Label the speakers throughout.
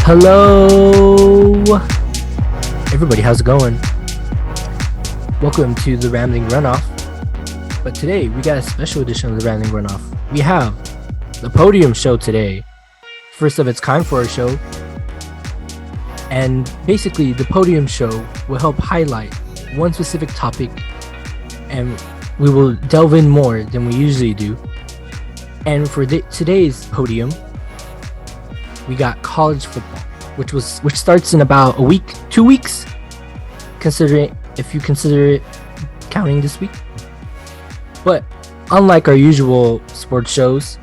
Speaker 1: Hello, everybody. How's it going? Welcome to the Rambling Runoff. But today we got a special edition of the Rambling Runoff. We have the Podium Show today, first of its kind for our show. And basically, the Podium Show will help highlight one specific topic, and we will delve in more than we usually do. And for today's podium, we got college football, which starts in about a week, 2 weeks, if you consider it counting this week. But unlike our usual sports shows,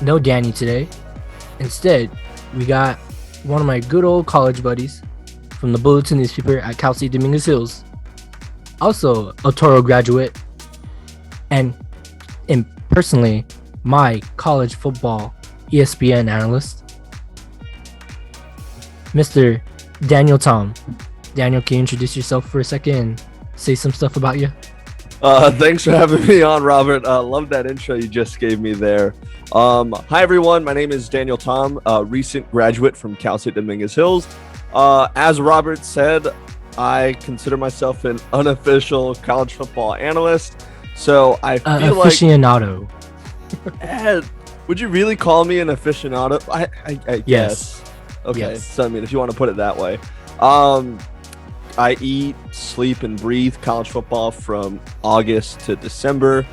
Speaker 1: no Danny today. Instead, we got one of my good old college buddies from the Bulletin newspaper at Cal State Dominguez Hills, also a Toro graduate, and personally my college football ESPN analyst, Mr. Daniel Tom. Daniel, can you introduce yourself for a second and say some stuff about you?
Speaker 2: Thanks for having me on, Robert. Love that intro you just gave me there. Hi, everyone. My name is Daniel Tom, a recent graduate from Cal State Dominguez Hills. As Robert said, I consider myself an unofficial college football analyst. So I feel
Speaker 1: aficionado.
Speaker 2: Would you really call me an aficionado? I
Speaker 1: yes.
Speaker 2: Guess. Okay,
Speaker 1: yes.
Speaker 2: So I mean, if you want to put it that way. I eat, sleep, and breathe college football from August to December.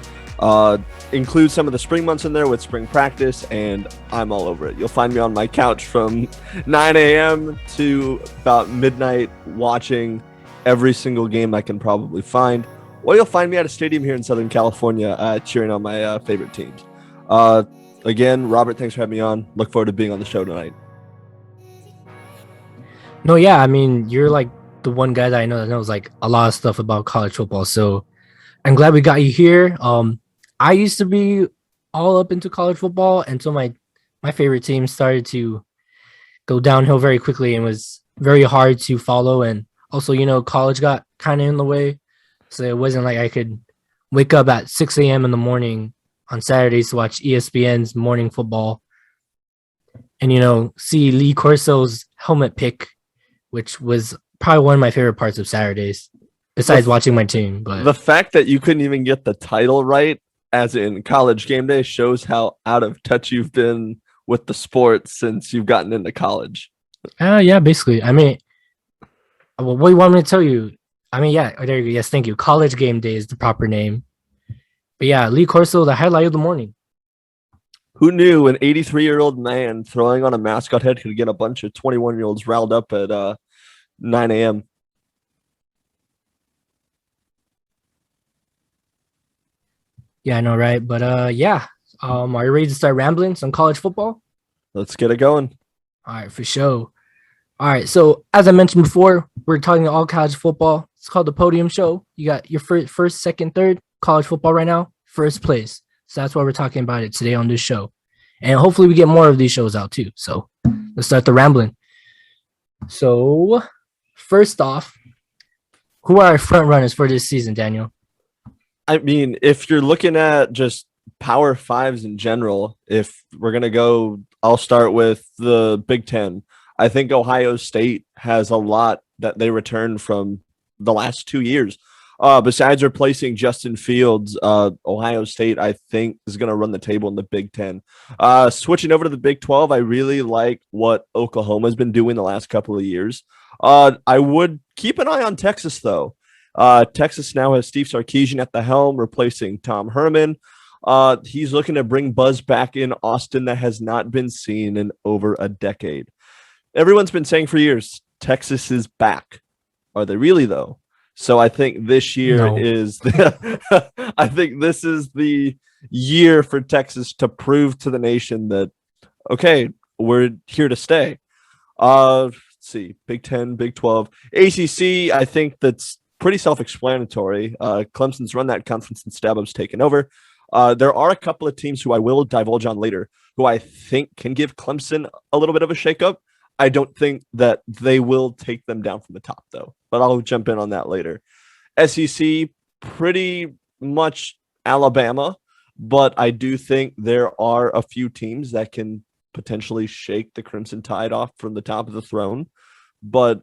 Speaker 2: Include some of the spring months in there with spring practice, and I'm all over it. You'll find me on my couch from 9 a.m. to about midnight watching every single game I can probably find. Or you'll find me at a stadium here in Southern California cheering on my favorite teams. Again, Robert, thanks for having me on. Look forward to being on the show tonight.
Speaker 1: No, yeah, I mean, you're like the one guy that I know that knows like a lot of stuff about college football. So I'm glad we got you here. I used to be all up into college football until my favorite team started to go downhill very quickly and was very hard to follow. And also, college got kind of in the way. So it wasn't like I could wake up at 6 a.m. in the morning on Saturdays to watch ESPN's morning football and, see Lee Corso's helmet pick, which was probably one of my favorite parts of Saturdays, besides watching my team. But
Speaker 2: the fact that you couldn't even get the title right, as in College Game Day, shows how out of touch you've been with the sport since you've gotten into college.
Speaker 1: Yeah, basically. I mean, what do you want me to tell you? I mean, yeah, there you go. Yes, thank you. College Game Day is the proper name. But yeah, Lee Corso, the highlight of the morning.
Speaker 2: Who knew an 83-year-old man throwing on a mascot head could get a bunch of 21-year-olds riled up at 9 a.m.?
Speaker 1: Yeah, I know, right? But yeah, are you ready to start rambling some college football?
Speaker 2: Let's get it going.
Speaker 1: All right, for sure. All right, so as I mentioned before, we're talking all college football. It's called the Podium Show. You got your first, second, third college football right now, first place. So that's why we're talking about it today on this show. And hopefully we get more of these shows out too. So let's start the rambling. So first off, who are our front runners for this season, Daniel?
Speaker 2: I mean, if you're looking at just Power Fives in general, if we're going to go, I'll start with the Big Ten. I think Ohio State has a lot that they returned from the last 2 years. Besides replacing Justin Fields, Ohio State, I think, is going to run the table in the Big Ten. Switching over to the Big 12, I really like what Oklahoma's been doing the last couple of years. I would keep an eye on Texas, though. Texas now has Steve Sarkisian at the helm, replacing Tom Herman. He's looking to bring buzz back in Austin that has not been seen in over a decade. Everyone's been saying for years, Texas is back. Are they really, though? So I think this year is I think this is the year for Texas to prove to the nation that, okay, we're here to stay. Let's see, Big 10, Big 12, ACC, I think that's pretty self-explanatory. Clemson's run that conference and Stabub's taken over. There are a couple of teams who I will divulge on later who I think can give Clemson a little bit of a shakeup. I don't think that they will take them down from the top, though, but I'll jump in on that later. SEC, pretty much Alabama, but I do think there are a few teams that can potentially shake the Crimson Tide off from the top of the throne. But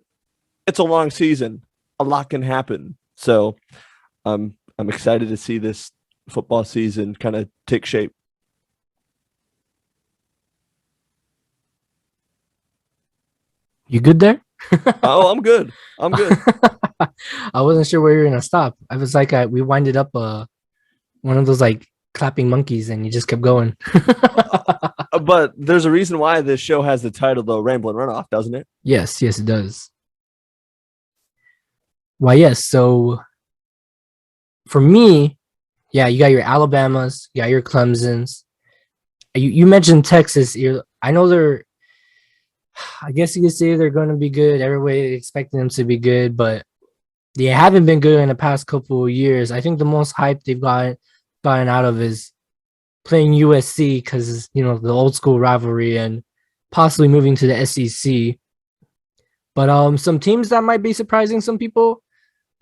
Speaker 2: it's a long season. A lot can happen. So I'm excited to see this football season kind of take shape.
Speaker 1: You good there?
Speaker 2: Oh, I'm good. I'm good.
Speaker 1: I wasn't sure where you were gonna stop. I was like, we winded up one of those like clapping monkeys, and you just kept going.
Speaker 2: But there's a reason why this show has the title, though, Ramble and Runoff, doesn't it?
Speaker 1: Yes, it does. Why, yes. So for me, yeah, you got your Alabamas, you got your Clemsons. You mentioned Texas. I know they're. I guess you could say they're going to be good. Everybody expecting them to be good, but they haven't been good in the past couple of years. I think the most hype they've gotten out of is playing USC because, you know, the old school rivalry and possibly moving to the SEC. But some teams that might be surprising some people: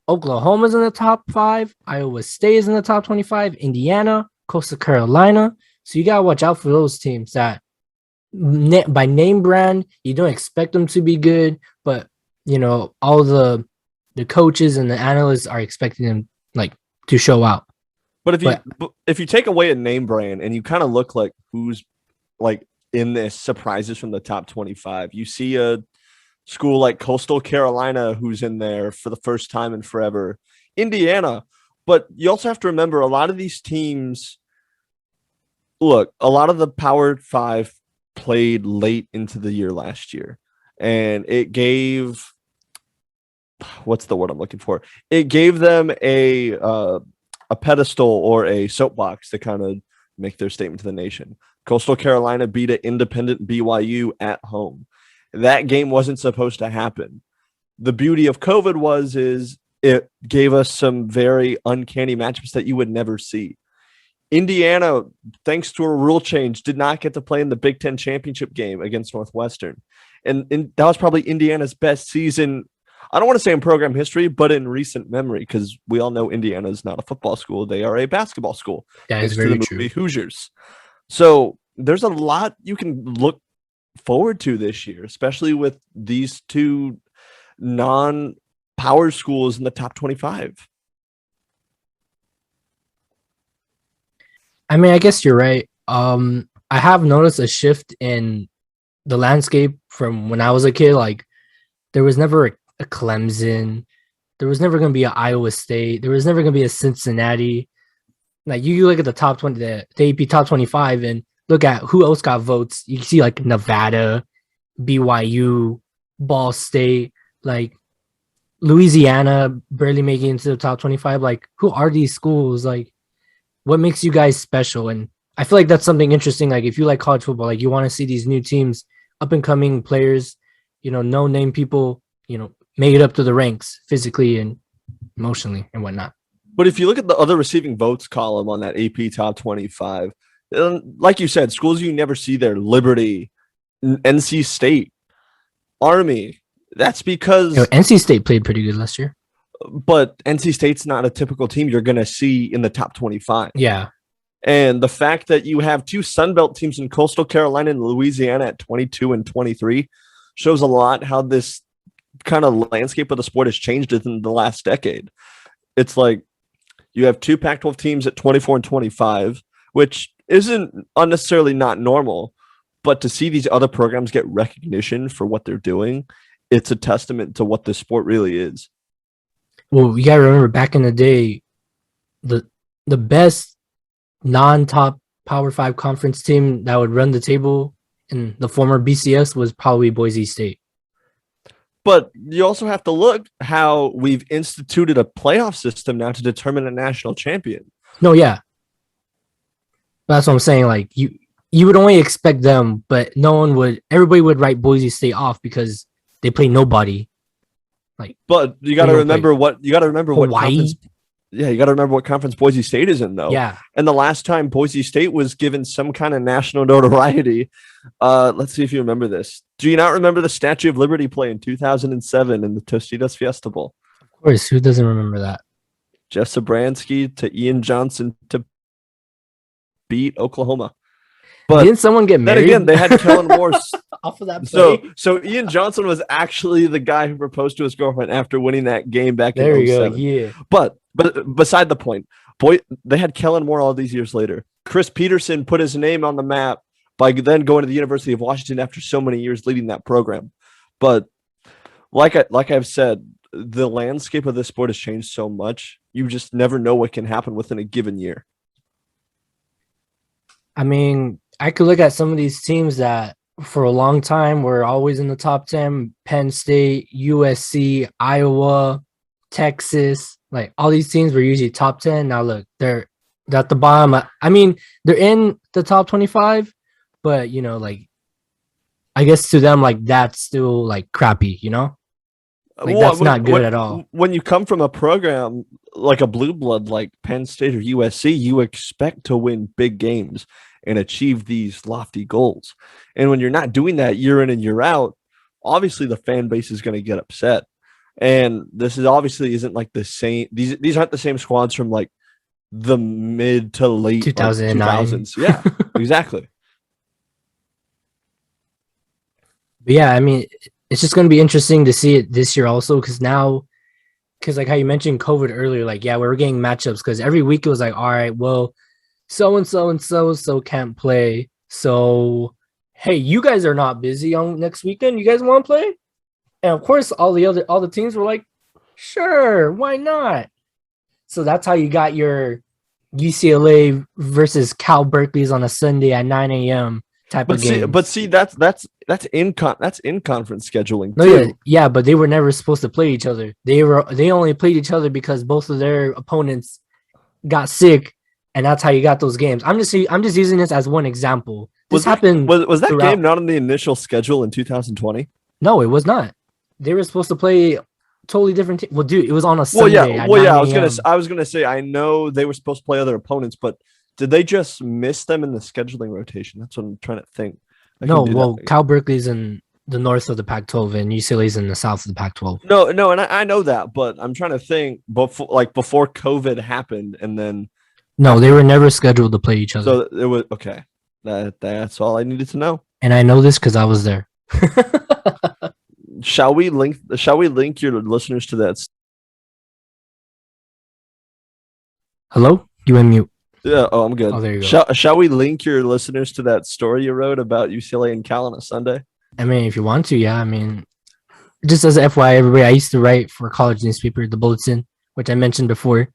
Speaker 1: Oklahoma's in the top 5, Iowa State is in the top 25, Indiana, Coastal Carolina. So you got to watch out for those teams that by name brand, you don't expect them to be good, but you know, all the coaches and the analysts are expecting them like to show out.
Speaker 2: But if you take away a name brand and you kind of look like who's like in this surprises from the top 25, you see a school like Coastal Carolina who's in there for the first time in forever, Indiana. But you also have to remember a lot of these teams. Look, a lot of the Power 5 played late into the year last year, and it gave what's the word I'm looking for? It gave them a pedestal or a soapbox to kind of make their statement to the nation. Coastal Carolina beat an independent BYU at home. That game wasn't supposed to happen. The beauty of COVID is it gave us some very uncanny matchups that you would never see. Indiana, thanks to a rule change, did not get to play in the Big Ten championship game against Northwestern. And that was probably Indiana's best season. I don't want to say in program history, but in recent memory, because we all know Indiana is not a football school. They are a basketball school.
Speaker 1: That is very true.
Speaker 2: Hoosiers. So there's a lot you can look forward to this year, especially with these two non-power schools in the top 25.
Speaker 1: I mean, I guess you're right. I have noticed a shift in the landscape from when I was a kid. Like, there was never a Clemson. There was never going to be an Iowa State. There was never going to be a Cincinnati. Like, you look at the top 20, the AP top 25, and look at who else got votes. You see, like, Nevada, BYU, Ball State, like, Louisiana barely making it into the top 25. Like, who are these schools? Like, what makes you guys special? And I feel like that's something interesting. Like, if you like college football, like, you want to see these new teams, up and coming players, you know, no name people, you know, make it up to the ranks physically and emotionally and whatnot.
Speaker 2: But if you look at the other receiving votes column on that AP top 25, like you said, schools you never see there: Liberty, NC State, Army. That's because
Speaker 1: NC State played pretty good last year.
Speaker 2: But NC State's not a typical team you're going to see in the top 25.
Speaker 1: Yeah.
Speaker 2: And the fact that you have two Sunbelt teams in Coastal Carolina and Louisiana at 22 and 23 shows a lot how this kind of landscape of the sport has changed in the last decade. It's like you have two Pac-12 teams at 24 and 25, which isn't unnecessarily not normal, but to see these other programs get recognition for what they're doing, it's a testament to what this sport really is.
Speaker 1: Well, you gotta remember back in the day, the best non-top Power 5 conference team that would run the table in the former BCS was probably Boise State.
Speaker 2: But you also have to look how we've instituted a playoff system now to determine a national champion.
Speaker 1: No, yeah. That's what I'm saying. Like, you would only expect them, but everybody would write Boise State off because they play nobody. Like,
Speaker 2: but you got to remember what conference. Yeah, you got to remember what conference Boise State is in, though.
Speaker 1: Yeah.
Speaker 2: And the last time Boise State was given some kind of national notoriety, let's see if you remember this. Do you not remember the Statue of Liberty play in 2007 in the Tostitos Fiesta Bowl?
Speaker 1: Of course, who doesn't remember that?
Speaker 2: Jeff Sabransky to Ian Johnson to beat Oklahoma. But
Speaker 1: didn't someone get
Speaker 2: then
Speaker 1: married?
Speaker 2: again, they had Kellen Moore.
Speaker 1: Off of that play.
Speaker 2: So Ian Johnson was actually the guy who proposed to his girlfriend after winning that game back
Speaker 1: There
Speaker 2: in
Speaker 1: we go.
Speaker 2: 07.
Speaker 1: Yeah.
Speaker 2: But beside the point, boy, they had Kellen Moore all these years later. Chris Peterson put his name on the map by then going to the University of Washington after so many years leading that program. But like I've said, the landscape of this sport has changed so much. You just never know what can happen within a given year.
Speaker 1: I mean, I could look at some of these teams that for a long time were always in the top 10. Penn State, USC, Iowa, Texas, like all these teams were usually top 10. Now look, they're at the bottom. I mean, they're in the top 25, but you know, like I guess to them, like that's still like crappy, you know? Like that's not good at all.
Speaker 2: When you come from a program like a blue blood like Penn State or USC, you expect to win big games and achieve these lofty goals. And when you're not doing that year in and year out, obviously the fan base is going to get upset. And this is obviously isn't like the same. These aren't the same squads from like the mid to late 2000s. Yeah, exactly.
Speaker 1: But yeah, I mean, it's just going to be interesting to see it this year also because like how you mentioned COVID earlier, like, yeah, we were getting matchups because every week it was like, all right, well, so-and-so and so can't play. So, hey, you guys are not busy on next weekend. You guys want to play? And of course, all the teams were like, sure, why not? So that's how you got your UCLA versus Cal Berkeley's on a Sunday at 9 a.m. type of game.
Speaker 2: But see, that's in conference scheduling
Speaker 1: no,
Speaker 2: too.
Speaker 1: yeah, but they were never supposed to play each other. They only played each other because both of their opponents got sick, and that's how you got those games. I'm just using this as one example. This happened.
Speaker 2: Was that game not on the initial schedule in 2020?
Speaker 1: No, it was not. They were supposed to play totally different. Well, dude, it was on a Sunday.
Speaker 2: I was gonna say I know they were supposed to play other opponents, but did they just miss them in the scheduling rotation? That's what I'm trying to think.
Speaker 1: Cal Berkeley's in the north of the Pac-12 and UCLA's in the south of the Pac-12.
Speaker 2: No, and I know that, but I'm trying to think before COVID happened, and then
Speaker 1: no, they were never scheduled to play each other.
Speaker 2: So it was okay. That's all I needed to know.
Speaker 1: And I know this because I was there.
Speaker 2: Shall we link your listeners to that?
Speaker 1: Hello? You in mute.
Speaker 2: Yeah, I'm good.
Speaker 1: Oh, there you go.
Speaker 2: Shall we link your listeners to that story you wrote about UCLA and Cal on a Sunday?
Speaker 1: I mean, if you want to, yeah. I mean, just as an FYI, everybody, I used to write for a college newspaper, The Bulletin, which I mentioned before.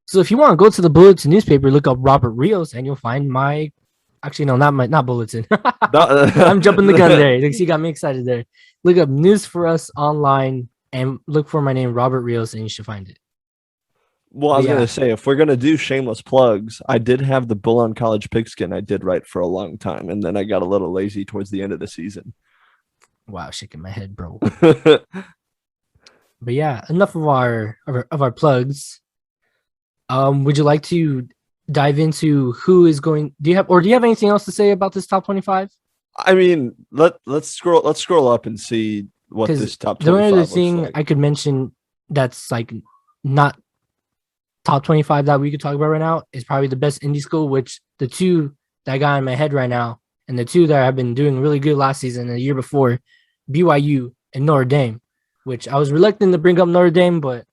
Speaker 1: So if you want to go to the Bulletin newspaper, look up Robert Rios, and you'll find my... Actually, no, not Bulletin. I'm jumping the gun there. You got me excited there. Look up News for Us online and look for my name, Robert Rios, and you should find it.
Speaker 2: Well, I was going to say, if we're going to do shameless plugs, I did have the Bull on College Pigskin I did write for a long time, and then I got a little lazy towards the end of the season.
Speaker 1: Wow, shaking my head, bro. But yeah, enough of our plugs. Would you like to dive into who is going? Do you have anything else to say about this top 25?
Speaker 2: I mean, let's scroll up and see what this top 25
Speaker 1: the only other
Speaker 2: looks
Speaker 1: thing
Speaker 2: like.
Speaker 1: I could mention that's like not top 25 that we could talk about right now is probably the best indie school, which the two that I got in my head right now, and the two that have been doing really good last season and the year before, BYU and Notre Dame, which I was reluctant to bring up Notre Dame, but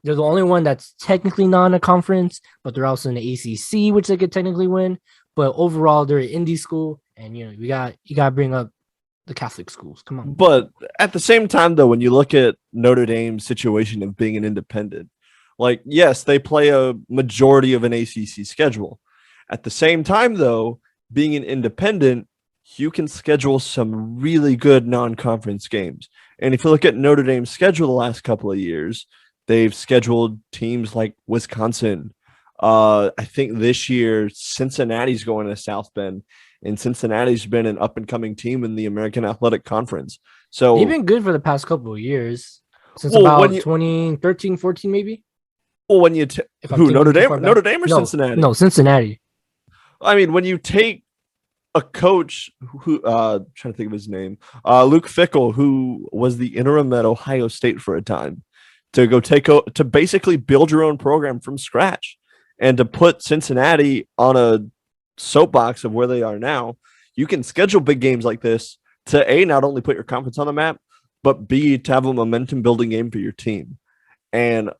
Speaker 1: they're the only one that's technically not in a conference, but they're also in the ACC, which they could technically win. But overall, they're an indie school, and you got to bring up the Catholic schools. Come on.
Speaker 2: But at the same time, though, when you look at Notre Dame's situation of being an independent, like, yes, they play a majority of an ACC schedule. At the same time, though, being an independent, you can schedule some really good non-conference games. And if you look at Notre Dame's schedule the last couple of years, they've scheduled teams like Wisconsin. I think this year Cincinnati's going to South Bend, and Cincinnati's been an up-and-coming team in the American Athletic Conference. So
Speaker 1: they've been good for the past couple of years, since about 2013, 14 maybe.
Speaker 2: Well, when you Notre Dame or
Speaker 1: no,
Speaker 2: Cincinnati?
Speaker 1: No, Cincinnati.
Speaker 2: I mean, when you take a coach who trying to think of his name, Luke Fickell, who was the interim at Ohio State for a time, to go to basically build your own program from scratch, and to put Cincinnati on soapbox of where they are now, you can schedule big games like this to A, not only put your conference on the map, but B, to have a momentum building game for your team. And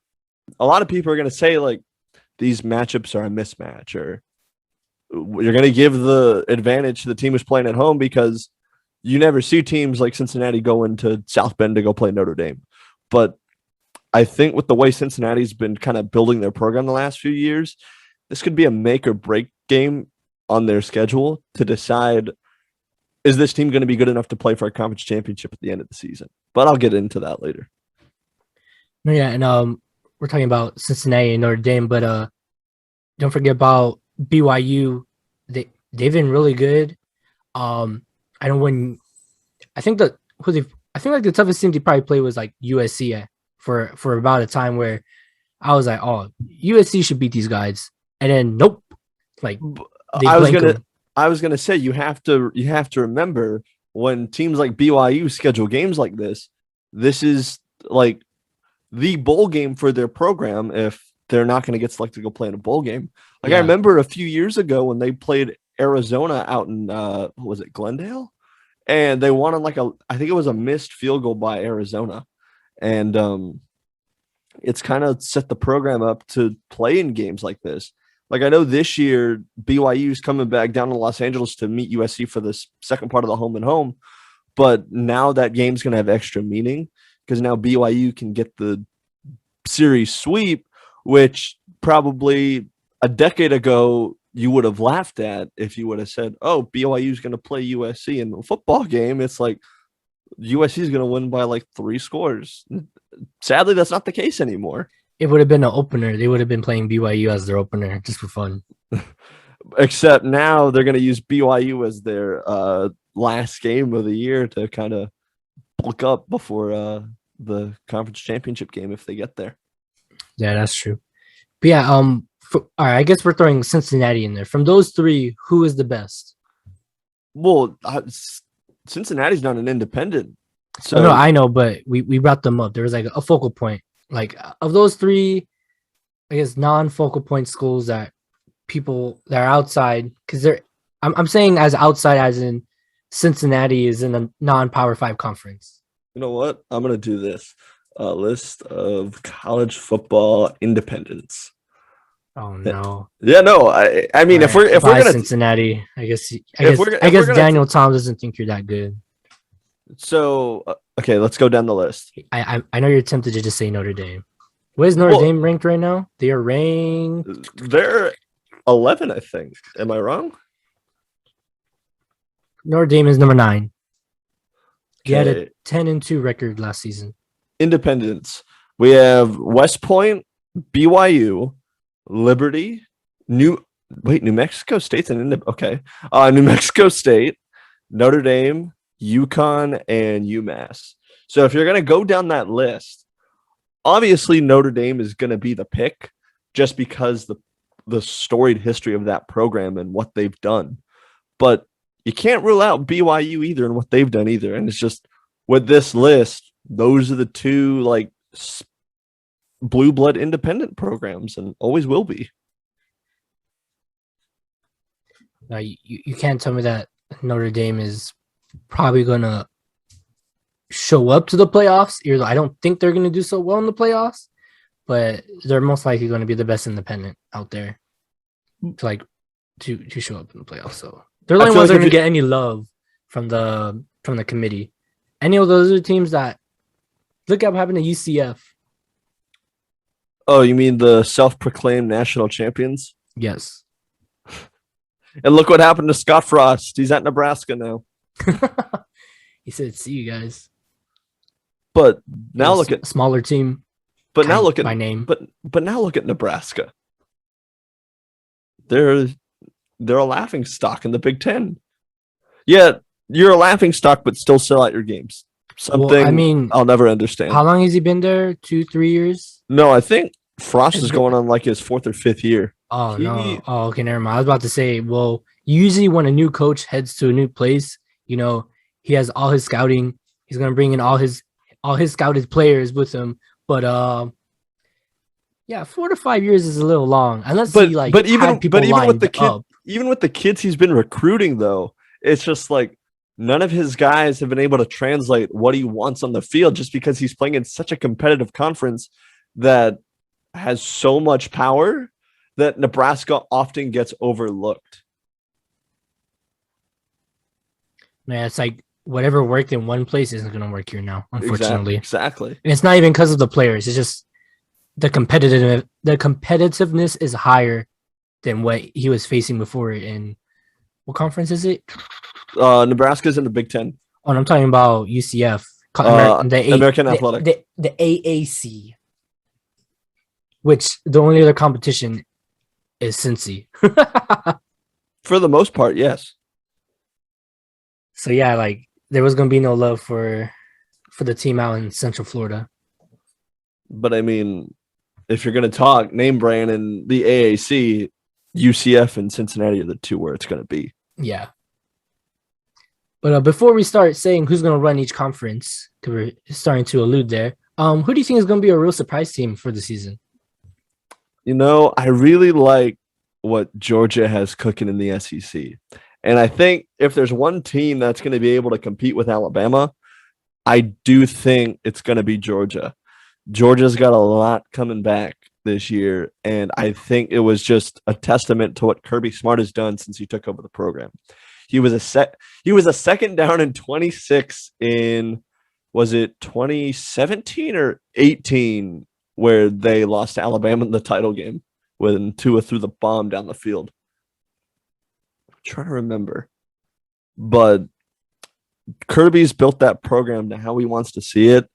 Speaker 2: a lot of people are going to say, like, these matchups are a mismatch, or you're going to give the advantage to the team who's playing at home because you never see teams like Cincinnati go into South Bend to go play Notre Dame. But I think with the way Cincinnati's been kind of building their program the last few years, this could be a make or break game on their schedule to decide, is this team going to be good enough to play for a conference championship at the end of the season? But I'll get into that later.
Speaker 1: No, yeah, and we're talking about Cincinnati and Notre Dame, but don't forget about BYU. They've been really good. I don't win. I think like the toughest team to probably play was like USC for about a time where I was like, oh, USC should beat these guys, and then nope, like
Speaker 2: I was gonna say you have to remember when teams like BYU schedule games like this. This is like the bowl game for their program if they're not going to get selected to go play in a bowl game. Like, yeah. I remember a few years ago when they played Arizona out in was it Glendale, and they won on I think it was a missed field goal by Arizona, and it's kind of set the program up to play in games like this. Like, I know this year BYU is coming back down to Los Angeles to meet USC for this second part of the home and home, but now that game's going to have extra meaning because now BYU can get the series sweep, which probably a decade ago you would have laughed at if you would have said, oh, BYU is going to play USC in a football game. It's like USC is going to win by like 3 scores. Sadly, that's not the case anymore.
Speaker 1: It would have been an opener. They would have been playing BYU as their opener just for fun.
Speaker 2: Except now they're going to use BYU as their last game of the year to kind of bulk up before the conference championship game if they get there.
Speaker 1: Yeah, that's true. But yeah, all right, I guess we're throwing Cincinnati in there. From those 3, who is the best?
Speaker 2: Well, Cincinnati's not an independent. So
Speaker 1: no, I know, but we brought them up. There was like a focal point. Like, of those 3, I guess non-focal point schools that people that are outside, because I'm saying as outside as in Cincinnati is in a non-Power 5 conference.
Speaker 2: You know what? I'm gonna do this. A list of college football independents.
Speaker 1: Oh no!
Speaker 2: Yeah, no. I mean, if we're gonna
Speaker 1: Cincinnati, I guess Daniel Tom doesn't think you're that good.
Speaker 2: So okay, let's go down the list.
Speaker 1: I know you're tempted to just say Notre Dame. What is Notre Dame ranked right now? They are ranked.
Speaker 2: They're 11, I think. Am I wrong?
Speaker 1: Notre Dame is number 9. He had a 10-2 record last season.
Speaker 2: Independents. We have West Point, BYU, Liberty, New Mexico State's New Mexico State, Notre Dame, UConn, and UMass. So if you're going to go down that list, obviously Notre Dame is going to be the pick just because the storied history of that program and what they've done. But you can't rule out BYU either and what they've done either. And it's just with this list, those are the 2 like blue blood independent programs and always will be.
Speaker 1: Now, you can't tell me that Notre Dame is probably going to show up to the playoffs. I don't think they're going to do so well in the playoffs, but they're most likely going to be the best independent out there to show up in the playoffs. So they're the only ones that are going to get any love from the committee. Any of those other teams that look at what happened to UCF.
Speaker 2: Oh, you mean the self-proclaimed national champions?
Speaker 1: Yes.
Speaker 2: And look what happened to Scott Frost. He's at Nebraska now.
Speaker 1: He said, "See you guys."
Speaker 2: But now look at
Speaker 1: smaller team.
Speaker 2: But now look at
Speaker 1: by name.
Speaker 2: But now look at Nebraska. They're a laughing stock in the Big Ten. Yeah, you're a laughing stock, but still sell out your games. Something I'll never understand.
Speaker 1: How long has he been there? 2-3 years?
Speaker 2: No, I think Frost is going on like his 4th or 5th year.
Speaker 1: Oh, no. Oh, okay, never mind. I was about to say, well, usually when a new coach heads to a new place, he has all his scouting. He's going to bring in all his scouted players with him. But 4 to 5 years is a little long. Unless
Speaker 2: even with the kid, even with the kids he's been recruiting, though, it's just like none of his guys have been able to translate what he wants on the field just because he's playing in such a competitive conference that has so much power that Nebraska often gets overlooked.
Speaker 1: Yeah, it's like whatever worked in one place isn't going to work here now, unfortunately.
Speaker 2: Exactly.
Speaker 1: And it's not even because of the players. It's just the competitiveness is higher than what he was facing before. In what conference is it?
Speaker 2: Nebraska's in the Big Ten.
Speaker 1: Oh, and I'm talking about UCF,
Speaker 2: American Athletic,
Speaker 1: the AAC, which the only other competition is Cincy.
Speaker 2: For the most part, yes.
Speaker 1: So yeah, like there was gonna be no love for the team out in Central Florida.
Speaker 2: But I mean, if you're gonna talk name brand in the AAC, UCF and Cincinnati are the two where it's gonna be.
Speaker 1: Yeah. But before we start saying who's gonna run each conference, because we're starting to allude there, who do you think is gonna be a real surprise team for the season?
Speaker 2: You know, I really like what Georgia has cooking in the SEC. And I think if there's one team that's going to be able to compete with Alabama, I do think it's going to be Georgia. Georgia's got a lot coming back this year, and I think it was just a testament to what Kirby Smart has done since he took over the program. He was a second down and 26 in, was it 2017 or 18, where they lost to Alabama in the title game when Tua threw the bomb down the field. Trying to remember, but Kirby's built that program to how he wants to see it,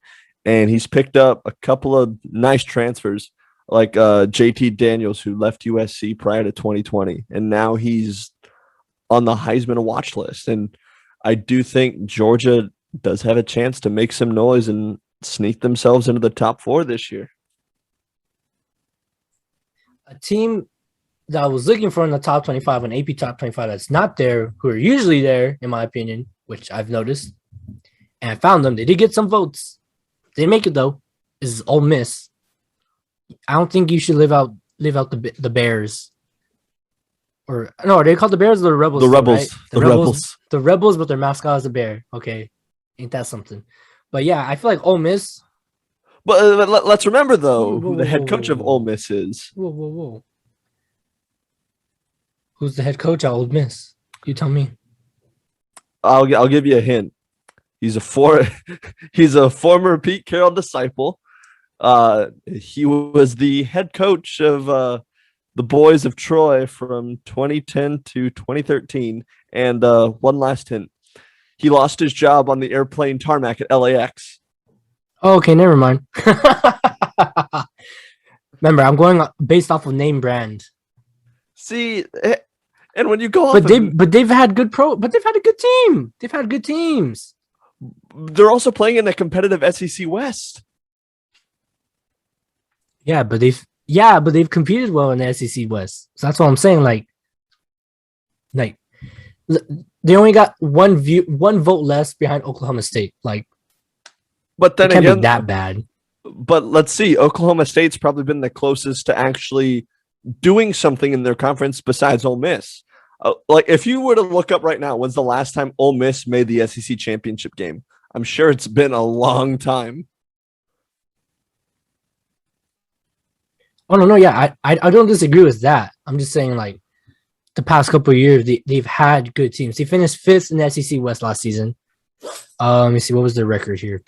Speaker 2: and he's picked up a couple of nice transfers like JT Daniels, who left USC prior to 2020, and now he's on the Heisman watch list. And I do think Georgia does have a chance to make some noise and sneak themselves into the top 4 this year.
Speaker 1: A team that I was looking for in the top 25 and AP top 25 that's not there, who are usually there, in my opinion, which I've noticed, and I found them. They did get some votes. They didn't make it, though. Is Ole Miss. I don't think you should live out the Bears. Or no, are they called the Bears or the Rebels?
Speaker 2: The Rebels.
Speaker 1: Right?
Speaker 2: The Rebels.
Speaker 1: The Rebels, but their mascot is a bear. Okay. Ain't that something? But yeah, I feel like Ole Miss.
Speaker 2: But let's remember, though, who the head coach of Ole Miss is.
Speaker 1: Whoa. Who's the head coach at Ole Miss? You tell me.
Speaker 2: I'll give you a hint. He's a former Pete Carroll disciple. He was the head coach of the boys of Troy from 2010 to 2013. And one last hint. He lost his job on the airplane tarmac at LAX.
Speaker 1: Oh, okay, never mind. Remember, I'm going based off of name brand.
Speaker 2: See, and when you go
Speaker 1: off, they've had a good team. They've had good teams.
Speaker 2: They're also playing in a competitive SEC West.
Speaker 1: Yeah, but they've competed well in the SEC West. So that's what I'm saying. Like they only got one vote less behind Oklahoma State. Like,
Speaker 2: but then
Speaker 1: it can't
Speaker 2: again,
Speaker 1: be that bad.
Speaker 2: But let's see. Oklahoma State's probably been the closest to actually doing something in their conference besides Ole Miss. Like, if you were to look up right now, when's the last time Ole Miss made the SEC championship game? I'm sure it's been a long time.
Speaker 1: Oh, no, yeah, I don't disagree with that. I'm just saying, like, the past couple of years, they've had good teams. They finished 5th in the SEC West last season. Let me see, what was their record here?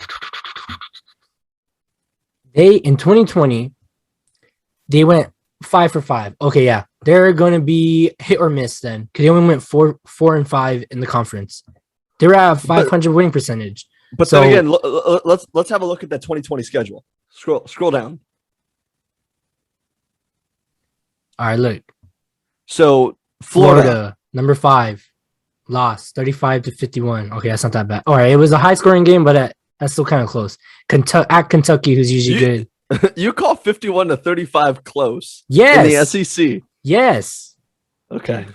Speaker 1: In 2020, they went 5 for 5. Okay, yeah. They're going to be hit or miss then, because they only went 4 and 5 in the conference. They're at a 500 winning percentage.
Speaker 2: But then again, let's have a look at that 2020 schedule. Scroll down.
Speaker 1: All right, look.
Speaker 2: So Florida,
Speaker 1: number 5, lost 35-51. Okay, that's not that bad. All right, it was a high-scoring game, but that's still kind of close. Kentucky, who's usually good.
Speaker 2: You call 51-35 close?
Speaker 1: Yes.
Speaker 2: In the SEC?
Speaker 1: Yes.
Speaker 2: Okay.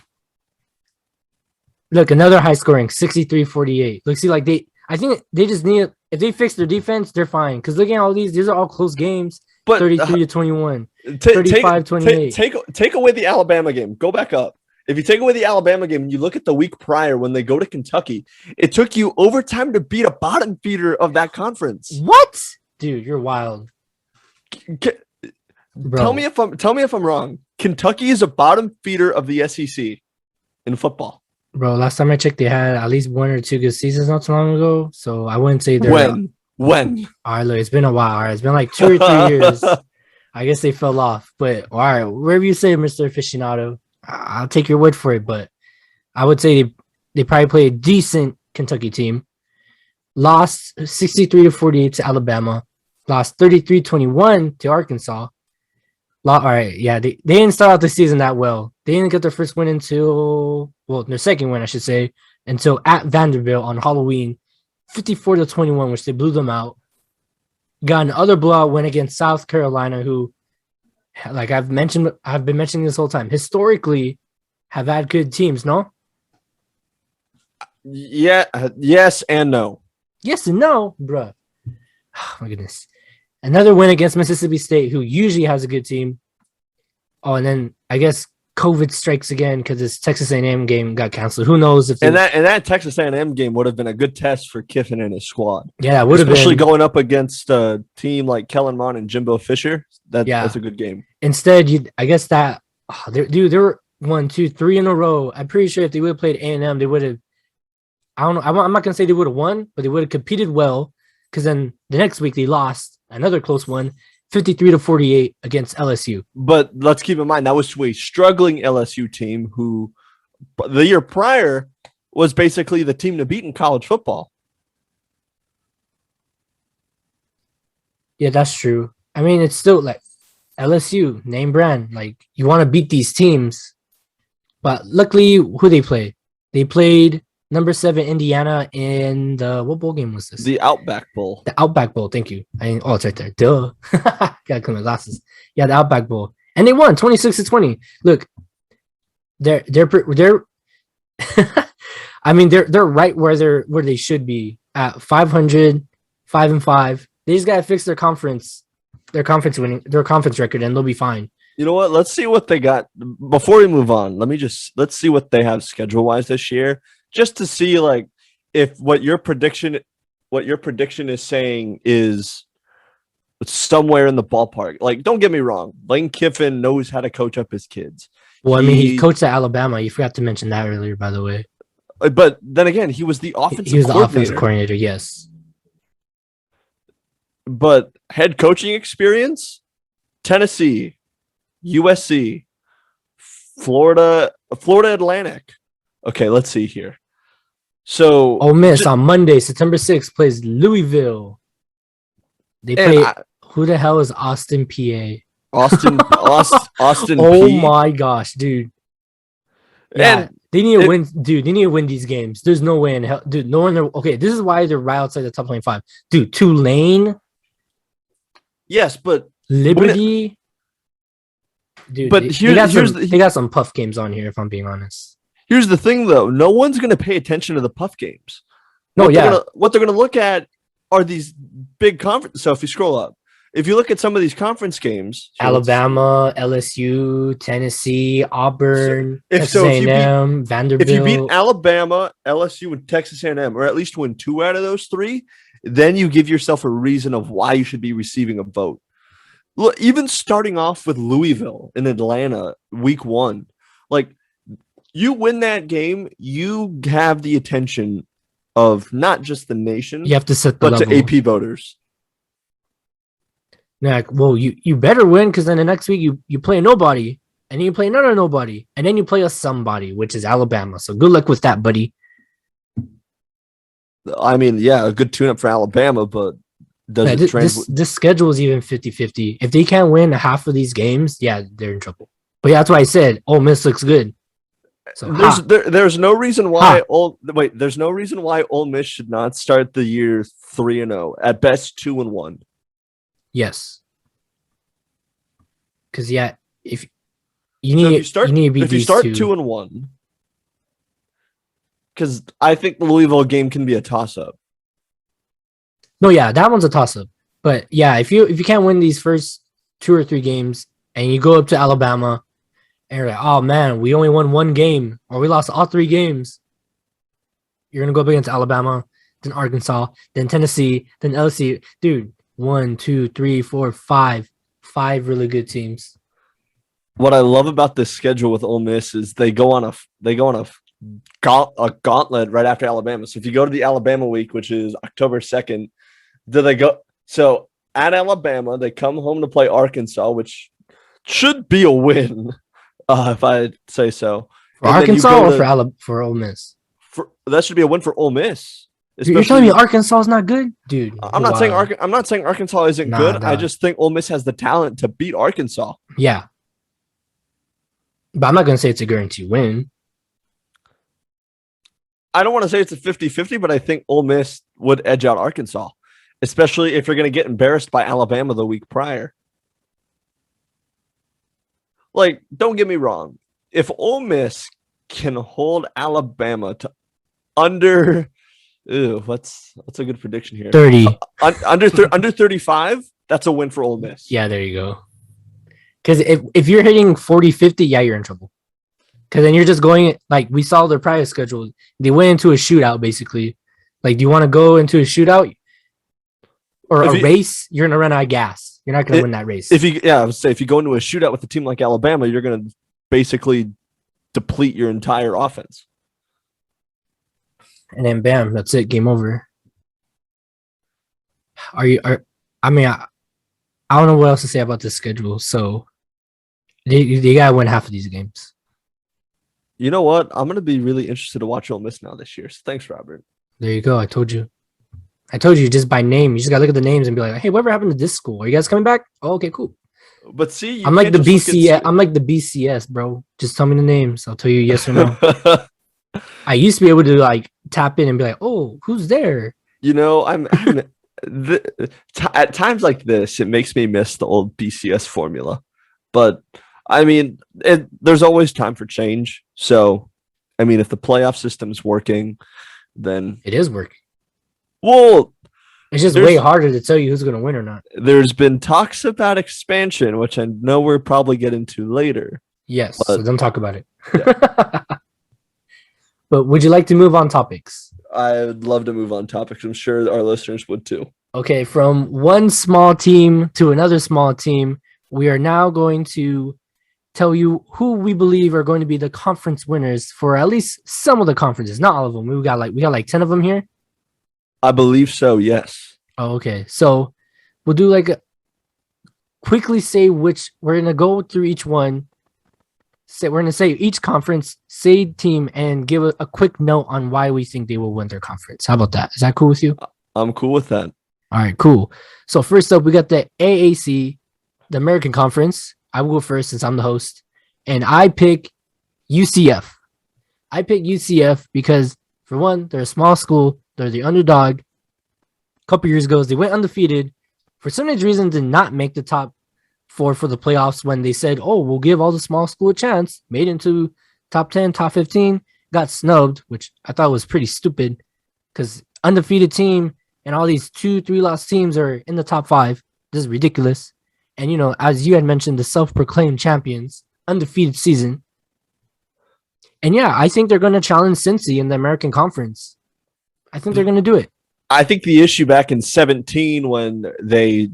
Speaker 1: Look, another high scoring, 63-48. Look, see, like I think they just need, if they fix their defense, they're fine. Because looking at all these are all close games. But 33-21, 35-28.
Speaker 2: Take away the Alabama game. Go back up. If you take away the Alabama game and you look at the week prior when they go to Kentucky, it took you overtime to beat a bottom feeder of that conference.
Speaker 1: What? Dude, you're wild. Bro.
Speaker 2: Tell me if I'm wrong. Kentucky is a bottom feeder of the SEC in football.
Speaker 1: Bro, last time I checked, they had at least 1 or 2 good seasons not too long ago. So I wouldn't say they're
Speaker 2: when.
Speaker 1: All right, look, it's been a while. All right, it's been like 2 or 3 years. I guess they fell off. But all right, wherever you say, Mr. Aficionado, I'll take your word for it. But I would say they probably play a decent Kentucky team. Lost 63-48 to Alabama. Lost 33-21 to Arkansas. All right, yeah, they didn't start out the season that well. They didn't get their first win their second win, I should say, until at Vanderbilt on Halloween, 54-21, which they blew them out. Got another blowout win against South Carolina, who, like I've been mentioning this whole time, historically have had good teams, no?
Speaker 2: Yeah, yes and no.
Speaker 1: Yes and no, bruh. Oh, my goodness. Another win against Mississippi State, who usually has a good team. Oh, and then I guess COVID strikes again because this Texas A&M game got canceled. Who knows if
Speaker 2: that Texas A&M game would have been a good test for Kiffin and his squad.
Speaker 1: Yeah, it would have been.
Speaker 2: Especially going up against a team like Kellen Mond and Jimbo Fisher. That's a good game.
Speaker 1: Instead, there were 1, 2, 3 in a row. I'm pretty sure if they would have played A&M, they would have. I don't know. I'm not gonna say they would have won, but they would have competed well. Because then the next week they lost another close one, 53-48 against LSU.
Speaker 2: But let's keep in mind that was to a struggling LSU team who the year prior was basically the team to beat in college football.
Speaker 1: Yeah, that's true. I mean, it's still like LSU, name brand. Like, you want to beat these teams. But luckily, who they played? They played number 7 Indiana in what bowl game was this?
Speaker 2: The Outback Bowl.
Speaker 1: The Outback Bowl. Thank you. It's right there. Duh. Gotta clean my glasses. Yeah, the Outback Bowl, and they won 26-20. Look, they're. I mean, they're right where they should be at 500, 5-5. They just gotta fix their conference record, and they'll be fine.
Speaker 2: You know what? Let's see what they got before we move on. Let's see what they have schedule wise this year. Just to see, like, if what your prediction is saying is somewhere in the ballpark. Like, don't get me wrong, Lane Kiffin knows how to coach up his kids.
Speaker 1: Well, he coached at Alabama. You forgot to mention that earlier, by the way.
Speaker 2: But then again, he was the offensive
Speaker 1: coordinator. Yes.
Speaker 2: But head coaching experience, Tennessee, USC, Florida Atlantic. Okay, let's see here. So
Speaker 1: Ole Miss on Monday, September 6th, plays Louisville. They play. Who the hell is Austin, PA? Austin.
Speaker 2: Oh
Speaker 1: my gosh, dude. Yeah, and they need to win, dude. They need to win these games. There's no way in hell, dude. No one. Okay, this is why they're right outside the top 25, dude. Tulane.
Speaker 2: Yes, but
Speaker 1: Liberty. Dude,
Speaker 2: but
Speaker 1: they got some puff games on here. If I'm being honest.
Speaker 2: Here's the thing, though. No one's going to pay attention to the puff games.
Speaker 1: What they're
Speaker 2: going to look at are these big conference. So if you scroll up, if you look at some of these conference games,
Speaker 1: Alabama, LSU, Tennessee, Auburn, Texas A&M, Vanderbilt.
Speaker 2: If you beat Alabama, LSU, and Texas A&M, or at least win 2 out of those 3, then you give yourself a reason of why you should be receiving a vote. Look, even starting off with Louisville in Atlanta, week 1, like, you win that game, you have the attention of not just the nation,
Speaker 1: you have to set the
Speaker 2: but
Speaker 1: level.
Speaker 2: To AP voters.
Speaker 1: Yeah, well, you better win, because then the next week you play nobody, and then you play another nobody, and then you play a somebody, which is Alabama. So good luck with that, buddy.
Speaker 2: I mean, yeah, a good tune-up for Alabama, but
Speaker 1: this schedule is even 50-50. If they can't win half of these games, yeah, they're in trouble. But yeah, that's why I said Ole Miss looks good. So
Speaker 2: there's no reason why there's no reason why Ole Miss should not start the year 3-0, at best 2-1.
Speaker 1: Yes, because if you need to beat these
Speaker 2: 2-1, because I think the Louisville game can be a toss-up.
Speaker 1: No, yeah, that one's a toss-up. But yeah, if you can't win these first 2 or 3 games and you go up to Alabama and you're like, oh man, we only won one game, or we lost all 3 games. You're gonna go up against Alabama, then Arkansas, then Tennessee, then LSU. Dude, 1, 2, 3, 4, 5 really good teams.
Speaker 2: What I love about this schedule with Ole Miss is they go on a gauntlet right after Alabama. So if you go to the Alabama week, which is October 2nd, do they go? So at Alabama, they come home to play Arkansas, which should be a win, if I say so.
Speaker 1: For Arkansas or for Ole Miss?
Speaker 2: That should be a win for Ole Miss.
Speaker 1: Dude, you're telling me Arkansas is not good, dude?
Speaker 2: I'm not saying Arkansas isn't good. I just think Ole Miss has the talent to beat Arkansas.
Speaker 1: Yeah, but I'm not gonna say it's a guaranteed win.
Speaker 2: I don't want to say it's a 50-50, but I think Ole Miss would edge out Arkansas, especially if you're going to get embarrassed by Alabama the week prior. Like, don't get me wrong. If Ole Miss can hold Alabama to under, what's a good prediction here?
Speaker 1: 30.
Speaker 2: Under 35, that's a win for Ole Miss.
Speaker 1: Yeah, there you go. Because if you're hitting 40, 50, yeah, you're in trouble. Because then you're just going, like, we saw their prior schedule. They went into a shootout, basically. Like, do you want to go into a shootout or a race? You're going to run out of gas. You're not going to win that race.
Speaker 2: I would say if you go into a shootout with a team like Alabama, you're going to basically deplete your entire offense.
Speaker 1: And then, bam, that's it. Game over. I don't know what else to say about this schedule. So, they got to win half of these games.
Speaker 2: You know what? I'm going to be really interested to watch Ole Miss now this year. So thanks, Robert.
Speaker 1: There you go. I told you just by name. You just got to look at the names and be like, hey, whatever happened to this school? Are you guys coming back? Oh, okay, cool.
Speaker 2: But see,
Speaker 1: I'm like the BCS. I'm like the BCS, bro. Just tell me the names. I'll tell you yes or no. I used to be able to like tap in and be like, oh, who's there?
Speaker 2: You know, at times like this, it makes me miss the old BCS formula. But I mean, there's always time for change. So, I mean, if the playoff system's working, then
Speaker 1: it is working.
Speaker 2: Well,
Speaker 1: it's just way harder to tell you who's going to win or not.
Speaker 2: There's been talks about expansion, which I know we'll probably get into later.
Speaker 1: Yes, so don't talk about it. Yeah. But would you like to move on topics?
Speaker 2: I would love to move on topics. I'm sure our listeners would too.
Speaker 1: Okay, from one small team to another small team, we are now going to tell you who we believe are going to be the conference winners for at least some of the conferences, not all of them. We got like 10 of them here.
Speaker 2: I believe so, yes.
Speaker 1: Oh, okay. So we'll do quickly say which we're going to go through each one. We're going to say each conference, say team, and give a quick note on why we think they will win their conference. How about that? Is that cool with you?
Speaker 2: I'm cool with that.
Speaker 1: All right, cool. So first up, we got the AAC, the American Conference. I will go first since I'm the host. And I pick UCF. I pick UCF because, for one, they're a small school. They're the underdog. A couple years ago, they went undefeated. For some reason, did not make the top 4 for the playoffs when they said, oh, we'll give all the small school a chance. Made into top 10, top 15. Got snubbed, which I thought was pretty stupid because undefeated team and all these 2-3 loss teams are in the top 5. This is ridiculous. And, you know, as you had mentioned, the self-proclaimed champions, undefeated season. And, yeah, I think they're going to challenge Cincy in the American Conference. I think they're going to do it.
Speaker 2: I think the issue back in 2017 when they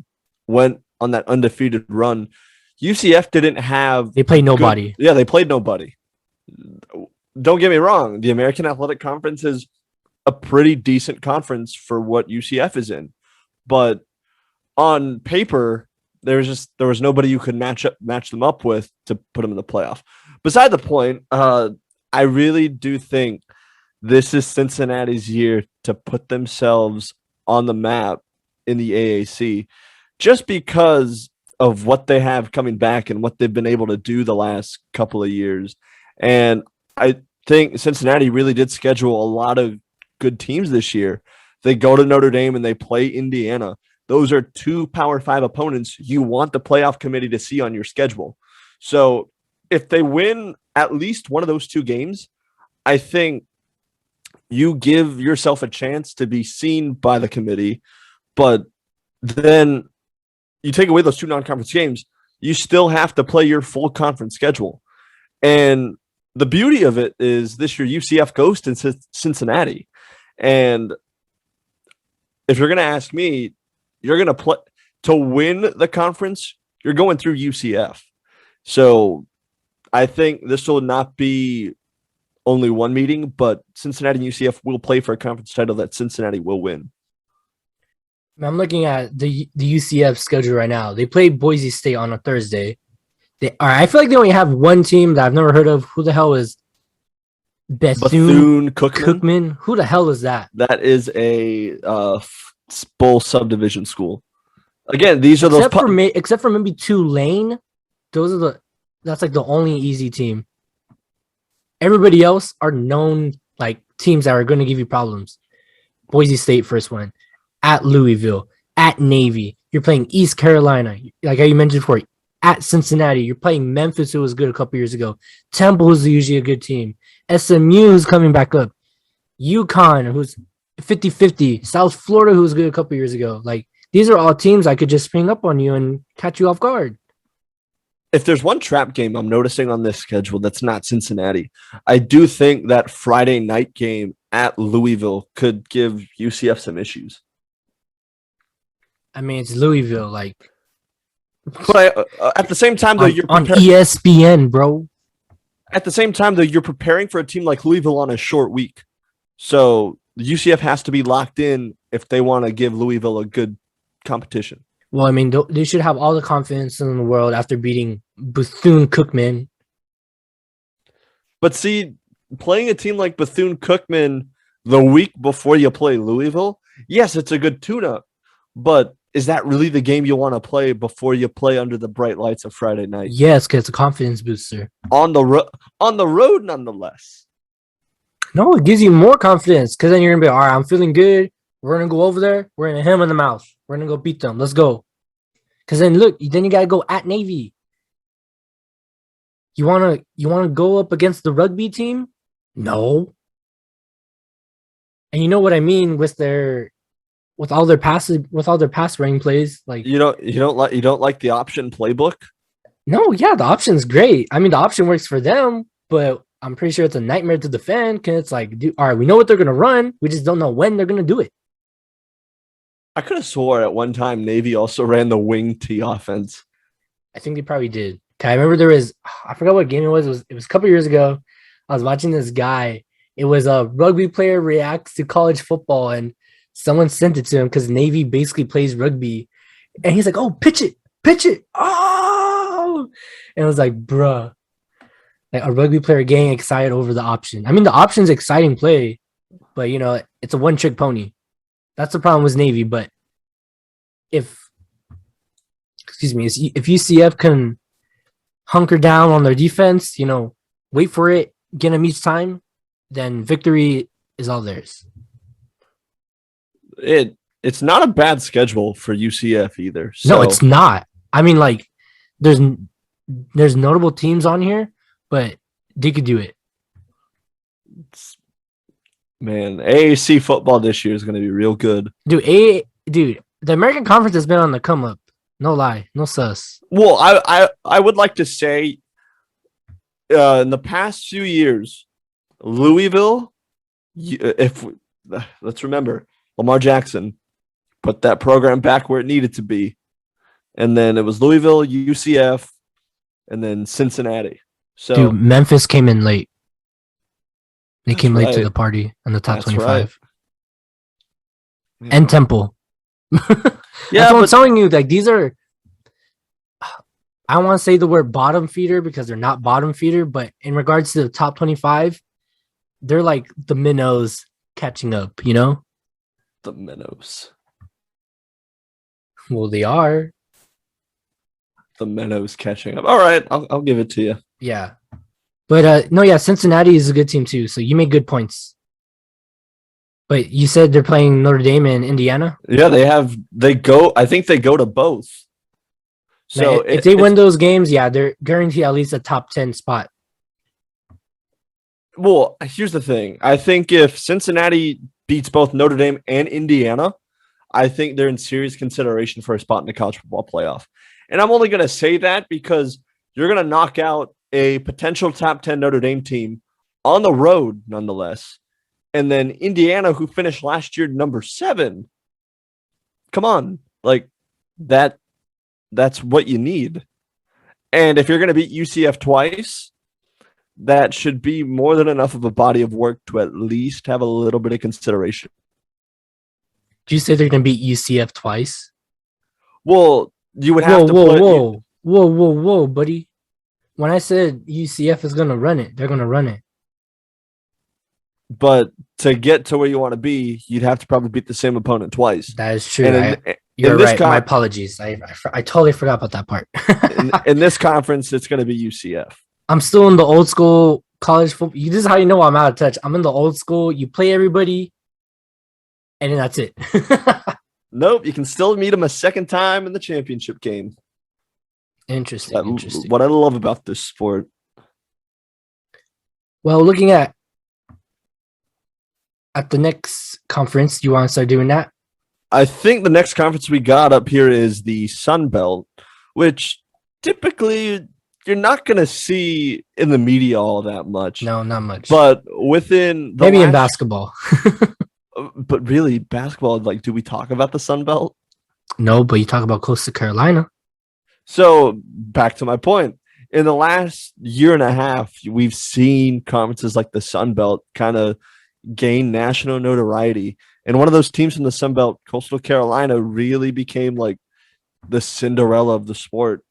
Speaker 2: went on that undefeated run, UCF didn't have...
Speaker 1: They played nobody.
Speaker 2: They played nobody. Don't get me wrong. The American Athletic Conference is a pretty decent conference for what UCF is in. But on paper... There was nobody you could match them up with to put them in the playoff. Beside the point, I really do think this is Cincinnati's year to put themselves on the map in the AAC, just because of what they have coming back and what they've been able to do the last couple of years. And I think Cincinnati really did schedule a lot of good teams this year. They go to Notre Dame and they play Indiana. Those are 2 Power 5 opponents you want the playoff committee to see on your schedule. So if they win at least one of those 2 games, I think you give yourself a chance to be seen by the committee. But then you take away those 2 non-conference games, you still have to play your full conference schedule. And the beauty of it is this year UCF goes to Cincinnati. And if you're going to ask me, you're going to play to win the conference, you're going through UCF. So I think this will not be only one meeting, but Cincinnati and UCF will play for a conference title that Cincinnati will win.
Speaker 1: I'm looking at the UCF schedule right now. They play Boise State on a Thursday. I feel like they only have one team that I've never heard of. Who the hell is Bethune-Cookman? Who the hell is that?
Speaker 2: That is a bowl subdivision school. Again, these are
Speaker 1: except for maybe Tulane. That's like the only easy team. Everybody else are known like teams that are going to give you problems. Boise State first one, at Louisville, at Navy. You're playing East Carolina, like how you mentioned before. At Cincinnati, you're playing Memphis, who was good a couple years ago. Temple, who's usually a good team. SMU, who's coming back up. UConn, who's 50-50. South Florida, who was good a couple years ago. Like, these are all teams I could just spring up on you and catch you off guard.
Speaker 2: If there's one trap game I'm noticing on this schedule that's not Cincinnati, I do think that Friday night game at Louisville could give UCF some issues.
Speaker 1: I mean, it's Louisville, like.
Speaker 2: But at the same time, though, you're
Speaker 1: on ESPN, bro.
Speaker 2: At the same time, though, you're preparing for a team like Louisville on a short week. So UCF has to be locked in if they want to give Louisville a good competition.
Speaker 1: Well, I mean, they should have all the confidence in the world after beating Bethune-Cookman.
Speaker 2: But see, playing a team like Bethune-Cookman the week before you play Louisville, yes, it's a good tune-up. But is that really the game you want to play before you play under the bright lights of Friday night?
Speaker 1: Yes, because it's a confidence booster.
Speaker 2: On the road, nonetheless.
Speaker 1: No, it gives you more confidence because then you're going to be, all right, I'm feeling good. We're going to go over there. We're going to hit them in the mouth. We're going to go beat them. Let's go. Because then, look, then you got to go at Navy. You want to go up against the rugby team? No. And you know what I mean with all their pass running plays, like
Speaker 2: you don't like the option playbook?
Speaker 1: No, yeah, the option's great. I mean, the option works for them, but I'm pretty sure it's a nightmare to defend because it's like, all right, we know what they're gonna run, we just don't know when they're gonna do it.
Speaker 2: I could have swore at one time Navy also ran the wing T offense.
Speaker 1: I think they probably did. I remember I forgot what game it was. It was a couple years ago. I was watching this guy. It was a rugby player reacts to college football, and someone sent it to him because Navy basically plays rugby. And he's like, oh, pitch it. Oh! And I was like, bruh. Like a rugby player getting excited over the option. I mean, the option's exciting play, but, it's a one-trick pony. That's the problem with Navy. But if UCF can hunker down on their defense, wait for it, get them each time, then victory is all theirs.
Speaker 2: It's not a bad schedule for UCF either. So.
Speaker 1: No, it's not. I mean, like, there's notable teams on here, but they could do it.
Speaker 2: Man, AAC football this year is going to be real good.
Speaker 1: Dude, the American Conference has been on the come up. No lie, no sus.
Speaker 2: Well, I would like to say, in the past few years, Louisville, let's remember, Lamar Jackson put that program back where it needed to be. And then it was Louisville, UCF, and then Cincinnati. So
Speaker 1: dude, Memphis came in late. They came late to the party in the top 25. Right. Yeah. And Temple. That's what I'm telling you. Like, these are, I don't want to say the word bottom feeder because they're not bottom feeder, but in regards to the top 25, they're like the minnows catching up,
Speaker 2: The minnows.
Speaker 1: Well, they are.
Speaker 2: The minnows catching up. All right, I'll give it to you.
Speaker 1: Yeah. But no, yeah, Cincinnati is a good team too. So you make good points. But you said they're playing Notre Dame and Indiana?
Speaker 2: Yeah, I think they go to both. So
Speaker 1: if they win those games, yeah, they're guaranteed at least a top 10 spot.
Speaker 2: Well, here's the thing. I think if Cincinnati beats both Notre Dame and Indiana, I think they're in serious consideration for a spot in the college football playoff. And I'm only going to say that because you're going to knock out a potential top 10 Notre Dame team on the road, nonetheless. And then Indiana, who finished last year number 7. Come on. Like, that's what you need. And if you're going to beat UCF twice, that should be more than enough of a body of work to at least have a little bit of consideration.
Speaker 1: Did you say they're going to beat UCF twice?
Speaker 2: Well, you would have to
Speaker 1: Whoa, buddy. When I said UCF is going to run it, they're going to run it.
Speaker 2: But to get to where you want to be, you'd have to probably beat the same opponent twice.
Speaker 1: That is true.
Speaker 2: You're
Speaker 1: right. My apologies. I totally forgot about that part.
Speaker 2: in this conference, it's going to be UCF.
Speaker 1: I'm still in the old school college football. This is how you know I'm out of touch. I'm in the old school. You play everybody, and then that's it.
Speaker 2: Nope. You can still meet them a second time in the championship game.
Speaker 1: Interesting.
Speaker 2: What I love about this sport.
Speaker 1: Well, looking at the next conference, you want to start doing that?
Speaker 2: I think the next conference we got up here is the Sun Belt, which typically you're not going to see in the media all that much.
Speaker 1: No, not much.
Speaker 2: But within
Speaker 1: maybe in basketball.
Speaker 2: But really, basketball, like, do we talk about the Sun Belt?
Speaker 1: No, but you talk about Coastal Carolina.
Speaker 2: So back to my point. In the last year and a half, we've seen conferences like the Sun Belt kind of gain national notoriety. And one of those teams in the Sun Belt, Coastal Carolina, really became like the Cinderella of the sport.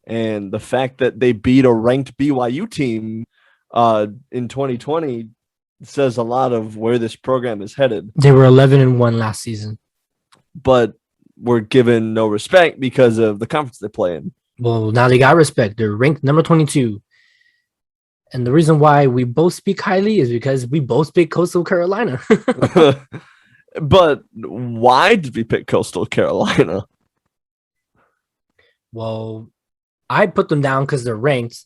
Speaker 2: And the fact that they beat a ranked BYU team in 2020 says a lot of where this program is headed.
Speaker 1: They were 11-1 last season.
Speaker 2: But were given no respect because of the conference they play in.
Speaker 1: Well, now they got respect. They're ranked number 22. And the reason why we both speak highly is because we both pick Coastal Carolina.
Speaker 2: But why did we pick Coastal Carolina?
Speaker 1: Well, I put them down because they're ranked.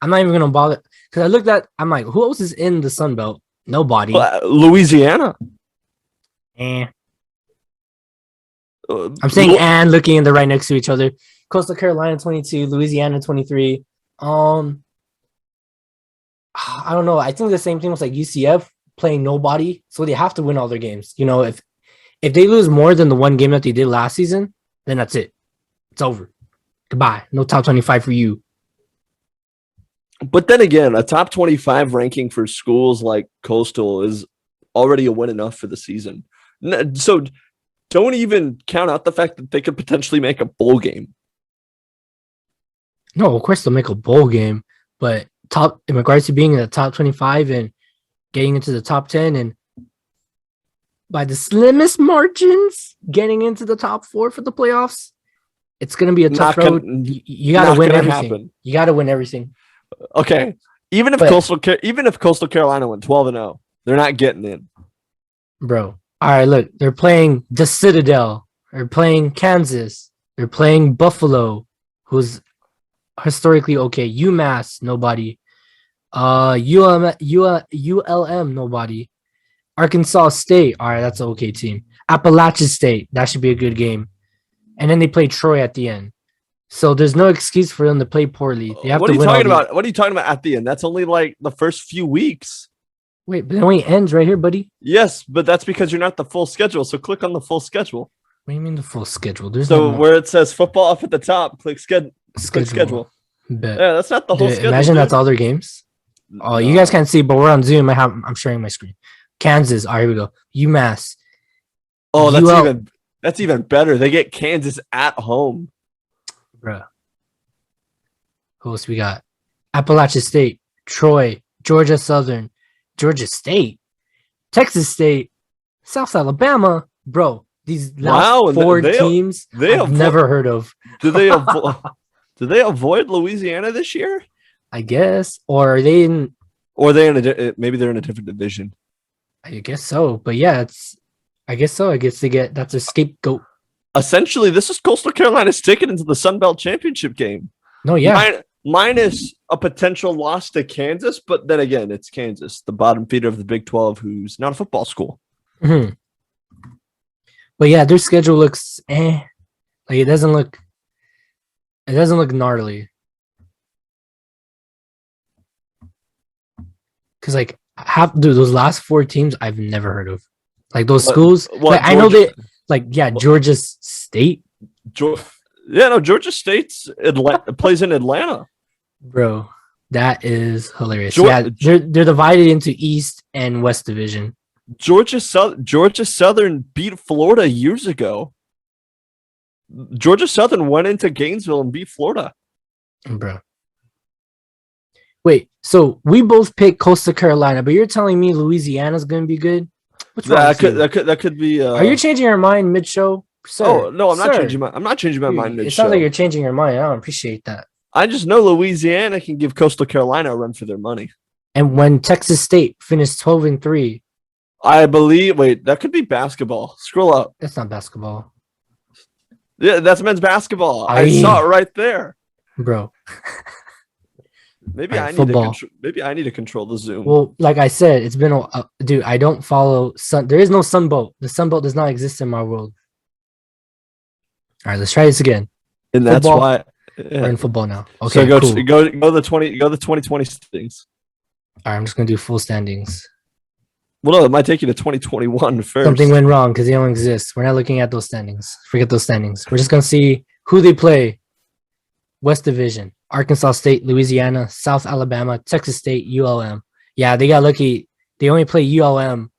Speaker 1: I'm not even going to bother. Because I looked at, I'm like, who else is in the Sun Belt? Nobody.
Speaker 2: Louisiana.
Speaker 1: I'm saying and looking in the right next to each other. Coastal Carolina 22, Louisiana 23. I don't know. I think the same thing was like UCF playing nobody, so they have to win all their games. You know, if they lose more than the one game that they did last season, then that's it. It's over. Goodbye. No top 25 for you.
Speaker 2: But then again, a top 25 ranking for schools like Coastal is already a win enough for the season. So don't even count out the fact that they could potentially make a bowl game.
Speaker 1: No, of course they'll make a bowl game, but in regards to being in the top 25 and getting into the top 10 and by the slimmest margins getting into the top 4 for the playoffs, it's going to be a tough road. You got to win everything. Happen. You got to win everything.
Speaker 2: Okay. Even if Coastal Carolina went 12-0, they're not getting in.
Speaker 1: Bro. All right, look, they're playing the Citadel. They're playing Kansas. They're playing Buffalo, who's historically okay. UMass, nobody. ULM, nobody. Arkansas State, all right, that's an okay team. Appalachian State, that should be a good game. And then they play Troy at the end. So there's no excuse for them to play poorly. They have
Speaker 2: what are you talking about? What are you talking about at the end? That's only like the first few weeks.
Speaker 1: Wait, but it only ends right here, buddy.
Speaker 2: Yes, but that's because you're not the full schedule. So click on the full schedule.
Speaker 1: What do you mean the full schedule?
Speaker 2: Where it says football up at the top, click schedule.
Speaker 1: Bet.
Speaker 2: Yeah, that's not the whole schedule.
Speaker 1: Imagine that's all their games. Oh, no. You guys can't see, but we're on Zoom. I'm sharing my screen. Kansas. All right, here we go. UMass.
Speaker 2: Oh, that's even better. They get Kansas at home.
Speaker 1: Bruh. Who else we got? Appalachian State, Troy, Georgia Southern, Georgia State, Texas State, South Alabama. Bro, these last 4 teams I've never heard of.
Speaker 2: Do they avoid Louisiana this year?
Speaker 1: I guess. Or are they in?
Speaker 2: Or maybe they're in a different division.
Speaker 1: I guess so. But yeah, I guess so. I guess that's a scapegoat.
Speaker 2: Essentially, this is Coastal Carolina's ticket into the Sun Belt Championship game.
Speaker 1: No, yeah.
Speaker 2: Minus a potential loss to Kansas, but then again, it's Kansas, the bottom feeder of the Big 12, who's not a football school.
Speaker 1: Mm-hmm. But yeah, their schedule looks like it doesn't look gnarly. Because like those last 4 teams I've never heard of. Like those schools.
Speaker 2: What,
Speaker 1: like, I know they Georgia State.
Speaker 2: Georgia State's plays in Atlanta.
Speaker 1: Bro, that is hilarious. They're divided into East and West Division.
Speaker 2: Georgia Southern beat Florida years ago. Georgia Southern went into Gainesville and beat Florida.
Speaker 1: Bro. Wait, so we both picked Coastal Carolina, but you're telling me Louisiana's going to be good?
Speaker 2: That could be.
Speaker 1: Are you changing your mind mid-show, sir?
Speaker 2: Oh no, I'm not changing my mind mid-show.
Speaker 1: It sounds like you're changing your mind. I don't appreciate that.
Speaker 2: I just know Louisiana can give Coastal Carolina a run for their money.
Speaker 1: And when Texas State finished 12-3,
Speaker 2: I believe. Wait, that could be basketball. Scroll up.
Speaker 1: That's not basketball.
Speaker 2: Yeah, that's men's basketball. I saw it right there,
Speaker 1: bro.
Speaker 2: Maybe I need to control the Zoom.
Speaker 1: Well, like I said, it's been dude. I don't follow Sun. There is no Sun Belt. The Sun Belt does not exist in my world. All right, let's try this again.
Speaker 2: And
Speaker 1: football,
Speaker 2: that's why
Speaker 1: we're in football now. Okay,
Speaker 2: so
Speaker 1: cool.
Speaker 2: go the 2020 standings.
Speaker 1: All right, I'm just gonna do full standings.
Speaker 2: Well, no, it might take you to 2021 first.
Speaker 1: Something went wrong because they don't exist. We're not looking at those standings. Forget those standings. We're just gonna see who they play. West Division: Arkansas State, Louisiana, South Alabama, Texas State, ULM. Yeah, they got lucky. They only play ULM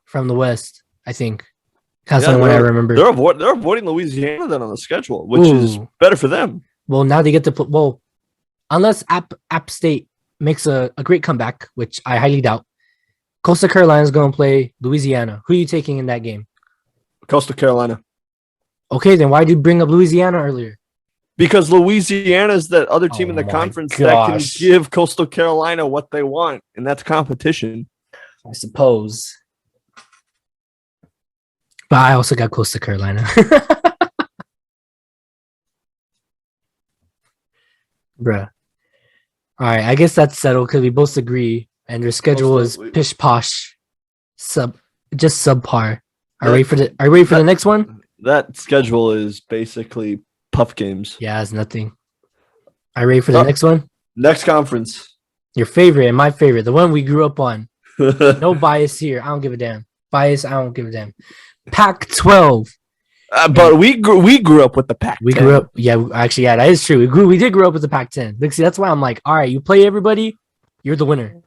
Speaker 1: from the West, I think. That's the one I remember.
Speaker 2: They're avoiding Louisiana then on the schedule, which is better for them.
Speaker 1: Well, now they get to play. Well, unless App State makes a great comeback, which I highly doubt. Coastal Carolina is going to play Louisiana. Who are you taking in that game?
Speaker 2: Coastal Carolina.
Speaker 1: Okay, then why did you bring up Louisiana earlier?
Speaker 2: Because Louisiana is that other team in the conference that can give Coastal Carolina what they want, and that's competition.
Speaker 1: I suppose. But I also got Coastal Carolina. Bruh. All right, I guess that's settled because we both agree, and their schedule is pish posh, just subpar. Are you ready for the next one?
Speaker 2: That schedule is basically puff games.
Speaker 1: Yeah, it's nothing. Are you ready for the next one?
Speaker 2: Next conference.
Speaker 1: Your favorite and my favorite, the one we grew up on. No bias here. I don't give a damn. Bias, I don't give a damn. Pac-12.
Speaker 2: But we grew up with the Pac-10.
Speaker 1: We grew up, that is true. We did grow up with the Pac-10. Look, see, that's why I'm like, all right, you play everybody, you're the winner.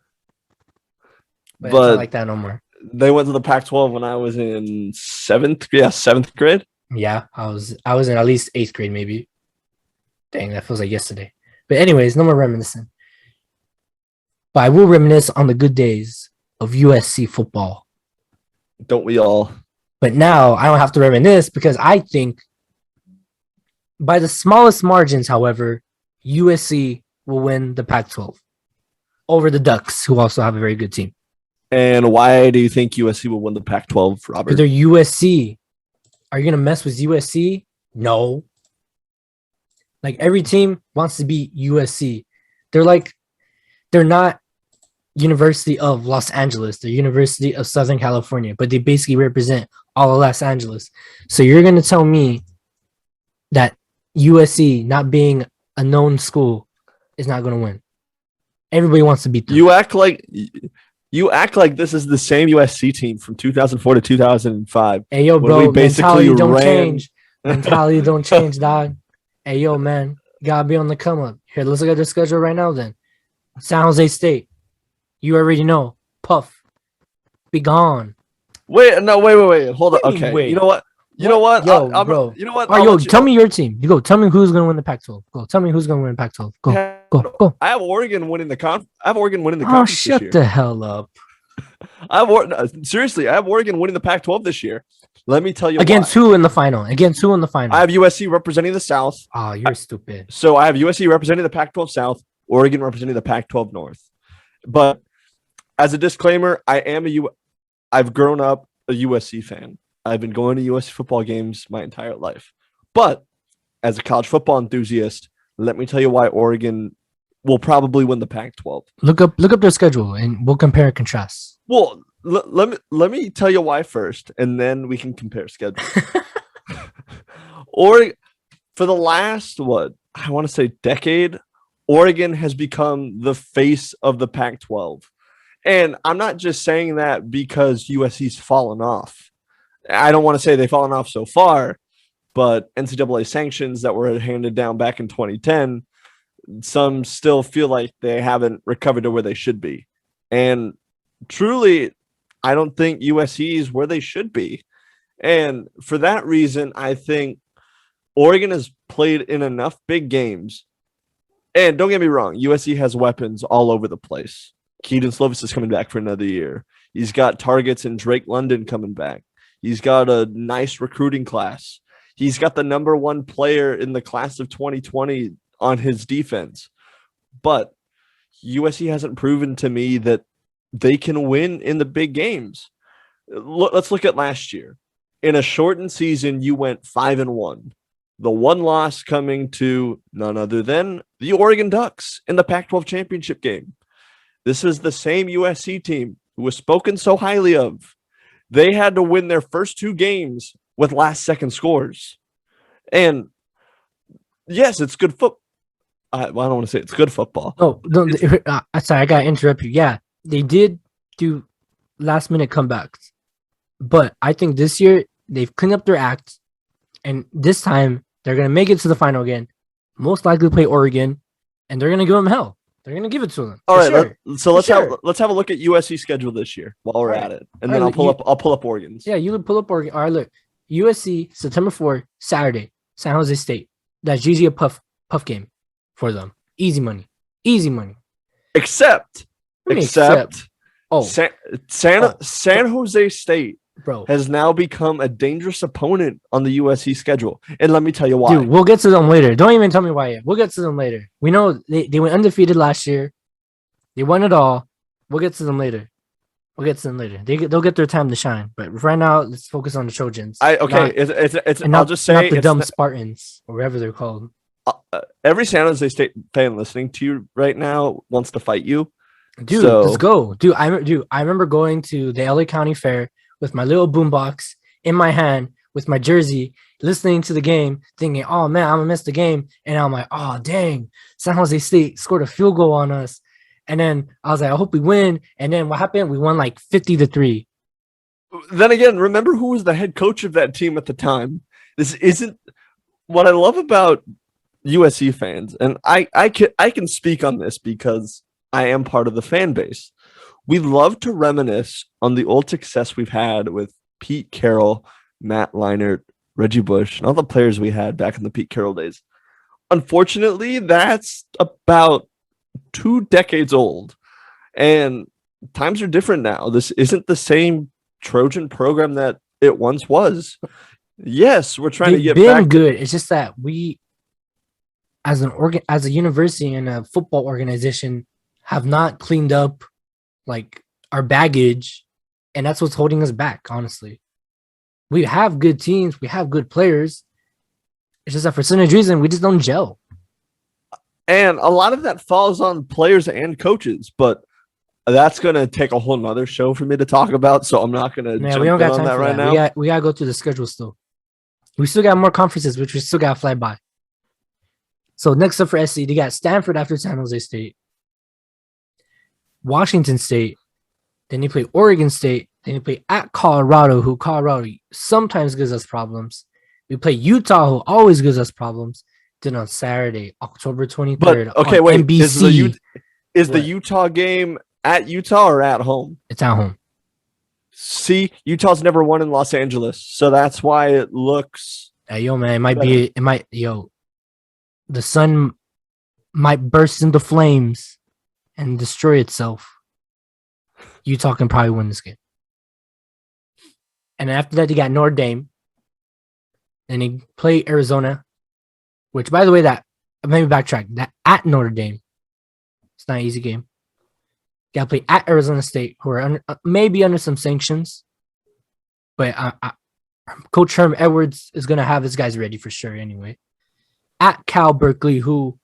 Speaker 1: But it's not like that no more.
Speaker 2: They went to the Pac-12 when I was in seventh grade.
Speaker 1: Yeah, I was in at least 8th grade, maybe. Dang, that feels like yesterday. But anyways, no more reminiscing. But I will reminisce on the good days of USC football.
Speaker 2: Don't we all?
Speaker 1: But now I don't have to reminisce because I think by the smallest margins, however, USC will win the Pac-12 over the Ducks, who also have a very good team.
Speaker 2: And why do you think USC will win the Pac-12, Robert?
Speaker 1: Because they're USC. Are you going to mess with USC? No. Like, every team wants to be USC. They're not University of Los Angeles. They're University of Southern California, but they basically represent all of Los Angeles. So you're going to tell me that USC, not being a known school, is not going to win. Everybody wants to beat them.
Speaker 2: You act like this is the same USC team from 2004 to 2005.
Speaker 1: Hey, yo, bro, mentality don't change. Mentality don't change, dog. Hey, yo, man, you got to be on the come up. Here, let's look at their schedule right now then. San Jose State. You already know. Puff. Be gone.
Speaker 2: Wait. Hold on. Okay. Wait. You know what?
Speaker 1: Yo, bro.
Speaker 2: You know what?
Speaker 1: Tell me your team. You go. Tell me who's going to win the Pac-12. Go. Tell me who's going to win the Pac-12. Go.
Speaker 2: I have Oregon winning the conference.
Speaker 1: Oh, shut the hell up.
Speaker 2: Seriously, I have Oregon winning the Pac-12 this year. Let me tell you
Speaker 1: Against who in the final? I
Speaker 2: have USC representing the South.
Speaker 1: Oh, you're stupid.
Speaker 2: So I have USC representing the Pac-12 South, Oregon representing the Pac-12 North. But as a disclaimer, I've grown up a USC fan. I've been going to USC football games my entire life. But as a college football enthusiast, let me tell you why Oregon will probably win the Pac-12. Look
Speaker 1: up their schedule and we'll compare and contrast.
Speaker 2: Well, let me tell you why first, and then we can compare schedules. Or for the last decade, Oregon has become the face of the Pac-12. And I'm not just saying that because USC's fallen off. I don't want to say they've fallen off so far, but NCAA sanctions that were handed down back in 2010, some still feel like they haven't recovered to where they should be. And truly, I don't think USC is where they should be. And for that reason, I think Oregon has played in enough big games. And don't get me wrong, USC has weapons all over the place. Keaton Slovis is coming back for another year. He's got targets in Drake London coming back. He's got a nice recruiting class. He's got the number one player in the class of 2020 on his defense. But USC hasn't proven to me that they can win in the big games. Let's look at last year. In a shortened season, you went 5-1. The one loss coming to none other than the Oregon Ducks in the Pac-12 championship game. This is the same USC team who was spoken so highly of. They had to win their first two games with last-second scores. And yes, it's good football. I don't want to say it's good football.
Speaker 1: No, sorry, I got to interrupt you. Yeah, they did do last-minute comebacks. But I think this year they've cleaned up their act. And this time they're going to make it to the final again. Most likely play Oregon. And they're going to give them hell. They're going to give it to them.
Speaker 2: All right, so let's have a look at USC schedule this year while we're at it, and then I'll pull up Oregon's.
Speaker 1: Yeah, you pull up Oregon. All right, look, USC September 4th, Saturday, San Jose State. That's usually a puff game for them. Easy money. Except
Speaker 2: San Jose State
Speaker 1: bro
Speaker 2: has now become a dangerous opponent on the USC schedule. And let me tell you why.
Speaker 1: Dude, we'll get to them later. Don't even tell me why yet. We'll get to them later. We know they went undefeated last year. They won it all. We'll get to them later. They'll get their time to shine. But right now, let's focus on the Trojans.
Speaker 2: I'll just say
Speaker 1: not the dumb Spartans or whatever they're called.
Speaker 2: Every San Jose State fan listening to you right now wants to fight you.
Speaker 1: Dude, let's go. Dude, I remember going to the LA County Fair with my little boombox in my hand with my jersey, listening to the game, thinking, oh, man, I'm going to miss the game. And I'm like, oh, dang, San Jose State scored a field goal on us. And then I was like, I hope we win. And then what happened? We won like 50-3.
Speaker 2: Then again, remember who was the head coach of that team at the time? This isn't what I love about USC fans. And I can speak on this because I am part of the fan base. We love to reminisce on the old success we've had with Pete Carroll, Matt Leinart, Reggie Bush, and all the players we had back in the Pete Carroll days. Unfortunately, that's about 2 decades old, and times are different now. This isn't the same Trojan program that it once was. Yes, we're trying to get back.
Speaker 1: Good. It's just that we, as a university and a football organization, have not cleaned up like our baggage, and that's what's holding us back. Honestly, we have good teams, we have good players. It's just that for some reason we just don't gel.
Speaker 2: And a lot of that falls on players and coaches, but that's going to take a whole nother show for me to talk about. So I'm not going to jump in on that right now.
Speaker 1: We got to go through the schedule still. We still got more conferences, which we still got to fly by. So next up for SC, they got Stanford after San Jose State, Washington State, then they play Oregon State, then they play at Colorado, who Colorado sometimes gives us problems. We play Utah, who always gives us problems. Then on Saturday, October 23rd, NBC.
Speaker 2: Is the Utah game at Utah or at home?
Speaker 1: It's at home.
Speaker 2: See, Utah's never won in Los Angeles, so that's why it looks.
Speaker 1: Hey, yo, man, the sun might burst into flames and destroy itself. Utah can probably win this game. And after that, you got Notre Dame. Then they play Arizona, which, by the way, that let me backtrack. That at Notre Dame, it's not an easy game. Got to play at Arizona State, who are maybe under some sanctions, but Coach Herm Edwards is going to have his guys ready for sure anyway. At Cal Berkeley, who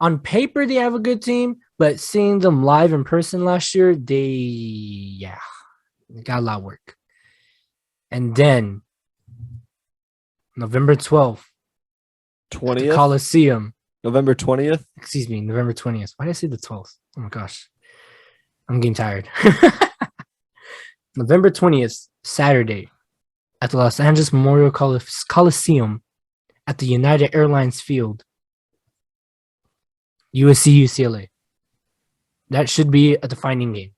Speaker 1: on paper they have a good team, but seeing them live in person last year, they got a lot of work. And then November 12th,
Speaker 2: 20th
Speaker 1: Coliseum.
Speaker 2: November 20th?
Speaker 1: Excuse me, November 20th. Why did I say the 12th? Oh my gosh. I'm getting tired. November 20th, Saturday, at the Los Angeles Memorial Coliseum at the United Airlines Field. USC UCLA. That should be a defining game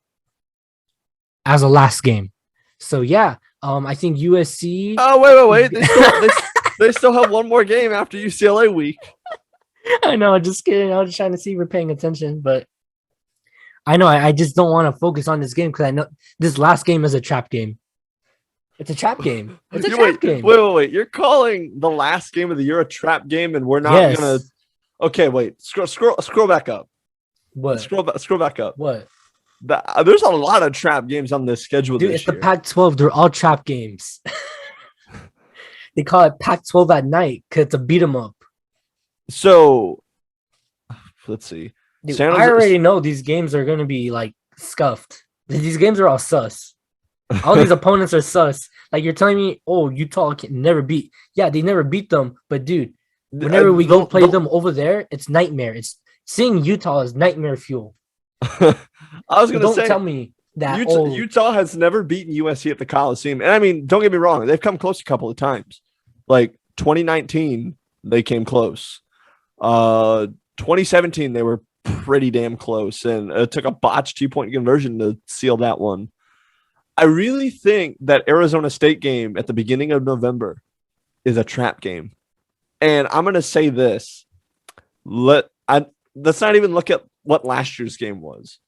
Speaker 1: as a last game. So yeah, I think USC.
Speaker 2: Oh wait! They still have one more game after UCLA week.
Speaker 1: I know, just kidding. I was just trying to see if we're paying attention, but I know I just don't want to focus on this game because I know this last game is a trap game. It's a trap game. It's a trap game.
Speaker 2: Wait! You're calling the last game of the year a trap game, and we're not gonna. Okay, wait. Scroll back up.
Speaker 1: What?
Speaker 2: Scroll back up.
Speaker 1: What?
Speaker 2: There's a lot of trap games on this schedule.
Speaker 1: Dude,
Speaker 2: this
Speaker 1: it's
Speaker 2: year.
Speaker 1: the Pac-12. They're all trap games. They call it Pac-12 at night because it's a beat 'em up.
Speaker 2: So, let's see.
Speaker 1: Dude, I already know these games are going to be like scuffed. These games are all sus. All these opponents are sus. Like you're telling me, oh, Utah can never beat. Yeah, they never beat them. But dude, whenever we go play them over there, it's nightmare. It's seeing Utah is nightmare fuel.
Speaker 2: I was going to say,
Speaker 1: don't tell me that
Speaker 2: Utah has never beaten USC at the Coliseum. And I mean, don't get me wrong. They've come close a couple of times. Like 2019, they came close. 2017, they were pretty damn close. And it took a botched 2-point conversion to seal that one. I really think that Arizona State game at the beginning of November is a trap game. And I'm going to say this. Let's not even look at what last year's game was.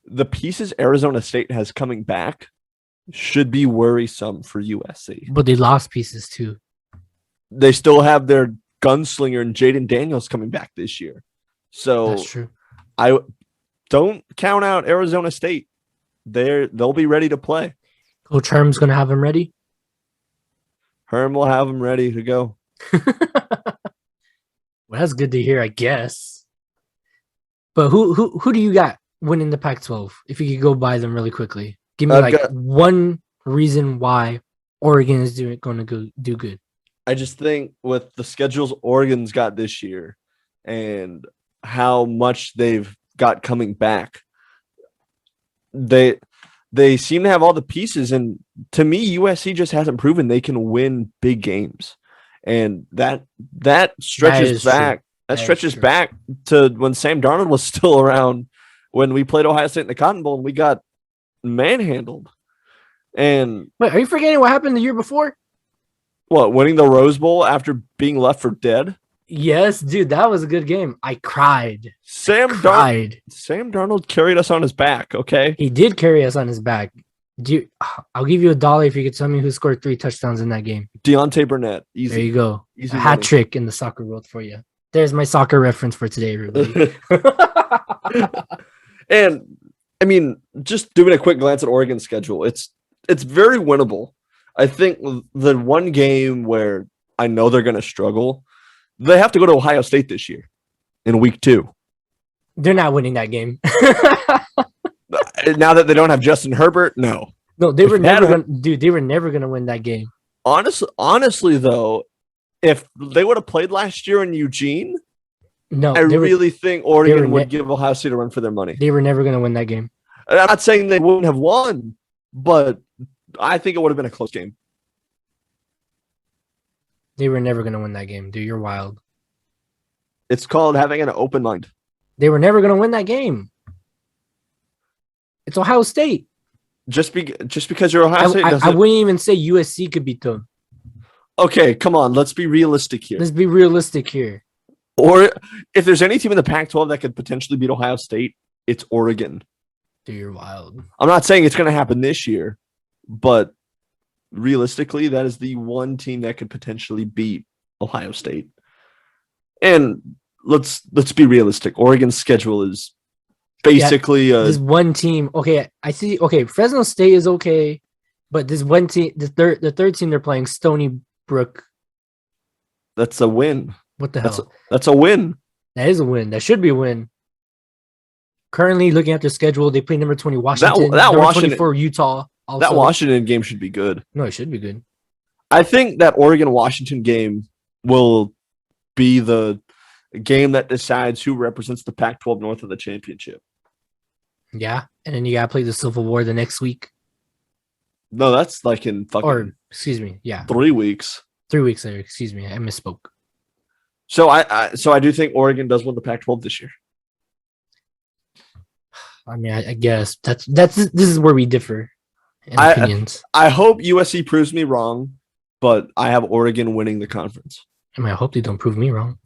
Speaker 2: The pieces Arizona State has coming back should be worrisome for USC.
Speaker 1: But they lost pieces too.
Speaker 2: They still have their gunslinger and Jaden Daniels coming back this year. So
Speaker 1: that's true.
Speaker 2: I don't count out Arizona State. They'll be ready to play.
Speaker 1: Coach Herm's going to have them ready?
Speaker 2: Herm will have them ready to go.
Speaker 1: Well, that's good to hear, I guess. But who do you got winning the Pac-12? If you could go by them really quickly, give me one reason why Oregon is going to do good.
Speaker 2: I just think with the schedules Oregon's got this year and how much they've got coming back, they seem to have all the pieces. And to me, USC just hasn't proven they can win big games. And that stretches back. That stretches back to when Sam Darnold was still around, when we played Ohio State in the Cotton Bowl and we got manhandled. And
Speaker 1: wait, are you forgetting what happened the year before?
Speaker 2: What, winning the Rose Bowl after being left for dead?
Speaker 1: Yes, dude, that was a good game. I cried.
Speaker 2: Sam Darnold carried us on his back, okay?
Speaker 1: He did carry us on his back. I'll give you $1 if you could tell me who scored 3 touchdowns in that game.
Speaker 2: Deontay Burnett. Easy.
Speaker 1: There you go.
Speaker 2: Easy
Speaker 1: a hat trick in the soccer world for you. There's my soccer reference for today, everybody.
Speaker 2: And, I mean, just doing a quick glance at Oregon's schedule, it's very winnable. I think the one game where I know they're going to struggle, they have to go to Ohio State this year in week 2.
Speaker 1: They're not winning that game.
Speaker 2: Now that they don't have Justin Herbert, no.
Speaker 1: No, they were never going to, dude, they were never going to win that game.
Speaker 2: Honestly, though, if they would have played last year in Eugene,
Speaker 1: I
Speaker 2: really think Oregon would give Ohio State a run for their money.
Speaker 1: They were never going to win that game.
Speaker 2: I'm not saying they wouldn't have won, but I think it would have been a close game.
Speaker 1: They were never going to win that game, dude. You're wild.
Speaker 2: It's called having an open mind.
Speaker 1: They were never going to win that game. It's Ohio State.
Speaker 2: Just because you're Ohio State doesn't...
Speaker 1: I wouldn't even say USC could beat them.
Speaker 2: Okay, come on. Let's be realistic here.
Speaker 1: Let's be realistic here.
Speaker 2: Or if there's any team in the Pac-12 that could potentially beat Ohio State, it's Oregon.
Speaker 1: Dude, you're wild.
Speaker 2: I'm not saying it's going to happen this year, but realistically, that is the one team that could potentially beat Ohio State. And let's be realistic. Oregon's schedule is basically
Speaker 1: this one team. Okay, I see. Okay, Fresno State is okay, but this one team, the third team they're playing, Stony Brook.
Speaker 2: That's a win.
Speaker 1: What the hell?
Speaker 2: That's a win.
Speaker 1: That is a win. That should be a win. Currently, looking at their schedule, they play number 20 Washington,
Speaker 2: that
Speaker 1: number
Speaker 2: Washington
Speaker 1: 24 Utah. Also.
Speaker 2: That Washington game should be good.
Speaker 1: No, it should be good.
Speaker 2: I think that Oregon-Washington game will be the game that decides who represents the Pac-12 North of the championship.
Speaker 1: Yeah, and then you gotta play the Civil War the next week,
Speaker 2: No, that's like in fucking
Speaker 1: or excuse me, yeah,
Speaker 2: 3 weeks.
Speaker 1: 3 weeks later. Excuse me, I misspoke.
Speaker 2: So I do think Oregon does win the Pac-12 this year.
Speaker 1: I mean, I guess that's this is where we differ in opinions.
Speaker 2: I hope USC proves me wrong, but I have Oregon winning the conference.
Speaker 1: I mean, I hope they don't prove me wrong.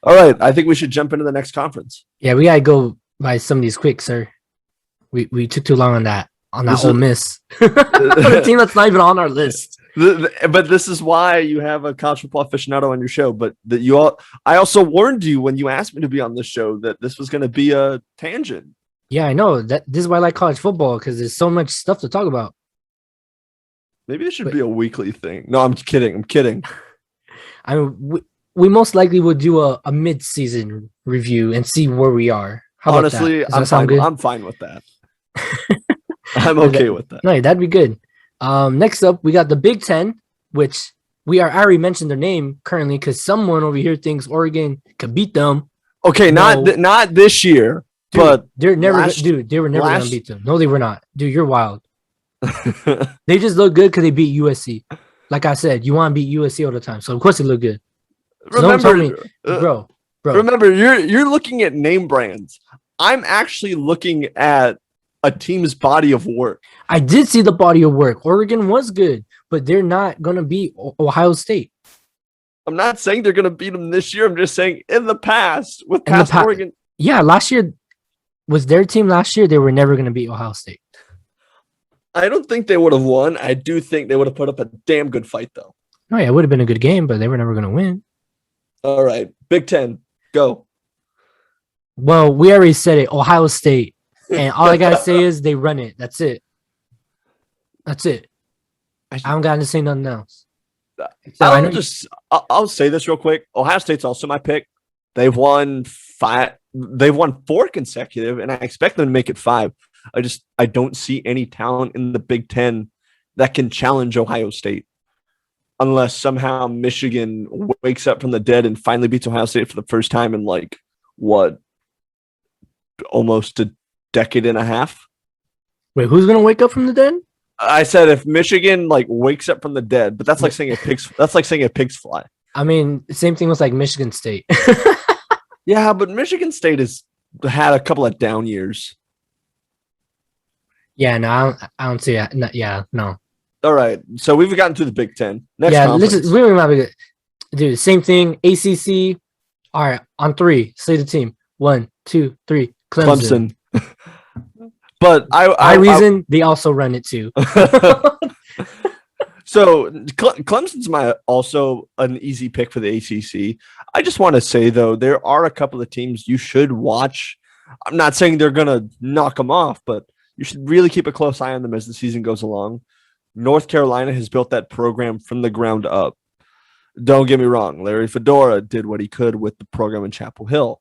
Speaker 2: All right, I think we should jump into the next conference.
Speaker 1: Yeah, we gotta go by some of these quick, sir. We took too long on that Ole Miss. The team that's not even on our list.
Speaker 2: But this is why you have a college football aficionado on your show. But I also warned you when you asked me to be on this show that this was going to be a tangent.
Speaker 1: Yeah, I know that. This is why I like college football, because there's so much stuff to talk about.
Speaker 2: Maybe it should be a weekly thing. No, I'm kidding.
Speaker 1: I mean, we most likely will do a mid-season review and see where we are.
Speaker 2: Honestly, I'm fine with that. I'm okay with that.
Speaker 1: No, that'd be good. Next up, we got the Big Ten, which I already mentioned their name currently because someone over here thinks Oregon could beat them.
Speaker 2: Okay, not this year,
Speaker 1: dude,
Speaker 2: but
Speaker 1: they were never going to beat them. No, they were not. Dude, you're wild. They just look good because they beat USC. Like I said, you want to beat USC all the time, so of course they look good. So
Speaker 2: remember,
Speaker 1: bro.
Speaker 2: Remember, you're looking at name brands. I'm actually looking at a team's body of work.
Speaker 1: I did see the body of work. Oregon was good, but they're not going to beat Ohio State.
Speaker 2: I'm not saying they're going to beat them this year. I'm just saying in the past with Oregon.
Speaker 1: Yeah, last year was their team. Last year they were never going to beat Ohio State.
Speaker 2: I don't think they would have won. I do think they would have put up a damn good fight, though.
Speaker 1: No, yeah, it would have been a good game, but they were never going to win.
Speaker 2: All right, Big Ten, go.
Speaker 1: Well, we already said it. Ohio State. And all I gotta say is they run it. That's it. I don't got to say nothing else.
Speaker 2: I'll say this real quick. Ohio State's also my pick. They've won 4 consecutive, and I expect them to make it 5. I don't see any talent in the Big Ten that can challenge Ohio State, unless somehow Michigan wakes up from the dead and finally beats Ohio State for the first time in almost a decade and a half.
Speaker 1: Wait, who's gonna wake up from the dead?
Speaker 2: I said if Michigan wakes up from the dead, but that's like saying a pig's fly.
Speaker 1: I mean, same thing with Michigan State.
Speaker 2: Yeah, but Michigan State has had a couple of down years.
Speaker 1: Yeah, no, I don't see it. No, yeah, no.
Speaker 2: All right, so we've gotten to the Big Ten. Next conference.
Speaker 1: We might be good. Dude, same thing. ACC. All right, on 3, say the team. 1, 2, 3. Clemson.
Speaker 2: But
Speaker 1: they also run it too.
Speaker 2: So Clemson's also an easy pick for the ACC. I just want to say though, there are a couple of teams you should watch. I'm not saying they're gonna knock them off, but you should really keep a close eye on them as the season goes along. North Carolina has built that program from the ground up. Don't get me wrong, Larry Fedora did what he could with the program in Chapel Hill.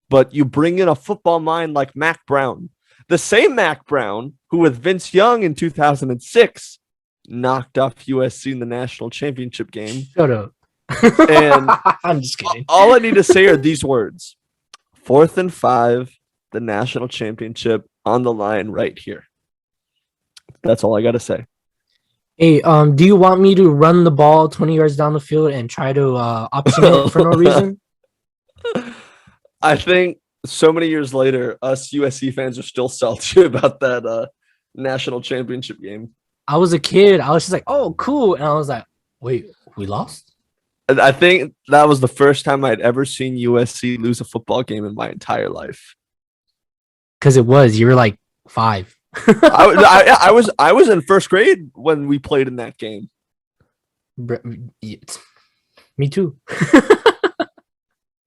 Speaker 2: But you bring in a football mind like Mac Brown, the same Mac Brown who with Vince Young in 2006 knocked off USC in the national championship game.
Speaker 1: Shut up.
Speaker 2: And
Speaker 1: I'm just kidding.
Speaker 2: All I need to say are these words: 4th and 5, the national championship on the line right here. That's all I got to say.
Speaker 1: Hey, do you want me to run the ball 20 yards down the field and try to option it for no reason?
Speaker 2: I think so many years later, us USC fans are still salty about that national championship game.
Speaker 1: I was a kid. I was just like, oh, cool. And I was like, wait, we lost?
Speaker 2: I think that was the first time I'd ever seen USC lose a football game in my entire life.
Speaker 1: Because you were 5.
Speaker 2: I was in 1st grade when we played in that game.
Speaker 1: Me too.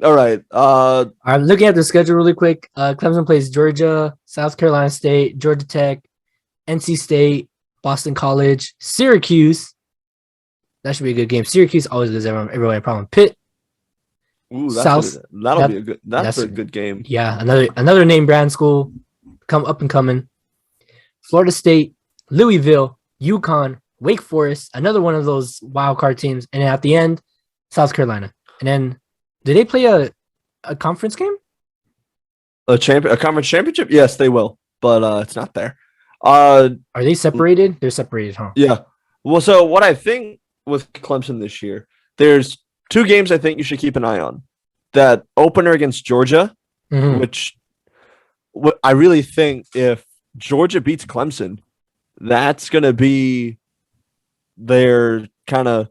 Speaker 2: All right.
Speaker 1: I'm looking at the schedule really quick. Clemson plays Georgia, South Carolina State, Georgia Tech, NC State, Boston College, Syracuse. That should be a good game. Syracuse always gives everyone a problem. Pitt.
Speaker 2: Ooh,
Speaker 1: South.
Speaker 2: That's a good game.
Speaker 1: Yeah, another name brand school, come up and coming. Florida State, Louisville, UConn, Wake Forest, another one of those wild card teams, and then at the end, South Carolina. And then, did they play a conference game?
Speaker 2: A conference championship? Yes, they will, but it's not there.
Speaker 1: Are they separated? They're separated, huh?
Speaker 2: Yeah. Well, so what I think with Clemson this year, there's 2 games I think you should keep an eye on. That opener against Georgia, which I really think if Georgia beats Clemson, that's going to be their kind of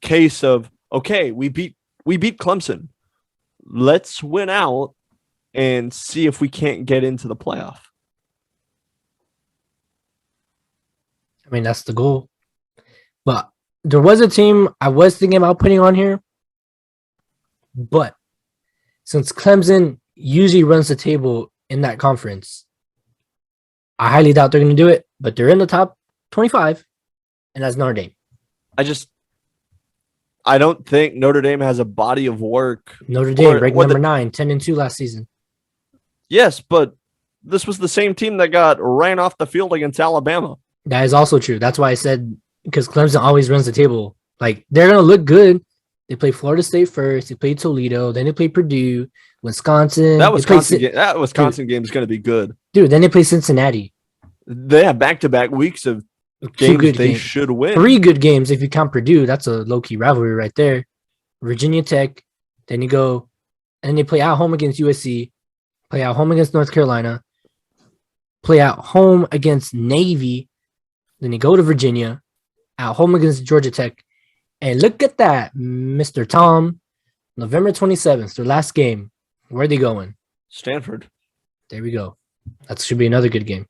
Speaker 2: case of, okay, we beat Clemson. Let's win out and see if we can't get into the playoff.
Speaker 1: I mean, that's the goal. But there was a team I was thinking about putting on here. But since Clemson usually runs the table in that conference, I highly doubt they're going to do it. But they're in the top 25, and that's Notre Dame.
Speaker 2: I don't think Notre Dame has a body of work.
Speaker 1: Notre Dame ranked number 9, 10-2 last season.
Speaker 2: Yes, but this was the same team that got ran off the field against Alabama.
Speaker 1: That is also true. That's why I said, because Clemson always runs the table. Like, they're going to look good. They play Florida State first. They play Toledo. Then they play Purdue, Wisconsin.
Speaker 2: That Wisconsin game is going to be good.
Speaker 1: Dude, then they play Cincinnati.
Speaker 2: They have back-to-back weeks of games they should win.
Speaker 1: 3 good games if you count Purdue. That's a low-key rivalry right there. Virginia Tech. Then you go, and they play at home against USC. Play at home against North Carolina. Play at home against Navy. Then you go to Virginia. At home against Georgia Tech. And look at that, Mr. Tom. November 27th, their last game. Where are they going?
Speaker 2: Stanford.
Speaker 1: There we go. That should be another good game.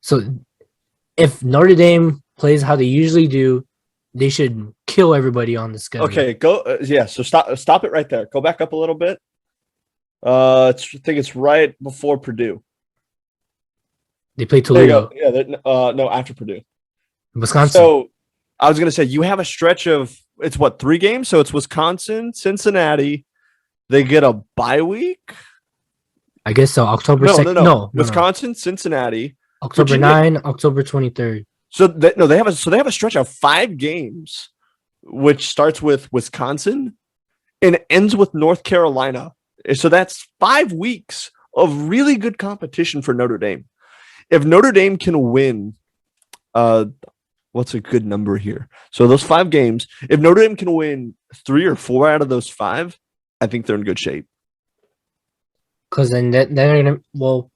Speaker 1: So if Notre Dame plays how they usually do, they should kill everybody on the schedule.
Speaker 2: Okay, go. So stop it right there. Go back up a little bit. I think it's right before Purdue.
Speaker 1: They play Toledo.
Speaker 2: Yeah, no, after Purdue.
Speaker 1: Wisconsin.
Speaker 2: So I was going to say, you have a stretch of, it's 3 games? So it's Wisconsin, Cincinnati. They get a bye week?
Speaker 1: I guess so. October 2nd. No.
Speaker 2: Wisconsin, Cincinnati.
Speaker 1: October Virginia. 9, October 23rd.
Speaker 2: So they have a stretch of 5 games, which starts with Wisconsin and ends with North Carolina. So that's 5 weeks of really good competition for Notre Dame. If Notre Dame can win, what's a good number here? So those 5 games, if Notre Dame can win 3 or 4 out of those 5, I think they're in good shape.
Speaker 1: Because then they're gonna, well,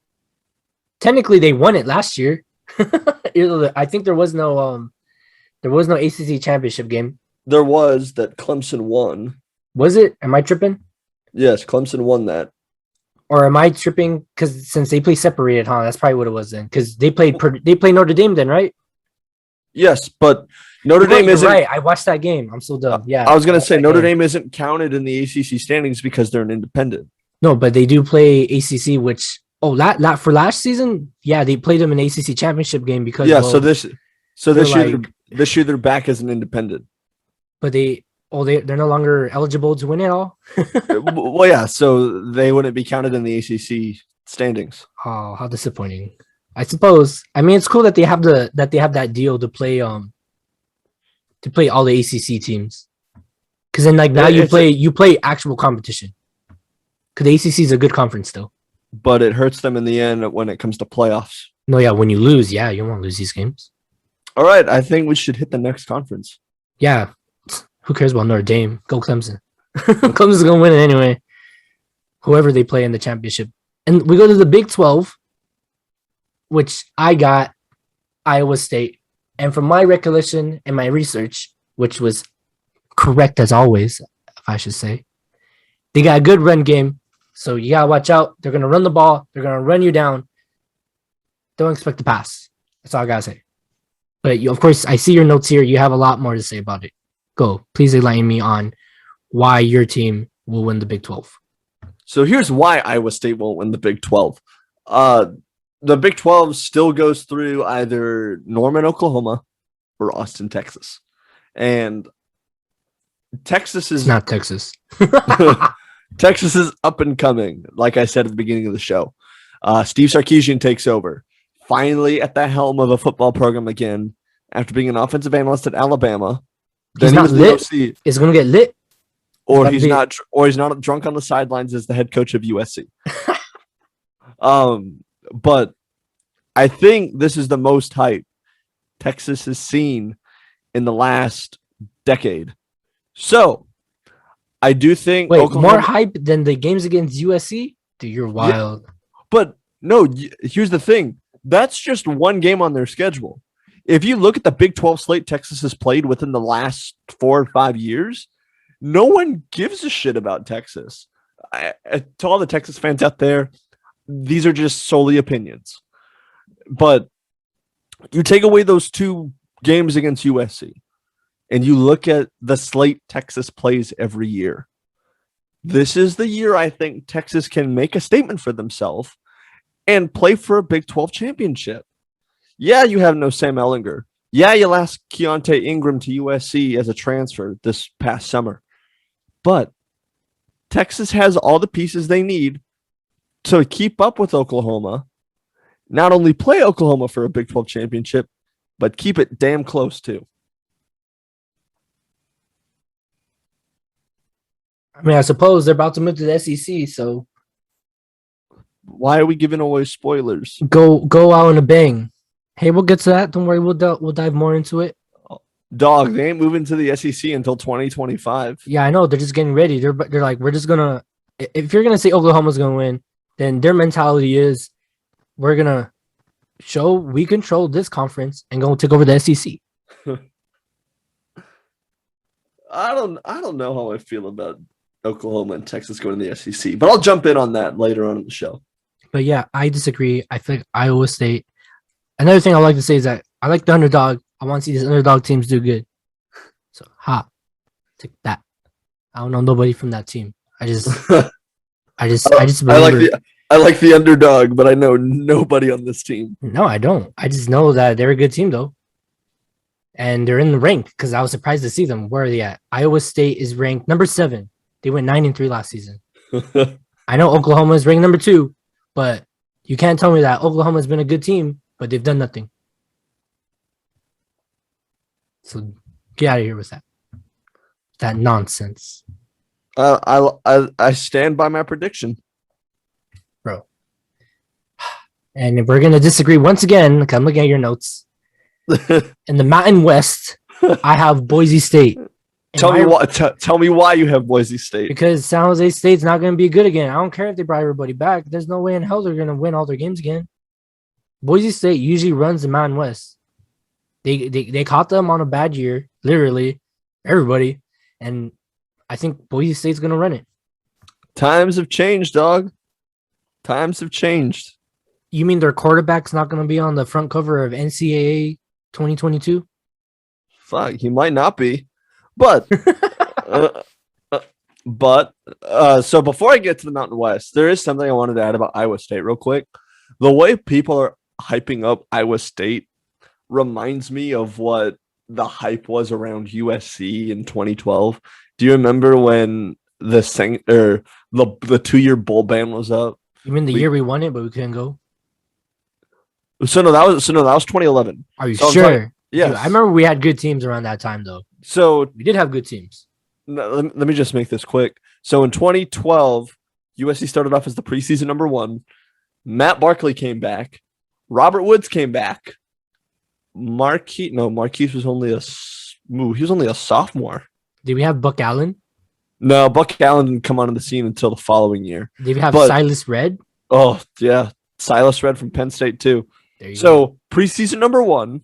Speaker 1: technically they won it last year. I think there was no ACC championship game.
Speaker 2: There was that Clemson won.
Speaker 1: Was it? Am I tripping?
Speaker 2: Yes, Clemson won that.
Speaker 1: Or am I tripping? Because since they play separated, huh? That's probably what it was then. Because they played Notre Dame then, right?
Speaker 2: Yes, but Notre Dame isn't
Speaker 1: right. I watched that game. I'm so dumb. Yeah,
Speaker 2: I was gonna say Notre Dame isn't counted in the ACC standings because they're an independent.
Speaker 1: No, but they do play ACC, which for last season, yeah, they played them in ACC championship game because this year they're back as an independent. But they're
Speaker 2: no
Speaker 1: longer eligible to win it all.
Speaker 2: Well, yeah, so they wouldn't be counted in the ACC standings.
Speaker 1: Oh, how disappointing! I suppose. I mean, it's cool that they have that deal to play all the ACC teams. Because then, like, now you play actual competition. Because the ACC is a good conference still.
Speaker 2: But it hurts them in the end when it comes to playoffs.
Speaker 1: No, yeah, when you lose, yeah, you won't lose these games.
Speaker 2: All right, I think we should hit the next conference.
Speaker 1: Yeah, who cares about Notre Dame? Go Clemson. Clemson's going to win it anyway. Whoever they play in the championship. And we go to the Big 12, which I got Iowa State. And from my recollection and my research, which was correct as always, if I should say, they got a good run game. So you got to watch out. They're going to run the ball. They're going to run you down. Don't expect to pass. That's all I got to say. But of course, I see your notes here. You have a lot more to say about it. Go. Please enlighten me on why your team will win the Big 12.
Speaker 2: So here's why Iowa State won't win the Big 12. The Big 12 still goes through either Norman, Oklahoma or Austin, Texas. And Texas is...
Speaker 1: It's not Texas.
Speaker 2: Texas is up and coming, like I said at the beginning of the show. Steve Sarkisian takes over. Finally at the helm of a football program again after being an offensive analyst at Alabama.
Speaker 1: He's not lit. It's going to get lit.
Speaker 2: Or he's not drunk on the sidelines as the head coach of USC. But I think this is the most hype Texas has seen in the last decade. So I do think
Speaker 1: Wait,
Speaker 2: Oklahoma.
Speaker 1: more hype than the games against USC? Dude, you're wild.
Speaker 2: Yeah, but no, here's the thing. That's just one game on their schedule. If you look at the Big 12 slate Texas has played within the last 4 or 5 years, no one gives a shit about Texas. To all the Texas fans out there, these are just solely opinions. But you take away those 2 games against USC, and you look at the slate Texas plays every year. This is the year I think Texas can make a statement for themselves and play for a Big 12 championship. Yeah, you have no Sam Ehlinger. Yeah, you lost Keontae Ingram to USC as a transfer this past summer. But Texas has all the pieces they need to keep up with Oklahoma, not only play Oklahoma for a Big 12 championship, but keep it damn close too.
Speaker 1: I mean, I suppose they're about to move to the SEC, so
Speaker 2: why are we giving away spoilers?
Speaker 1: Go out in a bang. Hey, we'll get to that. Don't worry, we'll dive more into it.
Speaker 2: Dog, they ain't moving to the SEC until 2025.
Speaker 1: Yeah, I know. They're just getting ready. They're like, we're just gonna. If you're gonna say Oklahoma's gonna win, then their mentality is, we're gonna show we control this conference and go take over the SEC.
Speaker 2: I don't know how I feel about Oklahoma and Texas going to the SEC, but I'll jump in on that later on in the show.
Speaker 1: But yeah, I disagree. I think Iowa State. Another thing I like to say is that I like the underdog. I want to see these underdog teams do good. So, take that. I don't know nobody from that team. I just
Speaker 2: I like the underdog, but I know nobody on this team.
Speaker 1: No, I don't. I just know that they're a good team though, and they're in the rank because I was surprised to see them. Where are they at? Iowa State is ranked number 7. They went 9-3 last season. I know Oklahoma is ranked number 2, but you can't tell me that Oklahoma's been a good team, but they've done nothing. So get out of here with that nonsense.
Speaker 2: I stand by my prediction,
Speaker 1: bro. And if we're gonna disagree once again, like I'm looking at your notes. In the Mountain West, I have Boise State.
Speaker 2: Tell me why you have Boise State.
Speaker 1: Because San Jose State's not going to be good again. I don't care if they brought everybody back. There's no way in hell they're going to win all their games again. Boise State usually runs the Mountain West. They caught them on a bad year, literally, everybody. And I think Boise State's going to run it.
Speaker 2: Times have changed, dog. Times have changed.
Speaker 1: You mean their quarterback's not going to be on the front cover of NCAA 2022?
Speaker 2: Fuck, he might not be. But, so before I get to the Mountain West, there is something I wanted to add about Iowa State real quick. The way people are hyping up Iowa State reminds me of what the hype was around USC in 2012. Do you remember when the 2-year bowl ban was up?
Speaker 1: You mean the year we won it, but we couldn't go?
Speaker 2: So no, that was 2011.
Speaker 1: Are you sure?
Speaker 2: Yes.
Speaker 1: Dude, I remember we had good teams around that time, though.
Speaker 2: So
Speaker 1: we did have good teams.
Speaker 2: Let me just make this quick. So in 2012, USC started off as the preseason number 1. Matt Barkley came back. Robert Woods came back. Marquise was only a sophomore.
Speaker 1: Did we have Buck Allen?
Speaker 2: No, Buck Allen didn't come onto the scene until the following year.
Speaker 1: Did we have Silas Red?
Speaker 2: Oh yeah, Silas Red from Penn State too. So preseason number 1,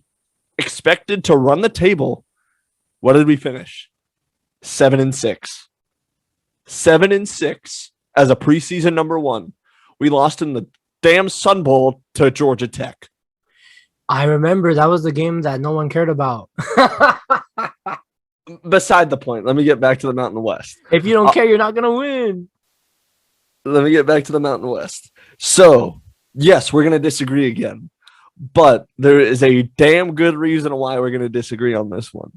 Speaker 2: expected to run the table. What did we finish? 7-6. 7-6 as a preseason number 1. We lost in the damn Sun Bowl to Georgia Tech.
Speaker 1: I remember that was the game that no one cared about.
Speaker 2: Beside the point, let me get back to the Mountain West.
Speaker 1: If you don't care, you're not going to win.
Speaker 2: Let me get back to the Mountain West. So, yes, we're going to disagree again. But there is a damn good reason why we're going to disagree on this one.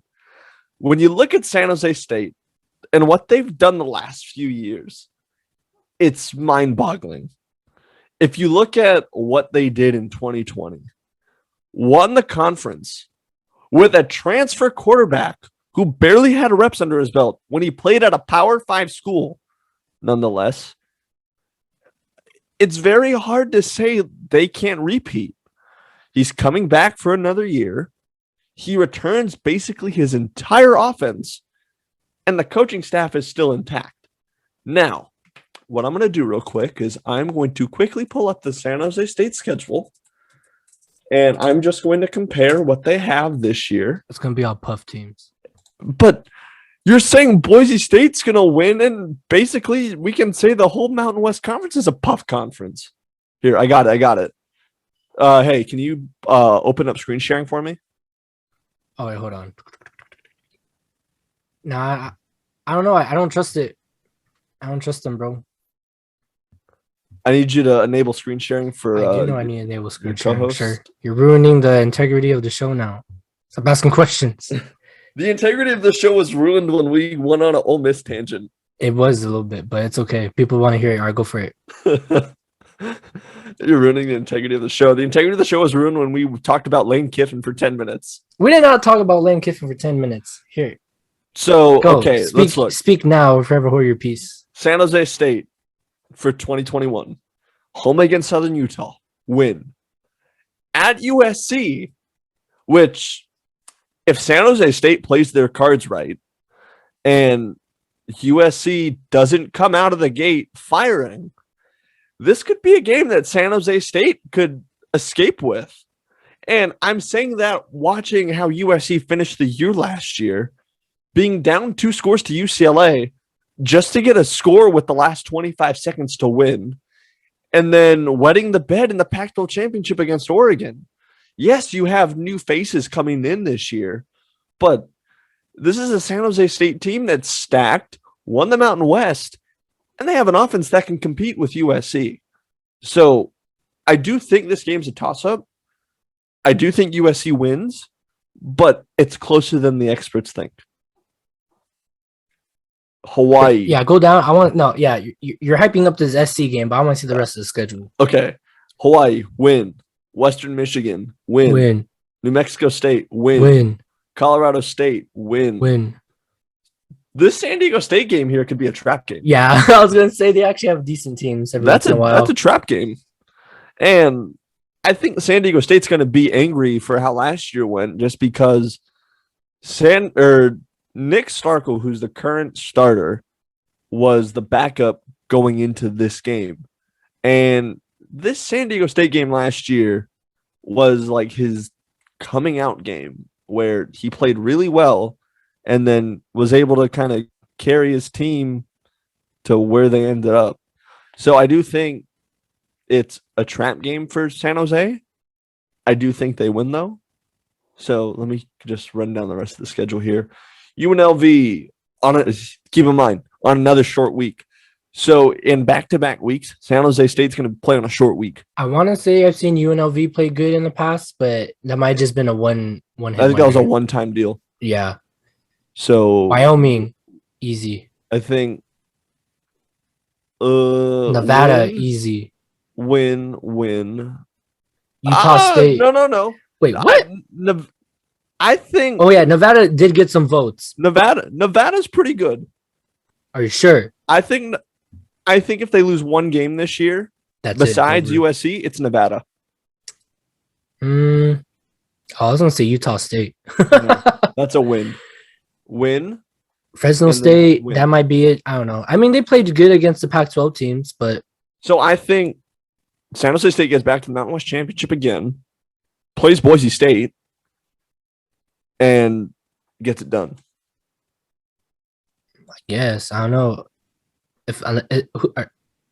Speaker 2: When you look at San Jose State and what they've done the last few years, it's mind-boggling. If you look at what they did in 2020, won the conference with a transfer quarterback who barely had reps under his belt when he played at a Power 5 school, nonetheless. it's very hard to say they can't repeat. He's coming back for another year. He returns basically his entire offense, and the coaching staff is still intact. Now, what I'm going to do real quick is I'm going to quickly pull up the San Jose State schedule, and I'm just going to compare what they have this year.
Speaker 1: It's going to be all puff teams.
Speaker 2: But you're saying Boise State's going to win, and basically we can say the whole Mountain West Conference is a puff conference. Here, I got it. Hey, can you open up screen sharing for me?
Speaker 1: Oh, wait, hold on. Nah, I don't know. I don't trust it. I don't trust them, bro.
Speaker 2: I need you to enable screen sharing for.
Speaker 1: I do know I need to enable screen sharing.
Speaker 2: co-host.
Speaker 1: Sure. You're ruining the integrity of the show now. Stop asking questions.
Speaker 2: The integrity of the show was ruined when we went on an Ole Miss tangent.
Speaker 1: It was a little bit, but it's okay. People want to hear it. All right, go for it.
Speaker 2: You're ruining the integrity of the show. The integrity of the show was ruined when we talked about Lane Kiffin for 10 minutes.
Speaker 1: We did not talk about Lane Kiffin for 10 minutes. Here.
Speaker 2: So,
Speaker 1: Go.
Speaker 2: okay, let's look.
Speaker 1: Speak now or forever hold your peace.
Speaker 2: San Jose State for 2021. Home against Southern Utah. Win. At USC, which, if San Jose State plays their cards right and USC doesn't come out of the gate firing, this could be a game that San Jose State could escape with. And I'm saying that watching how USC finished the year last year, being down 2 scores to UCLA just to get a score with the last 25 seconds to win, and then wetting the bed in the Pac-12 championship against Oregon. Yes, you have new faces coming in this year, but this is a San Jose State team that's stacked, won the Mountain West, and they have an offense that can compete with USC. So I do think this game's a toss-up. I do think USC wins, but it's closer than the experts think. Hawaii.
Speaker 1: Yeah, go down. You're hyping up this SC game, but I want to see the rest of the schedule.
Speaker 2: Okay. Hawaii, win. Western Michigan, win.
Speaker 1: Win.
Speaker 2: New Mexico State, win.
Speaker 1: Win.
Speaker 2: Colorado State, win.
Speaker 1: Win.
Speaker 2: This San Diego State game here could be a trap game.
Speaker 1: Yeah, I was going to say they actually have decent teams every once in a while.
Speaker 2: That's a trap game. And I think San Diego State's going to be angry for how last year went, just because Nick Starkel, who's the current starter, was the backup going into this game. And this San Diego State game last year was like his coming out game, where he played really well and then was able to kind of carry his team to where they ended up. So I do think it's a trap game for San Jose. I do think they win, though. So let me just run down the rest of the schedule here. UNLV, keep in mind, on another short week. So in back-to-back weeks, San Jose State's going to play on a short week.
Speaker 1: I want to say I've seen UNLV play good in the past, but that might have just been a one hit.
Speaker 2: I think that was a one-time deal.
Speaker 1: Yeah.
Speaker 2: So
Speaker 1: Wyoming, easy.
Speaker 2: I think
Speaker 1: Nevada, easy.
Speaker 2: Win.
Speaker 1: Utah State.
Speaker 2: No.
Speaker 1: Wait, what?
Speaker 2: I think.
Speaker 1: Oh yeah, Nevada did get some votes.
Speaker 2: Nevada's pretty good.
Speaker 1: Are you sure?
Speaker 2: I think if they lose one game this year, besides USC, it's Nevada.
Speaker 1: I was gonna say Utah State.
Speaker 2: That's a win.
Speaker 1: Fresno State, that might be it. I don't know. I mean, they played good against the Pac-12 teams, but
Speaker 2: so I think San Jose State gets back to the Mountain West Championship again, plays Boise State, and gets it done.
Speaker 1: I guess. I don't know.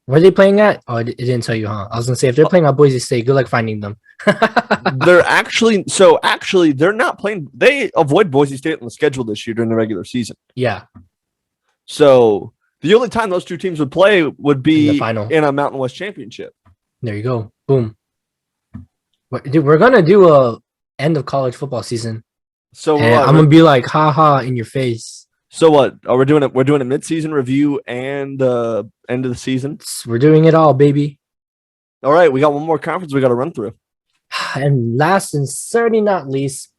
Speaker 1: Where are they playing at? Oh, it didn't tell you, huh? I was gonna say if they're playing at Boise State, good luck finding them.
Speaker 2: They're they're not playing. They avoid Boise State on the schedule this year during the regular season.
Speaker 1: Yeah.
Speaker 2: So the only time those two teams would play would be
Speaker 1: in the final
Speaker 2: in a Mountain West Championship.
Speaker 1: There you go. Boom. Dude, we're gonna do a end of college football season. So I'm gonna be like, haha, in your face.
Speaker 2: So what? Oh, we're doing it. We're doing a mid-season review and end of the season.
Speaker 1: We're doing it all, baby.
Speaker 2: All right, we got one more conference we got to run through.
Speaker 1: And last and certainly not least,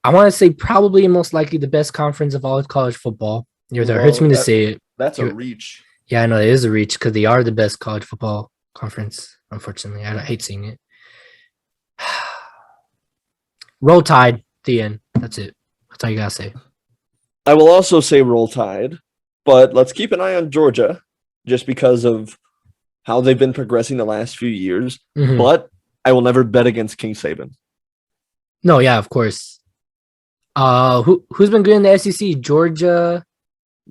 Speaker 1: I want to say probably most likely the best conference of all of college football. It hurts me to say it.
Speaker 2: That's a reach.
Speaker 1: Yeah, I know it is a reach because they are the best college football conference. Unfortunately, I hate seeing it. Roll Tide, the end. That's it. That's all you gotta say.
Speaker 2: I will also say Roll Tide, but let's keep an eye on Georgia just because of how they've been progressing the last few years.
Speaker 1: Mhm.
Speaker 2: But I will never bet against King Saban.
Speaker 1: No, yeah, of course. Who's been good in the SEC? Georgia.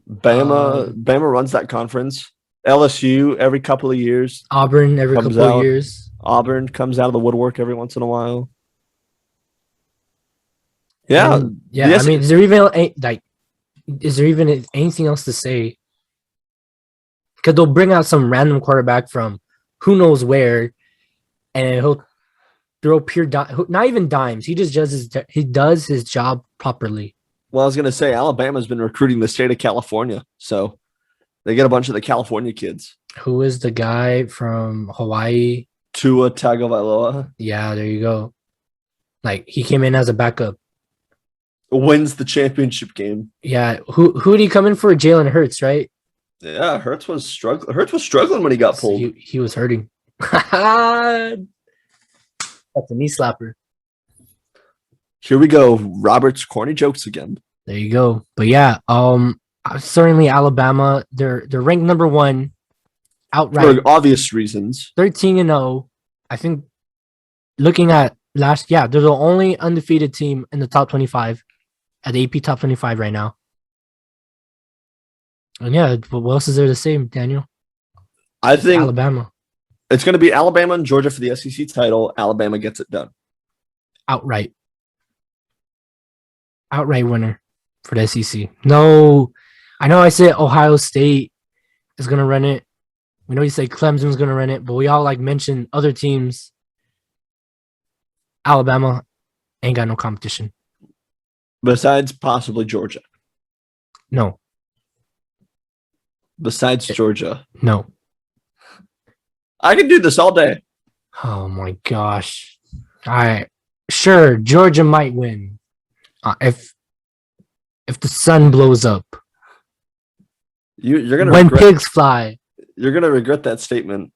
Speaker 2: Bama runs that conference. LSU every couple of years.
Speaker 1: Auburn every
Speaker 2: Comes
Speaker 1: couple of
Speaker 2: out.
Speaker 1: years.
Speaker 2: Auburn comes out of the woodwork every once in a while. Yeah,
Speaker 1: And, yeah. I mean, is there even anything else to say? Because they'll bring out some random quarterback from who knows where, and he'll throw pure not even dimes. He just does his job properly.
Speaker 2: Well, I was gonna say Alabama's been recruiting the state of California, so they get a bunch of the California kids.
Speaker 1: Who is the guy from Hawaii?
Speaker 2: Tua Tagovailoa
Speaker 1: Yeah, there you go. Like he came in as a backup.
Speaker 2: wins the championship game.
Speaker 1: Yeah, who did he come in for? Jalen Hurts, right?
Speaker 2: Yeah, Hurts was struggling when he got pulled.
Speaker 1: He was hurting. That's a knee slapper.
Speaker 2: Here we go. Robert's corny jokes again.
Speaker 1: There you go. But yeah, certainly Alabama. They're ranked number 1 outright.
Speaker 2: For obvious reasons.
Speaker 1: 13-0. I think looking at they're the only undefeated team in the top 25 at the AP top 25 right now. And yeah, but what else is there to say, Daniel?
Speaker 2: I think
Speaker 1: Alabama.
Speaker 2: It's going to be Alabama and Georgia for the SEC title. Alabama gets it done.
Speaker 1: Outright winner for the SEC. No, I know I said Ohio State is going to run it. We know you say Clemson's going to run it, but we all mention other teams. Alabama ain't got no competition.
Speaker 2: Besides possibly Georgia.
Speaker 1: No.
Speaker 2: Besides Georgia.
Speaker 1: No.
Speaker 2: I can do this all day.
Speaker 1: Oh my gosh. All right. Sure, Georgia might win. If the sun blows up.
Speaker 2: You're gonna
Speaker 1: when pigs fly.
Speaker 2: You're gonna regret that statement.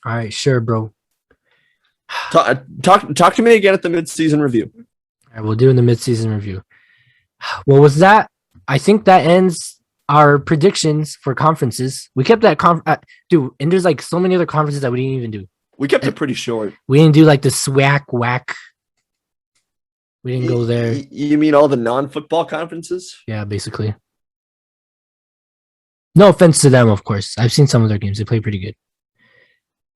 Speaker 1: All right, sure, bro.
Speaker 2: Talk to me again at the midseason review.
Speaker 1: All right, we'll do in the midseason review. What was that? I think that ends our predictions for conferences. We kept that dude, and there's so many other conferences that we didn't even do.
Speaker 2: We kept it pretty short.
Speaker 1: We didn't do the SWAC whack. We didn't go there.
Speaker 2: You mean all the non-football conferences?
Speaker 1: Yeah, basically. No offense to them, of course. I've seen some of their games. They play pretty good.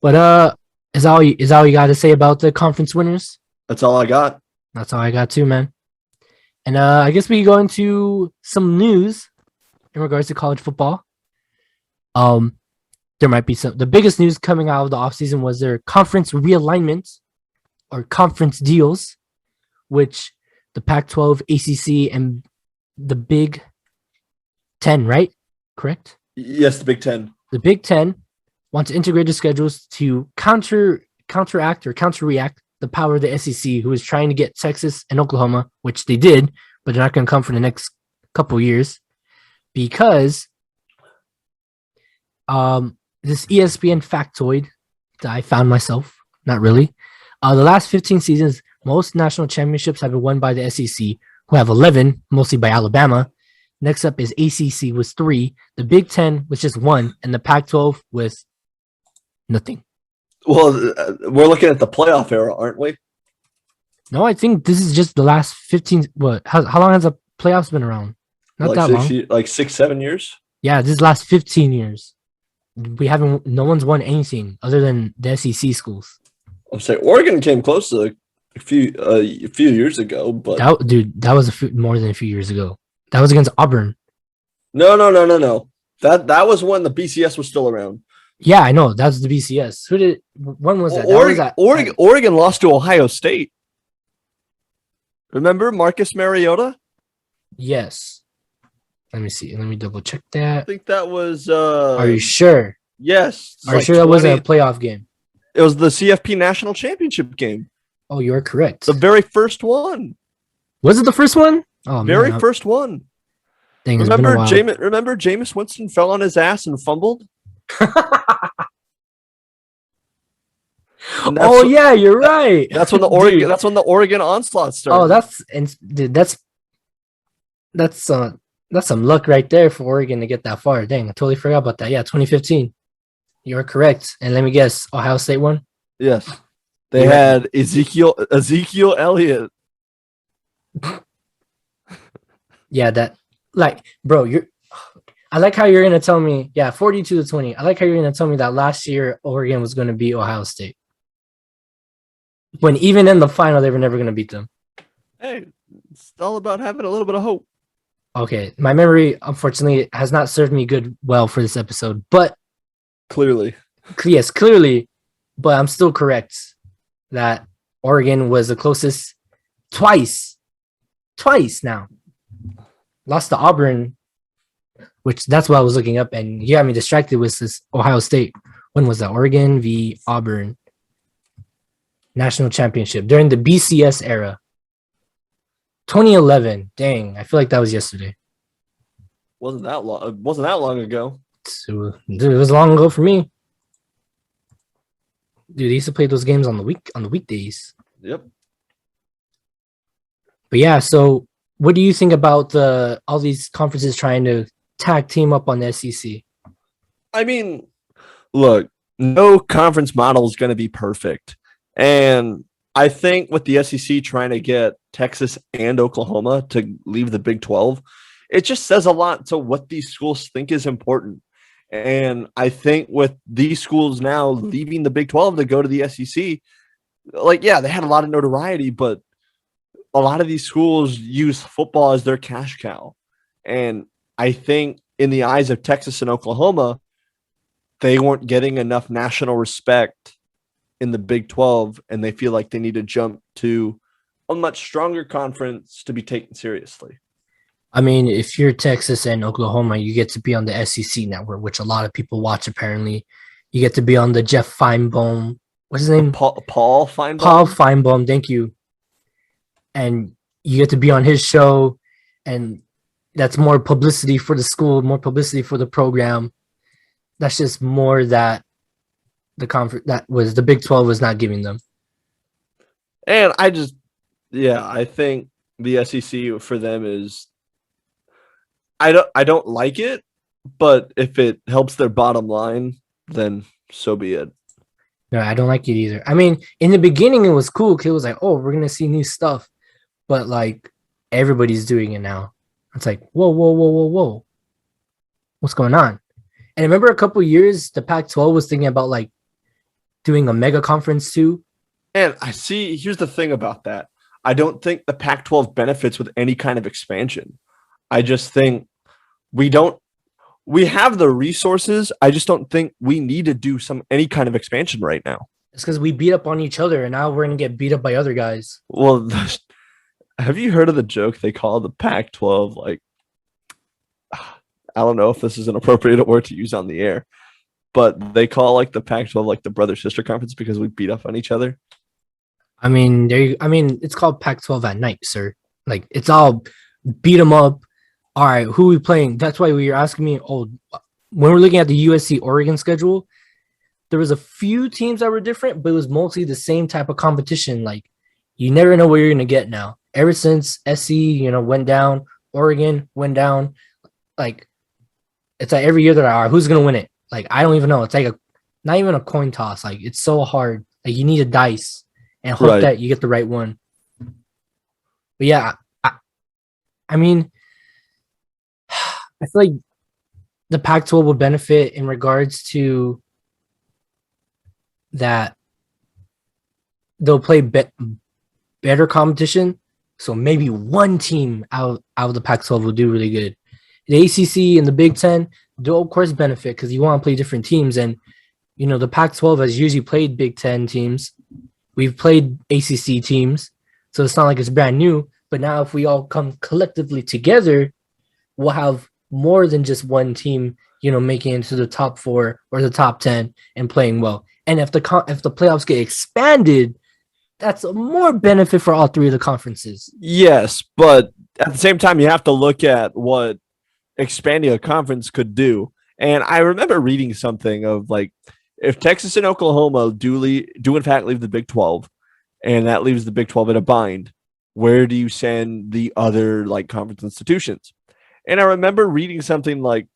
Speaker 1: But is all you got to say about the conference winners?
Speaker 2: That's all I got.
Speaker 1: That's all I got too, man. And I guess we can go into some news in regards to college football. There might be the biggest news coming out of the offseason was their conference realignment or conference deals, which the Pac-12, ACC, and the Big Ten, right? Correct?
Speaker 2: Yes, the Big Ten.
Speaker 1: The Big Ten want to integrate the schedules to counteract or counter-react the power of the SEC, who is trying to get Texas and Oklahoma, which they did, but they're not going to come for the next couple years because this ESPN factoid that I found myself, not really. The last 15 seasons, most national championships have been won by the SEC, who have 11, mostly by Alabama. Next up is ACC with 3, the Big Ten with just 1, and the Pac-12 with nothing.
Speaker 2: Well, we're looking at the playoff era, aren't we?
Speaker 1: No, I think this is just the last 15. What? How long has the playoffs been around? Not that long.
Speaker 2: Like 6-7 years?
Speaker 1: Yeah, this is the last 15 years. No one's won anything other than the SEC schools.
Speaker 2: I'm saying Oregon came close to a few years ago, but
Speaker 1: that was more than a few years ago. That was against Auburn.
Speaker 2: No. That was when the BCS was still around.
Speaker 1: Yeah, I know. That's the BCS. When was that?
Speaker 2: Oregon lost to Ohio State. Remember Marcus Mariota?
Speaker 1: Yes. Let me see. Let me double check that.
Speaker 2: I think that was
Speaker 1: Are you sure?
Speaker 2: Yes.
Speaker 1: Are you sure that wasn't a playoff game?
Speaker 2: It was the CFP National Championship game.
Speaker 1: Oh, you're correct.
Speaker 2: The very first one.
Speaker 1: Was it the first one? Oh,
Speaker 2: first one.
Speaker 1: Dang, it's been a while.
Speaker 2: Remember Jameis Winston fell on his ass and fumbled?
Speaker 1: Oh yeah, you're right.
Speaker 2: That's when the Oregon. That's when the Oregon onslaught started.
Speaker 1: Oh, that's some luck right there for Oregon to get that far. Dang, I totally forgot about that. Yeah, 2015. You're correct. And let me guess, Ohio State won?
Speaker 2: Yes. They had Ezekiel Elliott.
Speaker 1: Yeah, that bro, I like how you're gonna tell me, 42-20. I like how you're gonna tell me that last year Oregon was gonna beat Ohio State. When even in the final, they were never gonna beat them.
Speaker 2: Hey, it's all about having a little bit of hope.
Speaker 1: Okay, my memory, unfortunately, has not served me well for this episode, but
Speaker 2: clearly,
Speaker 1: but I'm still correct that Oregon was the closest twice now. Lost to Auburn, which that's what I was looking up, and you got me distracted with this Ohio State. When was that? Oregon v. Auburn national championship during the BCS era. 2011. Dang, I feel like that was yesterday.
Speaker 2: Wasn't that long ago.
Speaker 1: So, dude, it was long ago for me. Dude, they used to play those games on the weekdays.
Speaker 2: Yep.
Speaker 1: But yeah, so what do you think about all these conferences trying to tag team up on the SEC?
Speaker 2: I mean, look, no conference model is going to be perfect. And I think with the SEC trying to get Texas and Oklahoma to leave the Big 12, it just says a lot to what these schools think is important. And I think with these schools now leaving the Big 12 to go to the SEC, they had a lot of notoriety, but a lot of these schools use football as their cash cow. And I think in the eyes of Texas and Oklahoma, they weren't getting enough national respect in the Big 12, and they feel like they need to jump to a much stronger conference to be taken seriously.
Speaker 1: I mean, if you're Texas and Oklahoma, you get to be on the SEC network, which a lot of people watch, apparently. You get to be on the Jeff Feinbaum. What's his name?
Speaker 2: Paul Feinbaum.
Speaker 1: Paul Feinbaum, thank you. And you get to be on his show, and that's more publicity for the school, more publicity for the program. That's just more that the conference that was the Big 12 was not giving them.
Speaker 2: And I think the SEC for them is I don't like it, but if it helps their bottom line, then so be it.
Speaker 1: No, I don't like it either. I mean, in the beginning it was cool because it was like, oh, we're gonna see new stuff, but like everybody's doing it now. It's like, whoa, what's going on? And I remember a couple years the Pac-12 was thinking about like doing a mega conference too.
Speaker 2: And here's the thing about that. I don't think the Pac-12 benefits with any kind of expansion. I just think we have the resources. I just don't think we need to do any kind of expansion right now.
Speaker 1: It's because we beat up on each other, and now we're going to get beat up by other guys.
Speaker 2: Well, have you heard of the joke they call the Pac-12? Like, I don't know if this is an appropriate word to use on the air, but they call like the Pac-12 like the brother-sister conference because we beat up on each other.
Speaker 1: I mean, it's called Pac-12 at night, sir. Like, it's all beat them up. All right, who are we playing? That's why you're asking me, when we're looking at the USC Oregon schedule, there was a few teams that were different, but it was mostly the same type of competition. Like, you never know what you're going to get now. Ever since SC, went down, Oregon went down, like, it's like every year they're like, who's going to win it? Like, I don't even know. It's like not even a coin toss. Like, it's so hard. Like, you need a dice and hope that you get the right one. But yeah, I mean, I feel like the Pac-12 will benefit in regards to that they'll play better competition. So maybe one team out of the Pac-12 will do really good. The ACC and the Big Ten, they'll of course benefit because you want to play different teams. And, the Pac-12 has usually played Big Ten teams. We've played ACC teams. So it's not like it's brand new. But now if we all come collectively together, we'll have more than just one team, making it into the top 4 or the top 10 and playing well. And if the playoffs get expanded, that's a more benefit for all three of the conferences.
Speaker 2: Yes, but at the same time, you have to look at what expanding a conference could do. And I remember reading something of like, if Texas and Oklahoma do in fact leave the Big 12, and that leaves the Big 12 in a bind, where do you send the other like conference institutions? And I remember reading something like,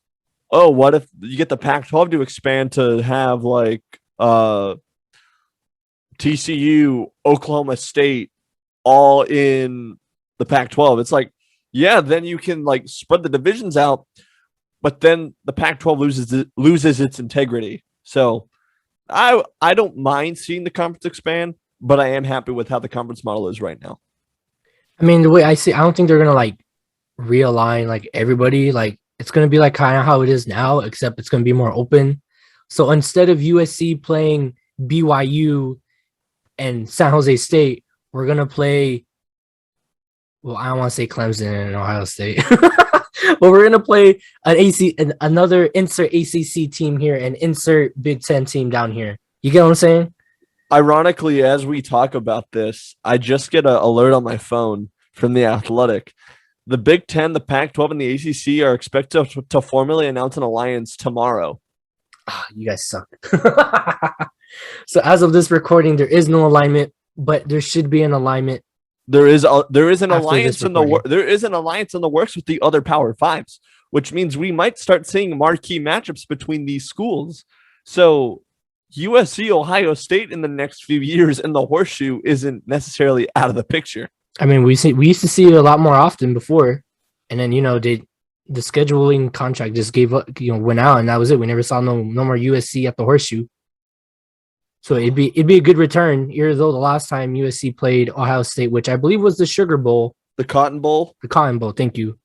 Speaker 2: oh, what if you get the Pac-12 to expand to have like TCU, Oklahoma State all in the Pac-12? It's like, yeah, then you can like spread the divisions out, but then the Pac-12 loses its integrity. So I don't mind seeing the conference expand, but I am happy with how the conference model is right now.
Speaker 1: I mean, the way I see, I don't think they're gonna like realign like everybody. Like it's gonna be like kind of how it is now, except it's gonna be more open. So instead of USC playing BYU and San Jose State, we're gonna play. Well, I don't want to say Clemson and Ohio State, but we're gonna play another insert ACC team here and insert Big Ten team down here. You get what I'm saying?
Speaker 2: Ironically, as we talk about this, I just get an alert on my phone from The Athletic. The Big Ten, the Pac-12, and the ACC are expected to formally announce an alliance tomorrow.
Speaker 1: You guys suck. So as of this recording, there is no alignment, but there should be an alignment.
Speaker 2: There is an alliance in the works with the other Power Fives, which means we might start seeing marquee matchups between these schools. So USC, Ohio State in the next few years in the horseshoe isn't necessarily out of the picture.
Speaker 1: I mean, we used to see it a lot more often before, and then the scheduling contract just gave up, went out, and that was it. We never saw no more USC at the horseshoe. So it'd be a good return, even though the last time USC played Ohio State, which I believe was the Sugar Bowl,
Speaker 2: the Cotton Bowl.
Speaker 1: Thank you.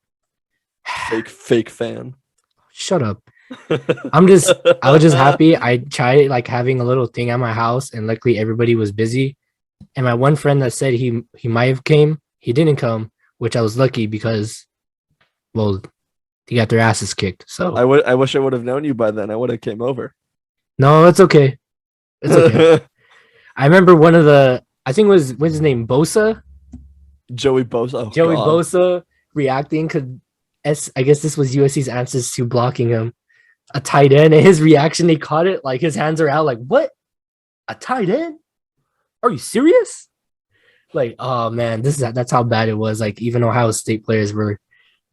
Speaker 2: Fake fan.
Speaker 1: Shut up. I was just happy. I tried like having a little thing at my house, and luckily everybody was busy. And my one friend that said he might have came, he didn't come, which I was lucky because, well, he got their asses kicked. So
Speaker 2: I wish I would have known you by then. I would have came over.
Speaker 1: No, it's okay. It's okay. I remember one of I think it was, what's his name, Bosa?
Speaker 2: Joey Bosa.
Speaker 1: Oh, Joey God. Bosa reacting because I guess this was USC's answers to blocking him. A tight end, and his reaction, they caught it, like his hands are out, like, what? A tight end? Are you serious? Like, oh man, that's how bad it was. Like, even Ohio State players were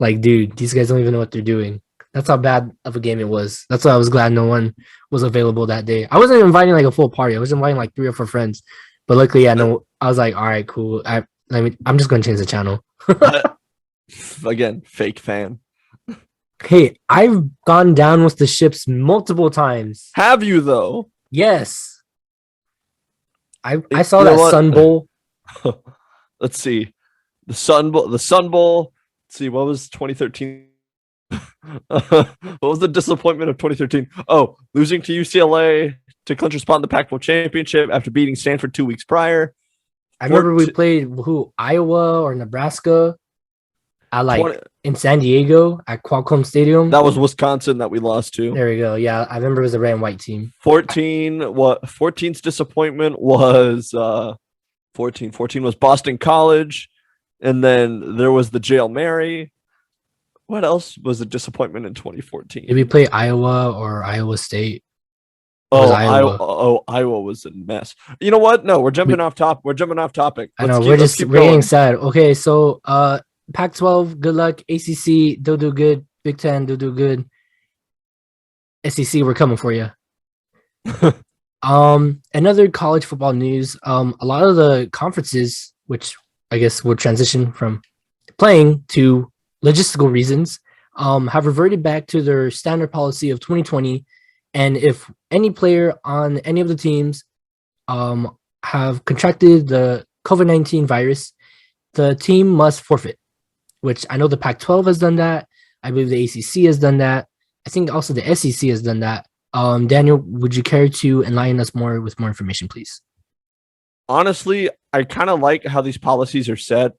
Speaker 1: like, dude, these guys don't even know what they're doing. That's how bad of a game it was. That's why I was glad no one was available that day. I wasn't inviting like a full party. I was inviting like 3 or 4 friends. But luckily, I was like, all right, cool. I'm just gonna change the channel.
Speaker 2: Again, fake fan.
Speaker 1: Hey, I've gone down with the ships multiple times.
Speaker 2: Have you though?
Speaker 1: Yes. I saw that Sun Bowl.
Speaker 2: Let's see. The Sun Bowl. Let's see, what was 2013? What was the disappointment of 2013? Oh, losing to UCLA to clinch a spot in the Pac-12 championship after beating Stanford 2 weeks prior.
Speaker 1: I remember we played Iowa or Nebraska in San Diego at Qualcomm Stadium.
Speaker 2: That was Wisconsin that we lost to.
Speaker 1: There we go. Yeah, I remember it was a red and white team.
Speaker 2: 14's disappointment was 14 was Boston College, and then there was the Jail Mary. What else was a disappointment in 2014?
Speaker 1: Did we play Iowa or Iowa State?
Speaker 2: Iowa was a mess. You know what? No, we're jumping off top. We're jumping off topic.
Speaker 1: We're getting sad. Okay, so Pac-12, good luck. ACC, they'll do good. Big Ten, they'll do good. SEC, we're coming for you. Another college football news. A lot of the conferences, which I guess will transition from playing to logistical reasons, have reverted back to their standard policy of 2020. And if any player on any of the teams have contracted the COVID-19 virus, the team must forfeit, which I know the Pac-12 has done that. I believe the ACC has done that. I think also the SEC has done that. Daniel, would you care to enlighten us more with more information, please?
Speaker 2: Honestly, I kind of like how these policies are set.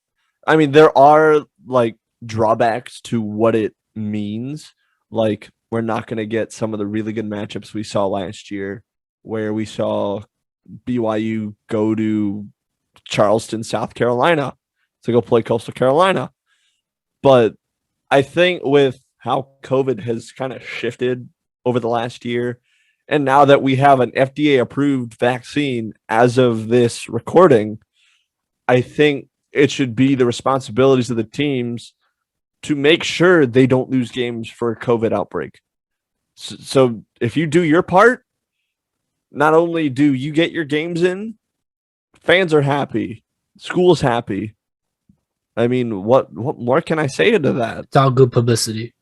Speaker 2: I mean, there are like drawbacks to what it means. Like, we're not going to get some of the really good matchups we saw last year, where we saw BYU go to Charleston, South Carolina to go play Coastal Carolina. But I think with how COVID has kind of shifted over the last year. And now that we have an FDA approved vaccine as of this recording, I think it should be the responsibilities of the teams to make sure they don't lose games for a COVID outbreak. So if you do your part, not only do you get your games in, fans are happy, school's happy. I mean, what more can I say to that?
Speaker 1: It's all good publicity.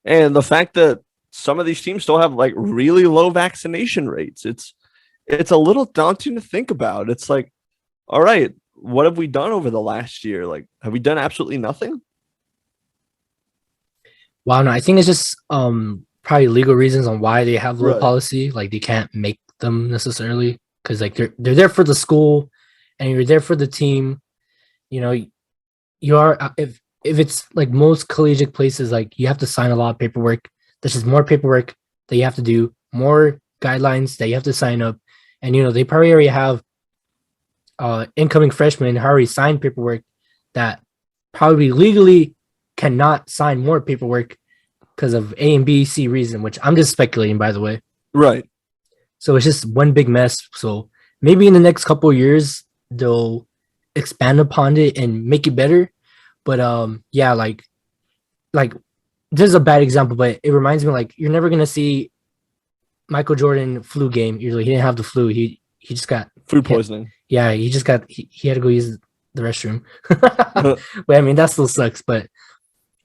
Speaker 2: And the fact that some of these teams still have like really low vaccination rates, it's a little daunting to think about. It's like, all right, what have we done over the last year? Like, have we done absolutely nothing?
Speaker 1: Wow, no, I think it's just probably legal reasons on why they have low
Speaker 2: Right.
Speaker 1: policy. Like they can't make them necessarily because like they're there for the school, and you're there for the team. You know, you are if it's like most collegiate places, like you have to sign a lot of paperwork. There's just more paperwork that you have to do, more guidelines that you have to sign up, and you know they probably already have incoming freshmen who already signed paperwork that probably legally cannot sign more paperwork because of A and B, C reason, which I'm just speculating, by the way.
Speaker 2: Right.
Speaker 1: So it's just one big mess. So maybe in the next couple of years they'll expand upon it and make it better. But yeah, like this is a bad example, but it reminds me like you're never gonna see Michael Jordan flu game. Usually he didn't have the flu. He just got
Speaker 2: Food poisoning.
Speaker 1: Yeah, he just got he had to go use the restroom. But I mean that still sucks. But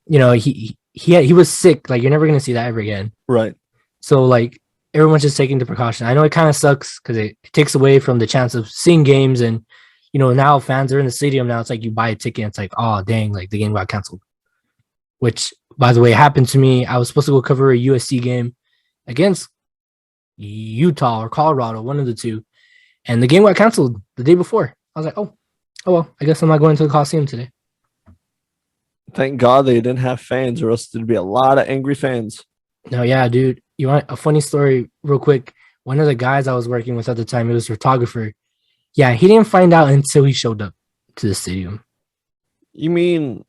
Speaker 1: you know he was sick. Like you're never gonna see that ever again.
Speaker 2: Right.
Speaker 1: So like everyone's just taking the precaution. I know it kind of sucks because it takes away from the chance of seeing games, and you know now fans are in the stadium now. It's like you buy a ticket, and it's like oh dang, like the game got canceled. Which by the way happened to me. I was supposed to go cover a USC game against Utah or Colorado, one of the two, and the game got canceled the day before. I was like oh well, I guess I'm not going to the Coliseum today.
Speaker 2: Thank God they didn't have fans, or else there'd be a lot of angry fans.
Speaker 1: No, yeah, dude. You want a funny story real quick? One of the guys I was working with at the time, he was a photographer. Yeah, he didn't find out until he showed up to the stadium.
Speaker 2: You mean,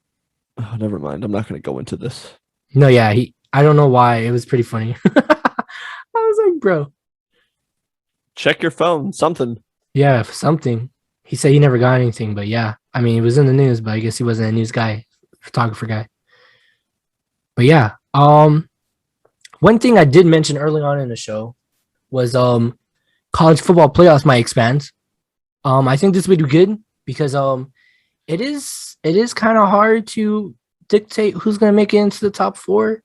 Speaker 2: oh, never mind. I'm not going to go into this.
Speaker 1: No, yeah, I don't know why. It was pretty funny. I was like, bro.
Speaker 2: Check your phone, something.
Speaker 1: Yeah, something. He said he never got anything, but yeah. I mean, it was in the news, but I guess he wasn't a news guy, photographer guy. But yeah, one thing I did mention early on in the show was college football playoffs might expand. I think this would be good because it is kind of hard to dictate who's going to make it into the top four.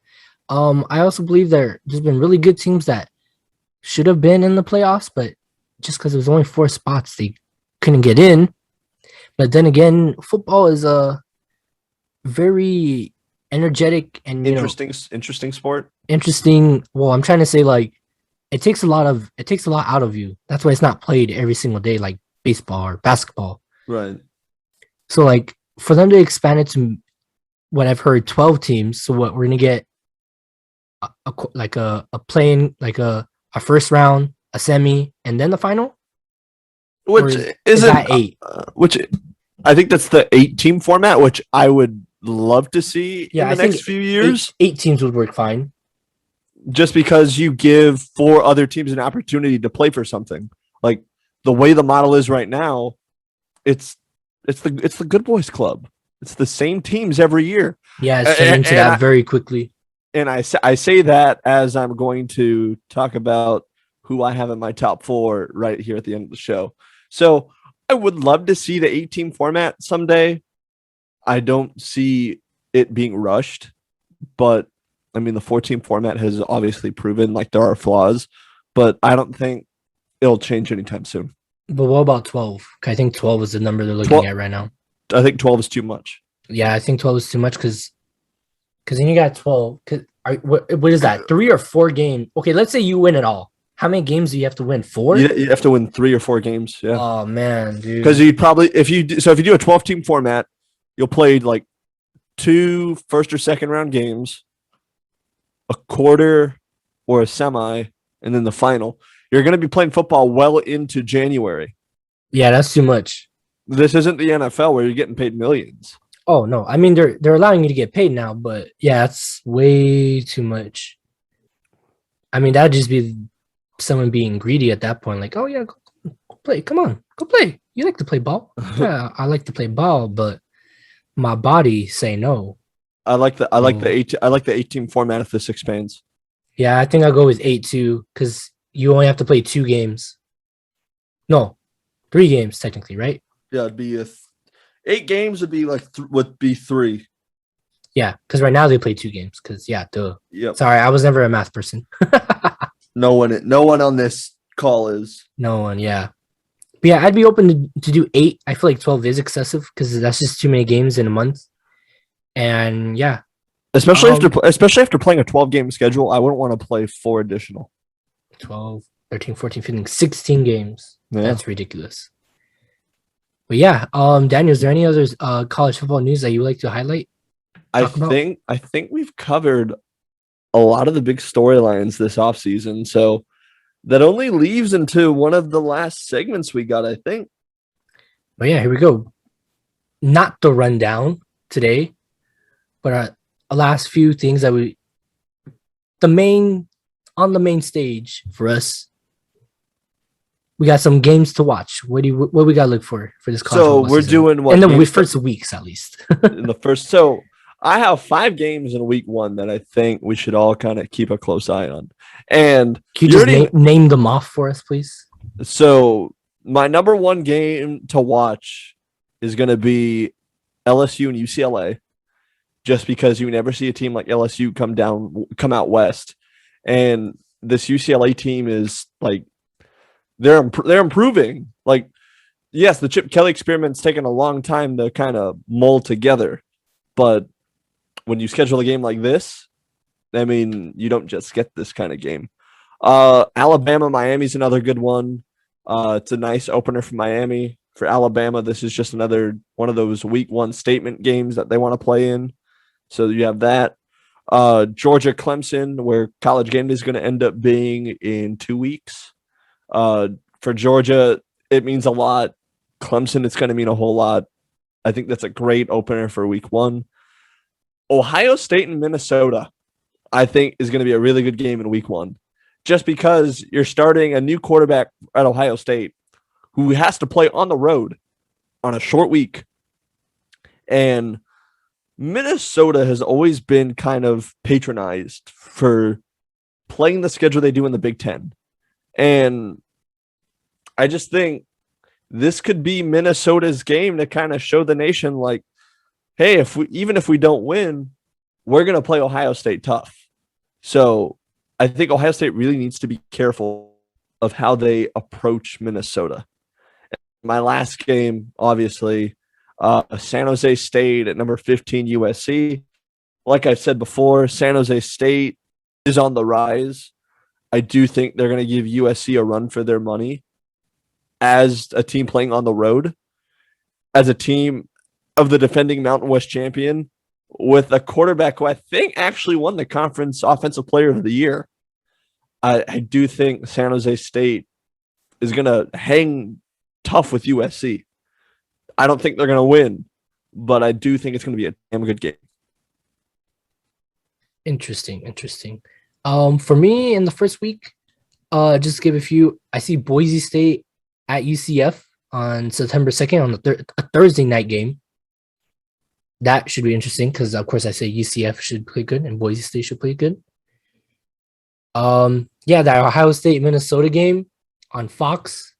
Speaker 1: I also believe there's been really good teams that should have been in the playoffs, but just because it was only 4 spots, they couldn't get in. But then again, football is a very energetic and
Speaker 2: interesting sport.
Speaker 1: Interesting. Well, I'm trying to say like it takes a lot out of you. That's why it's not played every single day like baseball or basketball.
Speaker 2: Right.
Speaker 1: So like for them to expand it to what I've heard 12 teams. So what we're gonna get a play-in, like a first round, a semi, and then the final.
Speaker 2: Which is
Speaker 1: that 8?
Speaker 2: Which I think that's the 8-team format, which I would love to see in the next few years.
Speaker 1: 8 teams would work fine.
Speaker 2: Just because you give 4 other teams an opportunity to play for something. Like the way the model is right now, it's the good boys club. It's the same teams every year.
Speaker 1: Yeah, it's turning into that very quickly.
Speaker 2: And I say that as I'm going to talk about who I have in my top 4 right here at the end of the show. So I would love to see the 8-team format someday. I don't see it being rushed, but I mean, the 4-team format has obviously proven like there are flaws, but I don't think it'll change anytime soon.
Speaker 1: But what about 12? I think 12 is the number they're looking at right now.
Speaker 2: I think 12 is too much.
Speaker 1: Yeah, I think 12 is too much because then you got 12. What is that? 3 or 4 games? Okay, let's say you win it all. How many games do you have to win? 4?
Speaker 2: You have to win 3 or 4 games. Yeah.
Speaker 1: Oh man, dude.
Speaker 2: Because you'd probably if you do a 12-team format, you'll play like 2 first or second round games, a quarter or a semi, and then the final. You're going to be playing football well into January.
Speaker 1: Yeah, that's too much.
Speaker 2: This isn't the NFL where you're getting paid millions.
Speaker 1: Oh no, I mean they're allowing you to get paid now, but yeah, it's way too much. I mean that'd just be someone being greedy at that point. Like, oh yeah, go play. Come on, go play. You like to play ball? Yeah, I like to play ball, but my body say no.
Speaker 2: I like the
Speaker 1: So,
Speaker 2: 18 format if this expands.
Speaker 1: yeah, I think I'll go with 8-2 because you only have to play 2 games. No, 3 games technically, right?
Speaker 2: Yeah, it'd be 8 games would be like would be 3.
Speaker 1: Yeah, because right now they play 2 games. Because yeah, duh.
Speaker 2: Yep.
Speaker 1: Sorry, I was never a math person.
Speaker 2: No one on this call is.
Speaker 1: No one, yeah. But yeah, I'd be open to do 8. I feel like 12 is excessive because that's just too many games in a month. And yeah,
Speaker 2: Especially after playing a 12-game schedule, I wouldn't want to play 4 additional.
Speaker 1: 12, 13, 14, 15, 16 games.
Speaker 2: Yeah.
Speaker 1: That's ridiculous. But yeah, Daniel, is there any other college football news that you would like to highlight?
Speaker 2: I think we've covered a lot of the big storylines this offseason. So that only leaves into one of the last segments we got, I think.
Speaker 1: But yeah, here we go. Not the rundown today, but a last few things that on the main stage for us. We got some games to watch. What we got to look for this college
Speaker 2: So
Speaker 1: football
Speaker 2: we're
Speaker 1: season?
Speaker 2: doing what
Speaker 1: in the first weeks at least.
Speaker 2: in the first. So I have 5 games in week 1 that I think we should all kind of keep a close eye on. And
Speaker 1: Can you just name them off for us, please?
Speaker 2: So my number 1 game to watch is going to be LSU and UCLA, just because you never see a team like LSU come out west, and this UCLA team is like they're improving. Like, yes, the Chip Kelly experiment's taken a long time to kind of mold together, but when you schedule a game like this, I mean, you don't just get this kind of game. Alabama, Miami's another good one. It's a nice opener for Miami. For Alabama, this is just another one of those week 1 statement games that they want to play in. So you have that. Georgia, Clemson, where College Game Day is going to end up being in 2 weeks. For Georgia, it means a lot. Clemson, it's going to mean a whole lot. I think that's a great opener for week 1. Ohio State and Minnesota, I think, is going to be a really good game in week 1. Just because you're starting a new quarterback at Ohio State who has to play on the road on a short week. And Minnesota has always been kind of patronized for playing the schedule they do in the Big Ten. And I just think this could be Minnesota's game to kind of show the nation, like, hey, even if we don't win, we're going to play Ohio State tough. So I think Ohio State really needs to be careful of how they approach Minnesota. My last game, obviously, San Jose State at number 15 USC. Like I said before, San Jose State is on the rise. I do think they're going to give USC a run for their money as a team playing on the road, as a team of the defending Mountain West champion, with a quarterback who I think actually won the conference offensive player of the year. I do think San Jose State is going to hang tough with USC. I don't think they're going to win, but I do think it's going to be a damn good game.
Speaker 1: Interesting. For me, in the first week, just give a few. I see Boise State at UCF on September 2nd on a Thursday night game. That should be interesting because, of course, I say UCF should play good and Boise State should play good. Yeah, that Ohio State Minnesota game on Fox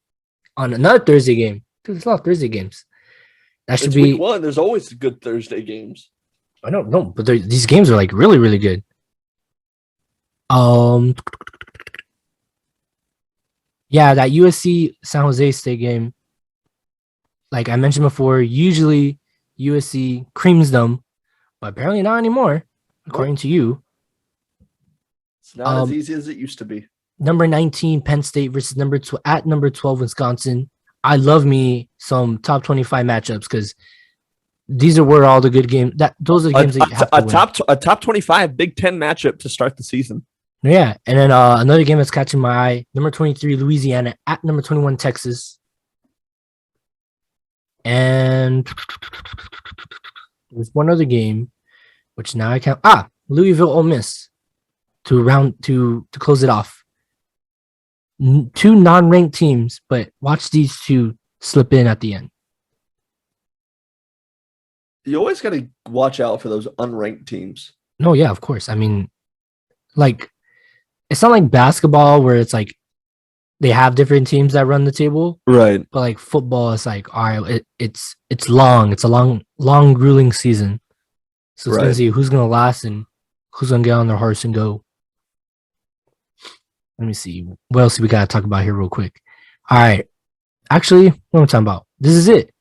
Speaker 1: on another Thursday game. Dude, there's a lot of Thursday games. That should be
Speaker 2: week 1. There's always good Thursday games.
Speaker 1: I don't know, but these games are like really, really good. Yeah, that USC San Jose State game, like I mentioned before, usually USC creams them, but apparently not anymore, according to you.
Speaker 2: It's not as easy as it used to be.
Speaker 1: Number 19 Penn State versus number 12 Wisconsin. I love me some top 25 matchups because these are where all the good games. Those are the games that you have to win.
Speaker 2: A top 25 Big Ten matchup to start the season.
Speaker 1: Yeah, and then another game that's catching my eye: number 23 Louisiana at number 21 Texas. And There's one other game, which now I count. Louisville Ole Miss to close it off. Two non-ranked teams, but watch these two slip in at the end.
Speaker 2: You always got to watch out for those unranked teams.
Speaker 1: No, yeah, of course. I mean, like, it's not like basketball where it's like they have different teams that run the table,
Speaker 2: right?
Speaker 1: But like football, it's like, all right, it's long. It's a long, grueling season. So it's gonna see who's gonna last and who's gonna get on their horse and go. Let me see. What else we gotta talk about here real quick? All right. Actually, what am I talking about? This is it.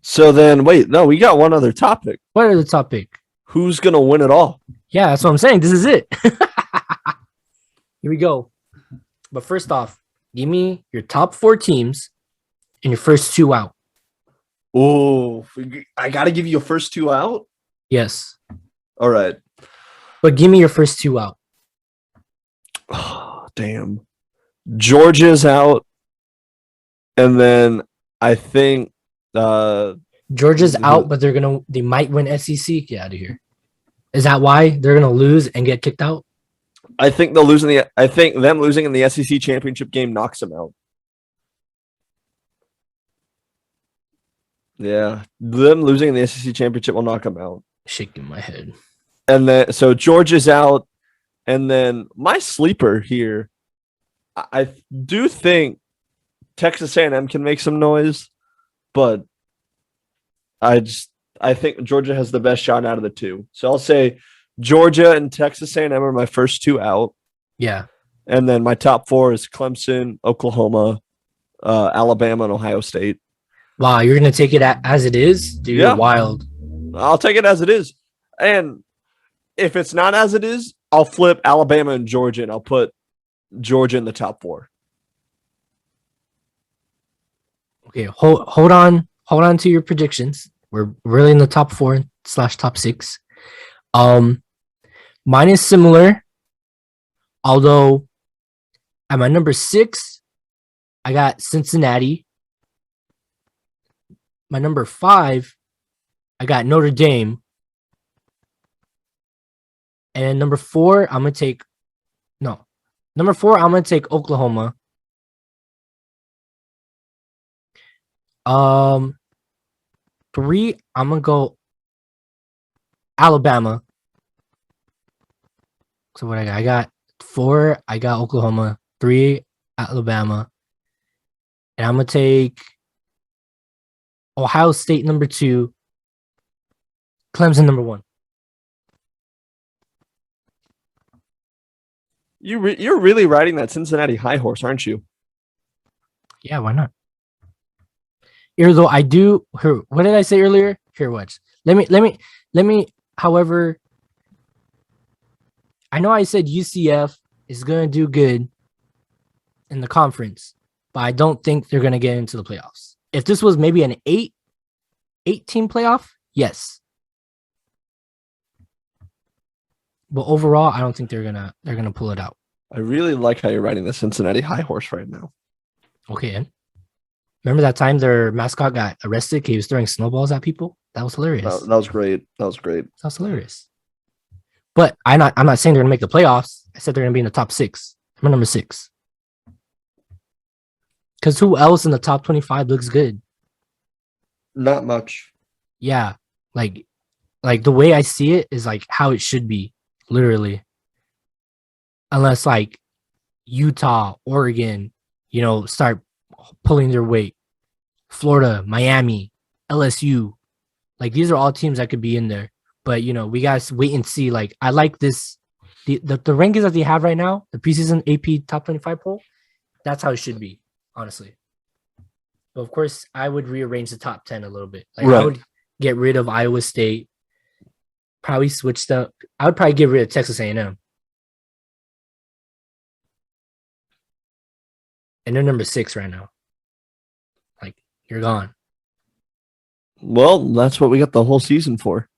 Speaker 2: So then, wait, no, we got one other topic.
Speaker 1: What other topic?
Speaker 2: Who's gonna win it all?
Speaker 1: Yeah, that's what I'm saying. This is it. Here we go. But first off, give me your top 4 teams and your first 2 out.
Speaker 2: Oh, I gotta give you your first 2 out?
Speaker 1: Yes.
Speaker 2: All right.
Speaker 1: But give me your first 2 out.
Speaker 2: Oh, damn. Georgia's out. And then I think
Speaker 1: Georgia's out, but they might win SEC. Get out of here. Is that why they're gonna lose and get kicked out?
Speaker 2: I think them losing in the SEC championship game knocks them out. Yeah, them losing in the SEC championship will knock them out.
Speaker 1: Shaking my head.
Speaker 2: And then so Georgia's out, and then my sleeper here, I do think Texas A&M can make some noise, but I think Georgia has the best shot out of the two. So I'll say Georgia and Texas A&M are my first 2 out.
Speaker 1: Yeah.
Speaker 2: And then my top 4 is Clemson, Oklahoma, Alabama, and Ohio State.
Speaker 1: Wow, you're going to take it as it is? Dude,
Speaker 2: yeah.
Speaker 1: You're wild.
Speaker 2: I'll take it as it is. And if it's not as it is, I'll flip Alabama and Georgia, and I'll put Georgia in the top 4.
Speaker 1: Okay, hold on to your predictions. We're really in the top 4/top 6. Mine is similar, although at my number 6, I got Cincinnati. My number 5, I got Notre Dame. And number 4, I'm going to take Oklahoma. 3, I'm going to go Alabama. So what I got 4, I got Oklahoma. 3, Alabama. And I'm going to take Ohio State number 2, Clemson number 1.
Speaker 2: You're really riding that Cincinnati high horse, aren't you?
Speaker 1: Yeah, why not? Here, though, I do. Here, what did I say earlier? Here, watch. Let me. However, I know I said UCF is gonna do good in the conference, but I don't think they're gonna get into the playoffs. If this was maybe an 8-team playoff, yes. But overall, I don't think they're gonna pull it out.
Speaker 2: I really like how you're riding the Cincinnati high horse right now.
Speaker 1: Okay. Remember that time their mascot got arrested? He was throwing snowballs at people. That was hilarious.
Speaker 2: That was great. That was
Speaker 1: hilarious. But I'm not saying they're gonna make the playoffs. I said they're gonna be in the top 6. I'm at number 6. Because who else in the top 25 looks good?
Speaker 2: Not much.
Speaker 1: Yeah, like the way I see it is like how it should be, literally. Unless like Utah, Oregon, start pulling their weight. Florida, Miami, LSU, like these are all teams that could be in there. But we gotta wait and see. Like I like this, the rankings that they have right now, the preseason AP top 25 poll. That's how it should be, honestly. But of course, I would rearrange the top 10 a little bit. Like I would get rid of Iowa State. Probably switch up. I would probably get rid of Texas A&M. And they're number 6 right now. Like you're gone.
Speaker 2: Well, that's what we got the whole season for.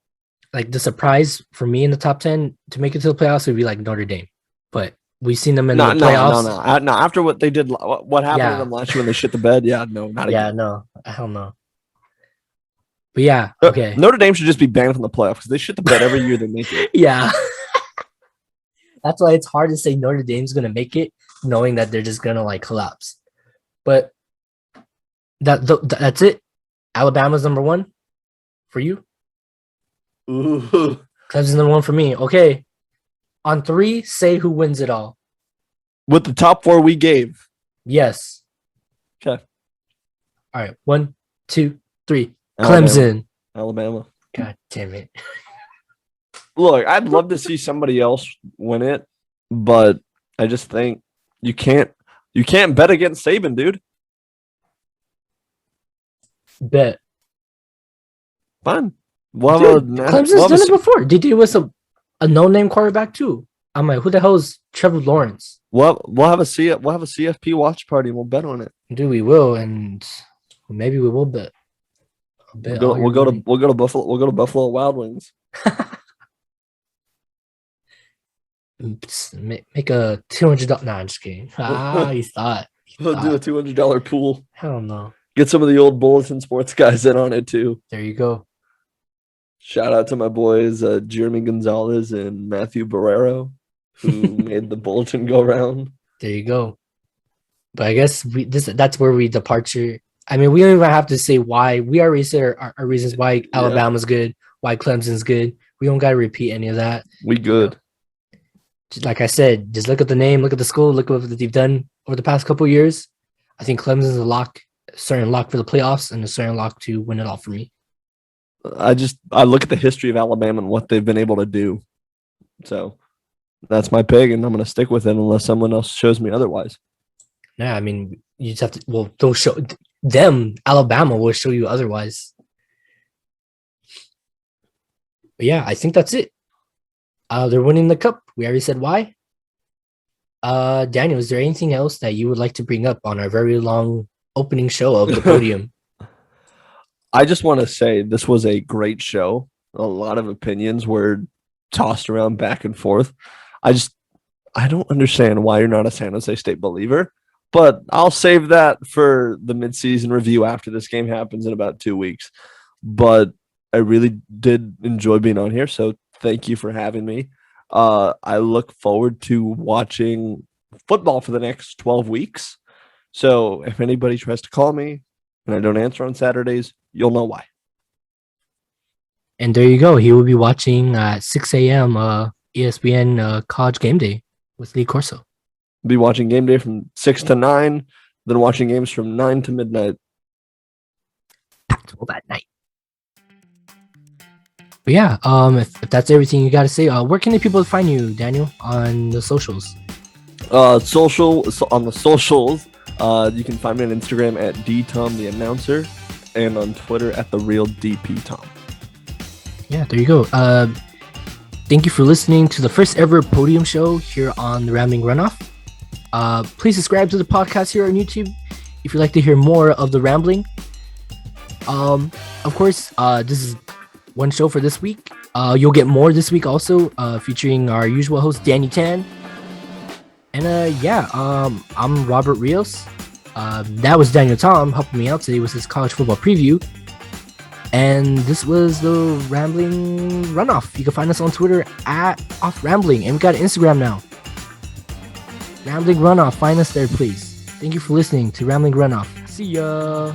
Speaker 1: Like the surprise for me in the top 10 to make it to the playoffs would be like Notre Dame, but we've seen them in the playoffs.
Speaker 2: No. After what they did, what happened to them last year when they shit the bed? Yeah, no, not again.
Speaker 1: Yeah, no, hell no. But yeah, okay.
Speaker 2: Notre Dame should just be banned from the playoffs because they shit the bed every year they make it.
Speaker 1: Yeah. That's why it's hard to say Notre Dame's going to make it, knowing that they're just going to like collapse. But that's it. Alabama's number one for you.
Speaker 2: Ooh.
Speaker 1: Clemson's number one for me. Okay. On 3, say who wins it all.
Speaker 2: With the top 4 we gave.
Speaker 1: Yes.
Speaker 2: Okay.
Speaker 1: All right. 1, 2, 3.
Speaker 2: Alabama.
Speaker 1: Clemson.
Speaker 2: Alabama.
Speaker 1: God damn it.
Speaker 2: Look, I'd love to see somebody else win it, but I just think you can't bet against Saban, dude.
Speaker 1: Bet.
Speaker 2: Fine.
Speaker 1: Clemson's done it before. They did it with a no-name quarterback too. I'm like, who the hell is Trevor Lawrence?
Speaker 2: We'll have a CFP watch party and we'll bet on it.
Speaker 1: Dude, we will, and maybe we will bet.
Speaker 2: We'll go to Buffalo Wild Wings.
Speaker 1: Make a $200. Nah, I'm just kidding. You thought.
Speaker 2: We'll do a $200 pool.
Speaker 1: Hell no.
Speaker 2: Get some of the old Bulletin Sports guys in on it too.
Speaker 1: There you go.
Speaker 2: Shout out to my boys, Jeremy Gonzalez and Matthew Barrero, who made the Bulletin go round.
Speaker 1: There you go. But I guess that's where we departure. I mean, we don't even have to say why. We already said our reasons why Alabama's good, why Clemson's good. We don't got to repeat any of that.
Speaker 2: We good.
Speaker 1: Like I said, just look at the name, look at the school, look at what they've done over the past couple of years. I think Clemson's a certain lock for the playoffs and a certain lock to win it all for me.
Speaker 2: I look at the history of Alabama and what they've been able to do. So that's my pick, and I'm going to stick with it unless someone else shows me otherwise.
Speaker 1: Yeah, I mean, you just have to. Well, they'll show them. Alabama will show you otherwise. But yeah, I think that's it. They're winning the cup. We already said why. Daniel, is there anything else that you would like to bring up on our very long opening show of the podium?
Speaker 2: I just want to say this was a great show. A lot of opinions were tossed around back and forth. I don't understand why you're not a San Jose State believer, but I'll save that for the midseason review after this game happens in about 2 weeks. But I really did enjoy being on here, so thank you for having me. I look forward to watching football for the next 12 weeks. So if anybody tries to call me and I don't answer on Saturdays, you'll know why.
Speaker 1: And there you go. He will be watching at 6 a.m. ESPN College Game Day with Lee Corso.
Speaker 2: Be watching game day from 6 to 9, then watching games from 9 to midnight.
Speaker 1: Pac-12 at night. But yeah, if that's everything you got to say, where can the people find you, Daniel, on the socials?
Speaker 2: On the socials, you can find me on Instagram at dtomtheannouncer and on Twitter at therealdptom.
Speaker 1: Yeah, there you go. Thank you for listening to the first ever Podium Show here on the Rambling Runoff. Please subscribe to the podcast here on YouTube if you'd like to hear more of the rambling. Of course, this is one show for this week. You'll get more this week also, featuring our usual host, Danny Tan. And I'm Robert Rios. That was Daniel Tom helping me out today with his college football preview. And this was the Rambling Runoff. You can find us on Twitter at @offrambling. And we got an Instagram now. Rambling Runoff. Find us there, please. Thank you for listening to Rambling Runoff. See ya.